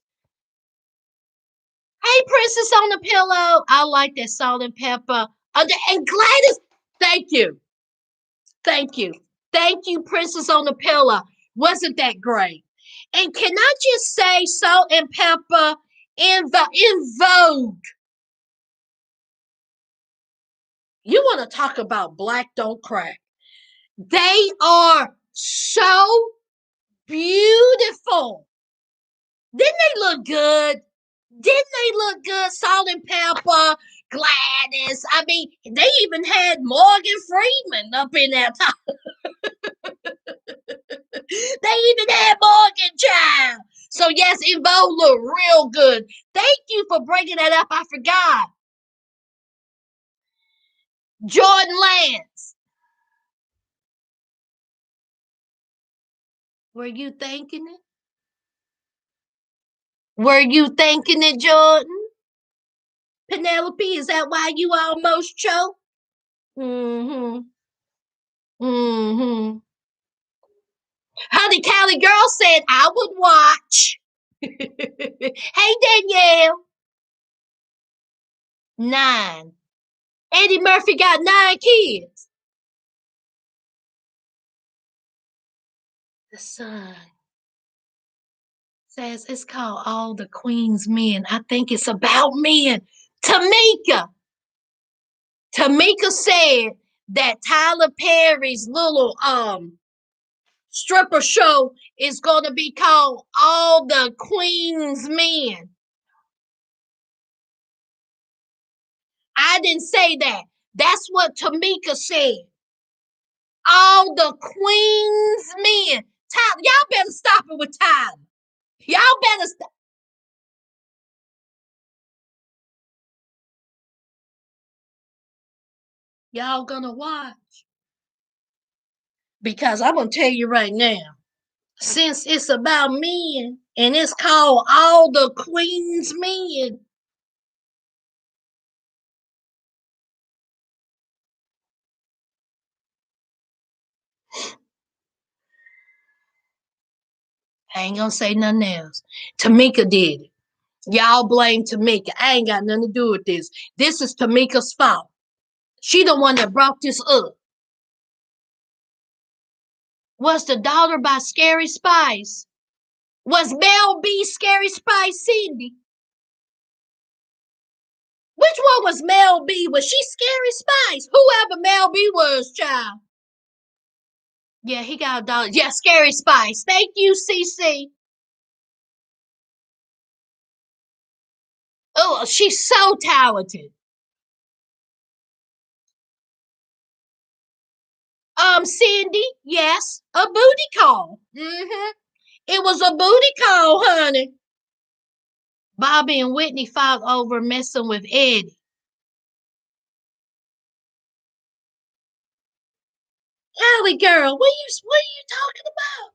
Hey, Princess on the Pillow. I like that salt and pepper. And Gladys, thank you. Thank you. Thank you, Princess on the Pillow. Wasn't that great? And can I just say salt and pepper in vogue? You want to talk about black don't crack. They are so beautiful. Didn't they look good? Didn't they look good? Salt and pepper, Gladys. I mean, they even had Morgan Freeman up in that top. They even had Morgan Child. So yes, Evo look real good. Thank you for bringing that up. I forgot. Jordan Lance. Were you thinking it? Were you thinking it, Jordan? Penelope, is that why you almost choked? Mm-hmm. Mm-hmm. Honey Cali girl said I would watch. Hey Danielle. 9. Eddie Murphy got 9 kids. The Sun says it's called All the Queen's Men. I think it's about men. Tamika said that Tyler Perry's little stripper show is going to be called All the Queen's Men. I didn't say that. That's what Tamika said. All the Queen's Men. Y'all better stop it with Tyler. Y'all better stop. Y'all gonna watch. Because I'm gonna tell you right now, since it's about men and it's called All the Queen's Men, I ain't gonna say nothing else. Tamika did it. Y'all blame Tamika. I ain't got nothing to do with this. This is Tamika's fault. She the one that brought this up. Was the daughter by Scary Spice? Was Mel B Scary Spice Cindy? Which one was Mel B? Was she Scary Spice? Whoever Mel B was, child. Yeah, he got a dollar. Yeah, Scary Spice. Thank you, CC. Oh, she's so talented. Cindy, yes, a booty call. Mm-hmm. It was a booty call, honey. Bobby and Whitney fought over messing with Eddie. Golly girl, what are you talking about?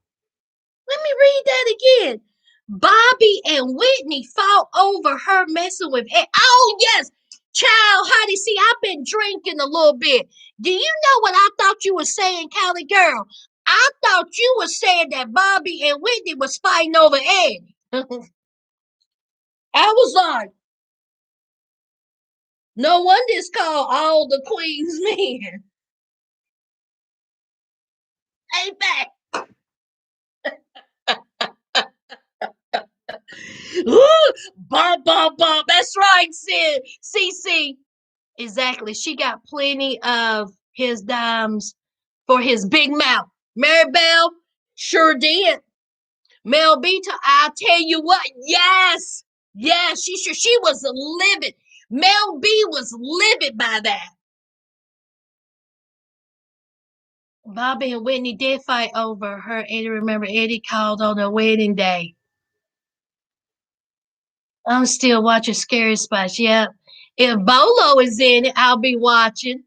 Let me read that again. Bobby and Whitney fought over her messing with Eddie. Oh yes, child, honey. See, I've been drinking a little bit. Do you know what I thought you were saying, Callie girl? I thought you were saying that Bobby and Whitney was fighting over Eddie. I was like, no wonder it's called All the Queen's Men. Hey, back. Ooh, bum, bum, bum. That's right, Sid. CC. Exactly. She got plenty of his dimes for his big mouth. Maribel sure did. Mel B, I'll tell you what. Yes. Yes, she was livid. Mel B was livid by that. Bobby and Whitney did fight over her. Eddie, remember, Eddie called on their wedding day. I'm still watching Scary Spice. Yeah. If Bolo is in it, I'll be watching.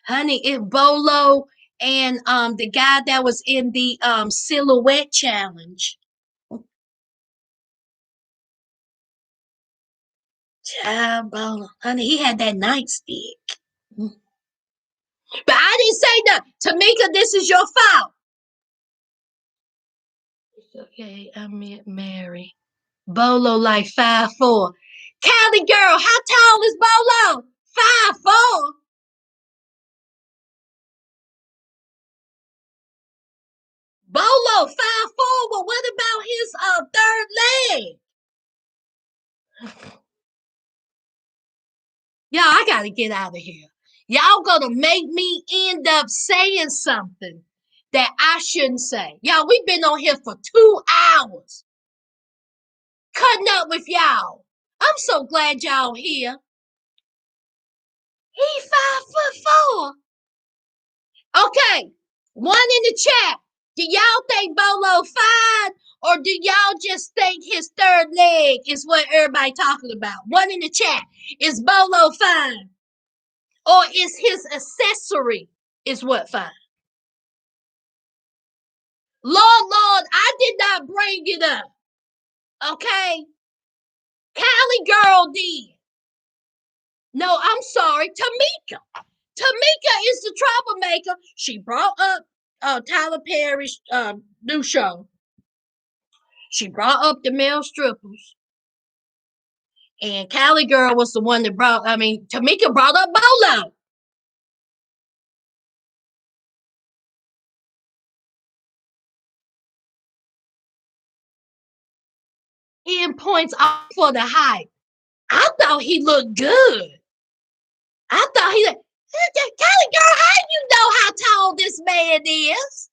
Honey, if Bolo and the guy that was in the silhouette challenge. Child Bolo. Honey, he had that nightstick. But I didn't say that. Tamika, this is your fault. Okay, I meant Mary. Bolo like 5'4". Cali girl, how tall is Bolo? 5'4". Bolo 5'4", but what about his third leg? Y'all, I gotta get out of here. Y'all gonna make me end up saying something that I shouldn't say. Y'all, we've been on here for 2 hours cutting up with y'all. I'm so glad y'all here. He 5'4". Okay, one in the chat. Do y'all think Bolo fine, or do y'all just think his third leg is what everybody talking about? One in the chat. Is Bolo fine, or is his accessory is what fine? Lord, I did not bring it up. Okay, Cali girl did. No, I'm sorry, Tamika. Tamika is the troublemaker. She brought up Tyler Perry's new show. She brought up the male strippers. And Cali girl was the one that Tamika brought up Bolo. He points out for the height. I thought he looked good. I thought he looked, Cali girl, how do you know how tall this man is?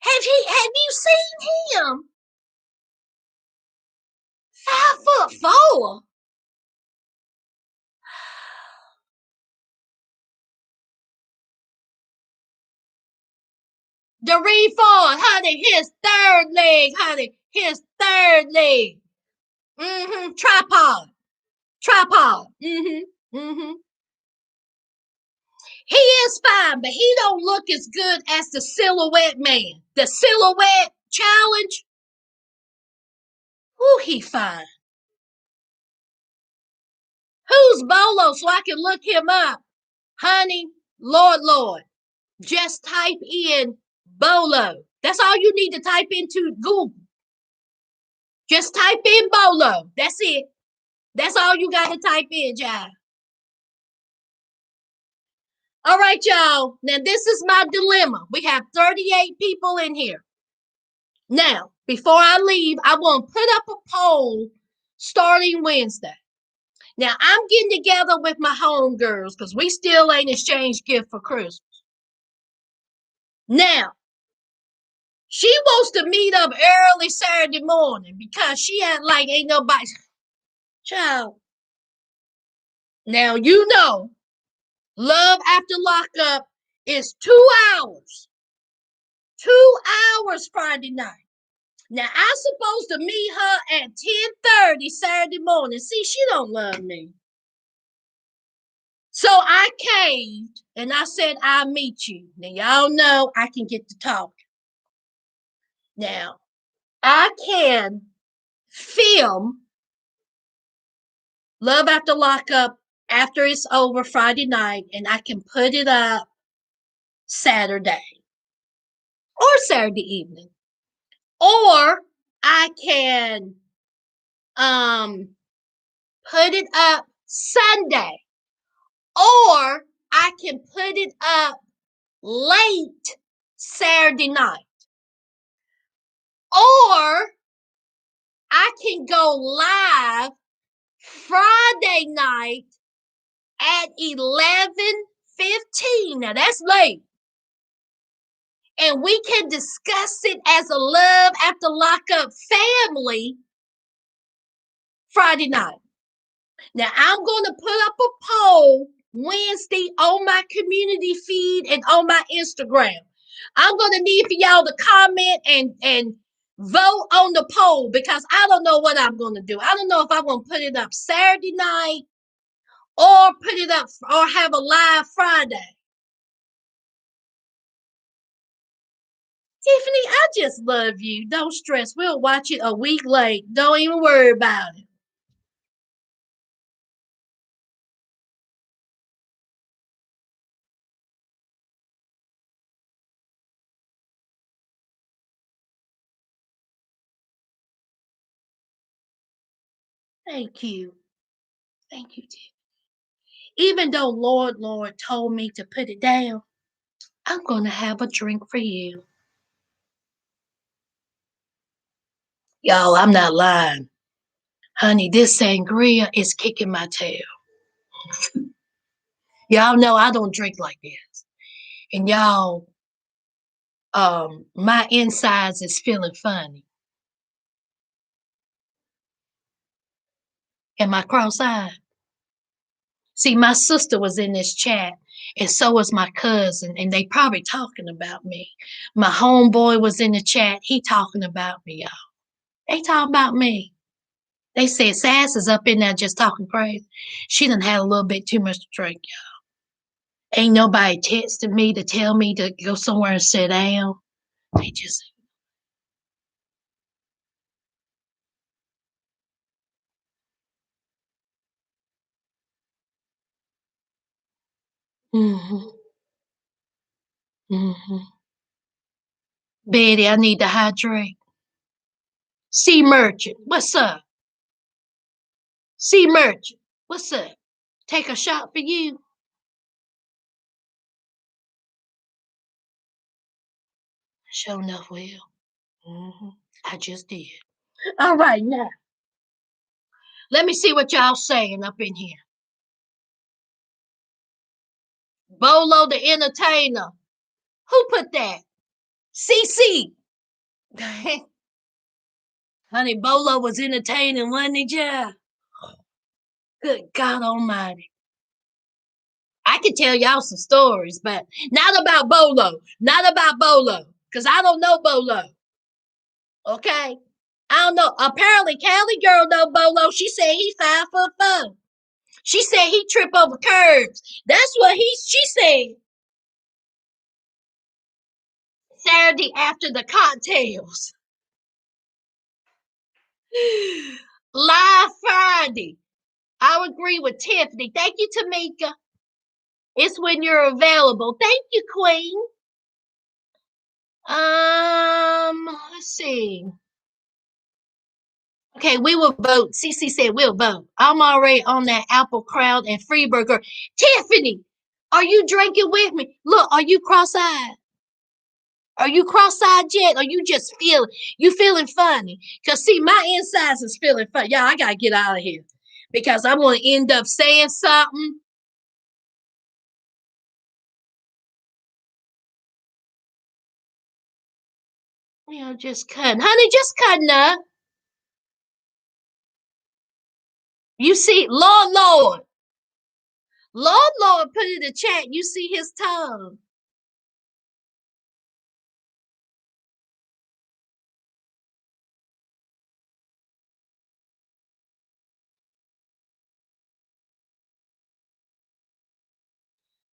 Have you seen him? 5'4". The reform, honey, his third leg, honey, his third leg. Tripod. Tripod. He is fine, but he don't look as good as the silhouette man. The silhouette challenge. Who he fine? Who's Bolo so I can look him up? Honey, Lord. Just type in Bolo. That's all you need to type into Google. Just type in Bolo. That's it. That's all you got to type in, y'all. All right, y'all. Now, this is my dilemma. We have 38 people in here. Now, before I leave, I want to put up a poll starting Wednesday. Now, I'm getting together with my homegirls because we still ain't exchanged gift for Christmas. Now, she wants to meet up early Saturday morning because she ain't nobody. Child. Now, you know, Love After Lockup is 2 hours. 2 hours Friday night. Now, I'm supposed to meet her at 10:30 Saturday morning. See, she don't love me. So I caved and I said, I'll meet you. Now, y'all know I can get to talk. Now, I can film Love After Lockup after it's over Friday night, and I can put it up Saturday or Saturday evening. Or I can put it up Sunday. Or I can put it up late Saturday night. Or I can go live Friday night at 11:15. Now that's late. And we can discuss it as a Love After Lockup family Friday night. Now I'm going to put up a poll Wednesday on my community feed and on my Instagram. I'm going to need for y'all to comment and vote on the poll because I don't know what I'm going to do. I don't know if I'm going to put it up Saturday night or put it up or have a live Friday. Tiffany, I just love you. Don't stress. We'll watch it a week late. Don't even worry about it. Thank you. Thank you, dear. Even though Lord told me to put it down, I'm going to have a drink for you. Y'all, I'm not lying. Honey, this sangria is kicking my tail. Y'all know I don't drink like this. And y'all, my insides is feeling funny. Am I cross-eyed? See, my sister was in this chat, and so was my cousin, and they probably talking about me. My homeboy was in the chat. He talking about me, y'all. They talking about me. They said Sass is up in there just talking crazy. She done had a little bit too much to drink, y'all. Ain't nobody texting me to tell me to go somewhere and sit down. They just, mm-hmm, mm-hmm. Betty, I need to hydrate. C Merchant, what's up? C Merchant, what's up? Take a shot for you. Sure enough, will. Mm-hmm. I just did. All right, now let me see what y'all saying up in here. Bolo the entertainer. Who put that? CC. Honey, Bolo was entertaining, wasn't he, yeah? Good God Almighty. I could tell y'all some stories, but not about Bolo. Not about Bolo. Because I don't know Bolo. Okay? I don't know. Apparently, Cali girl know Bolo. She said he 5'4". She said he trip over curbs. That's what she said. Saturday after the cocktails. Live Friday. I agree with Tiffany. Thank you, Tamika. It's when you're available. Thank you, Queen. Let's see. Okay, we will vote. Cece said we'll vote. I'm already on that Apple Crowd and Freeburger. Tiffany, are you drinking with me? Look, are you cross-eyed? Are you cross-eyed yet? Or you just feeling funny? Cause see, my insides is feeling funny. Y'all, I gotta get out of here. Because I'm gonna end up saying something. Just cutting. Honey, just cutting up. You see, Lord put in the chat. You see his tongue.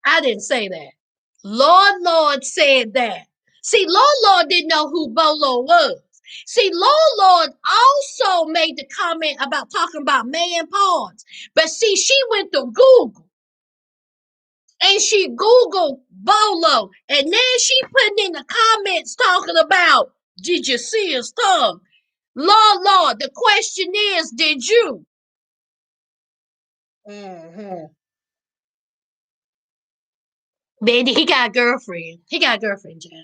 I didn't say that. Lord said that. See, Lord didn't know who Bolo was. See, Lord also made the comment about talking about man parts. But see, she went to Google and she Googled Bolo. And then she put in the comments talking about, did you see his tongue? Lord, the question is, did you? Mm-hmm. Man, he got a girlfriend. He got a girlfriend, John.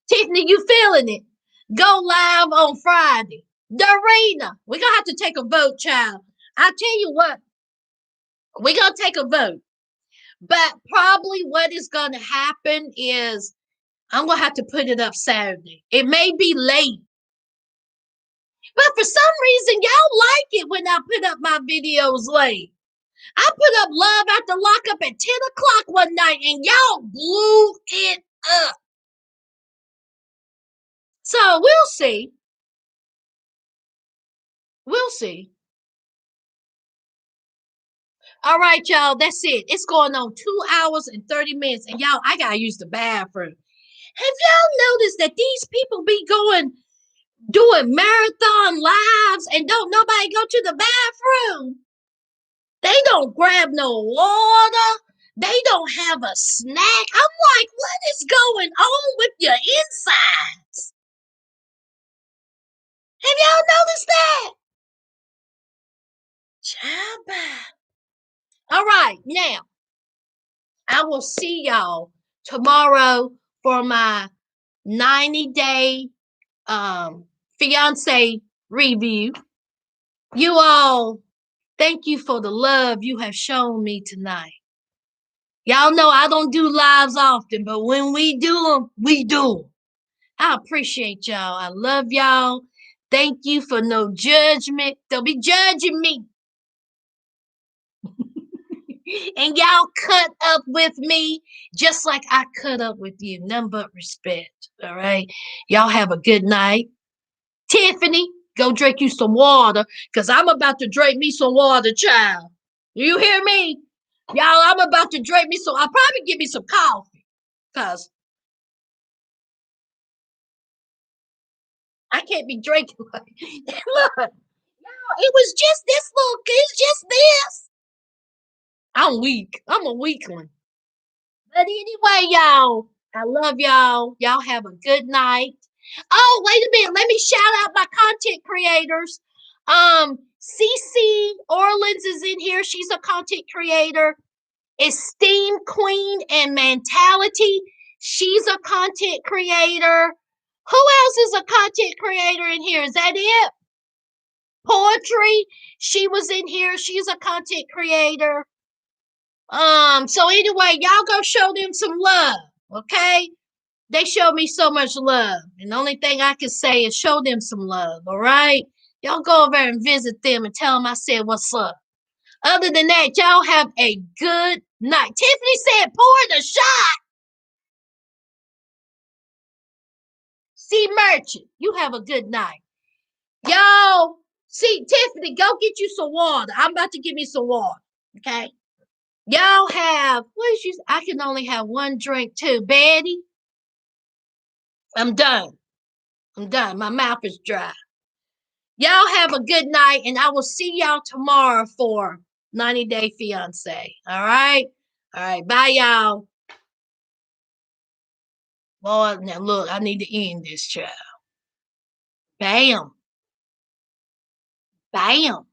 Tiffany, you feeling it? Go live on Friday. Dorena, we're going to have to take a vote, child. I tell you what, we're going to take a vote. But probably what is going to happen is I'm going to have to put it up Saturday. It may be late. But for some reason, y'all like it when I put up my videos late. I put up Love After Lockup at 10 o'clock one night and y'all blew it up. So we'll see. We'll see. All right, y'all. That's it. It's going on 2 hours and 30 minutes. And y'all, I gotta use the bathroom. Have y'all noticed that these people be doing marathon lives and don't nobody go to the bathroom? They don't grab no water. They don't have a snack. I'm like, what is going on with your insides? Have y'all noticed that? Child. All right, now I will see y'all tomorrow for my 90-day fiance review. You all, thank you for the love you have shown me tonight. Y'all know I don't do lives often, but when we do them, we do them. I appreciate y'all. I love y'all. Thank you for no judgment. Don't be judging me. And y'all cut up with me just like I cut up with you. None but respect. All right. Y'all have a good night. Tiffany, go drink you some water because I'm about to drink me some water, child. You hear me? Y'all, I'm about to drink me some. I'll probably give me some coffee because I can't be drinking like look. It was just this little, it's just this. I'm weak. I'm a weakling. But anyway, y'all, I love y'all. Y'all have a good night. Oh, wait a minute. Let me shout out my content creators. CC Orleans is in here. She's a content creator. Esteem Queen and Mentality. She's a content creator. Who else is a content creator in here? Is that it? Poetry. She was in here. She's a content creator. So anyway, y'all go show them some love, okay? They showed me so much love. And the only thing I can say is show them some love, all right? Y'all go over and visit them and tell them I said what's up. Other than that, y'all have a good night. Tiffany said pour the shot. See Merchant, you have a good night. Y'all, see Tiffany, go get you some water. I'm about to give me some water, okay? Y'all have, what is you? I can only have one drink too. Betty, I'm done. I'm done. My mouth is dry. Y'all have a good night, and I will see y'all tomorrow for 90 Day Fiance. All right? All right. Bye, y'all. Boy, now look, I need to end this, child. Bam. Bam.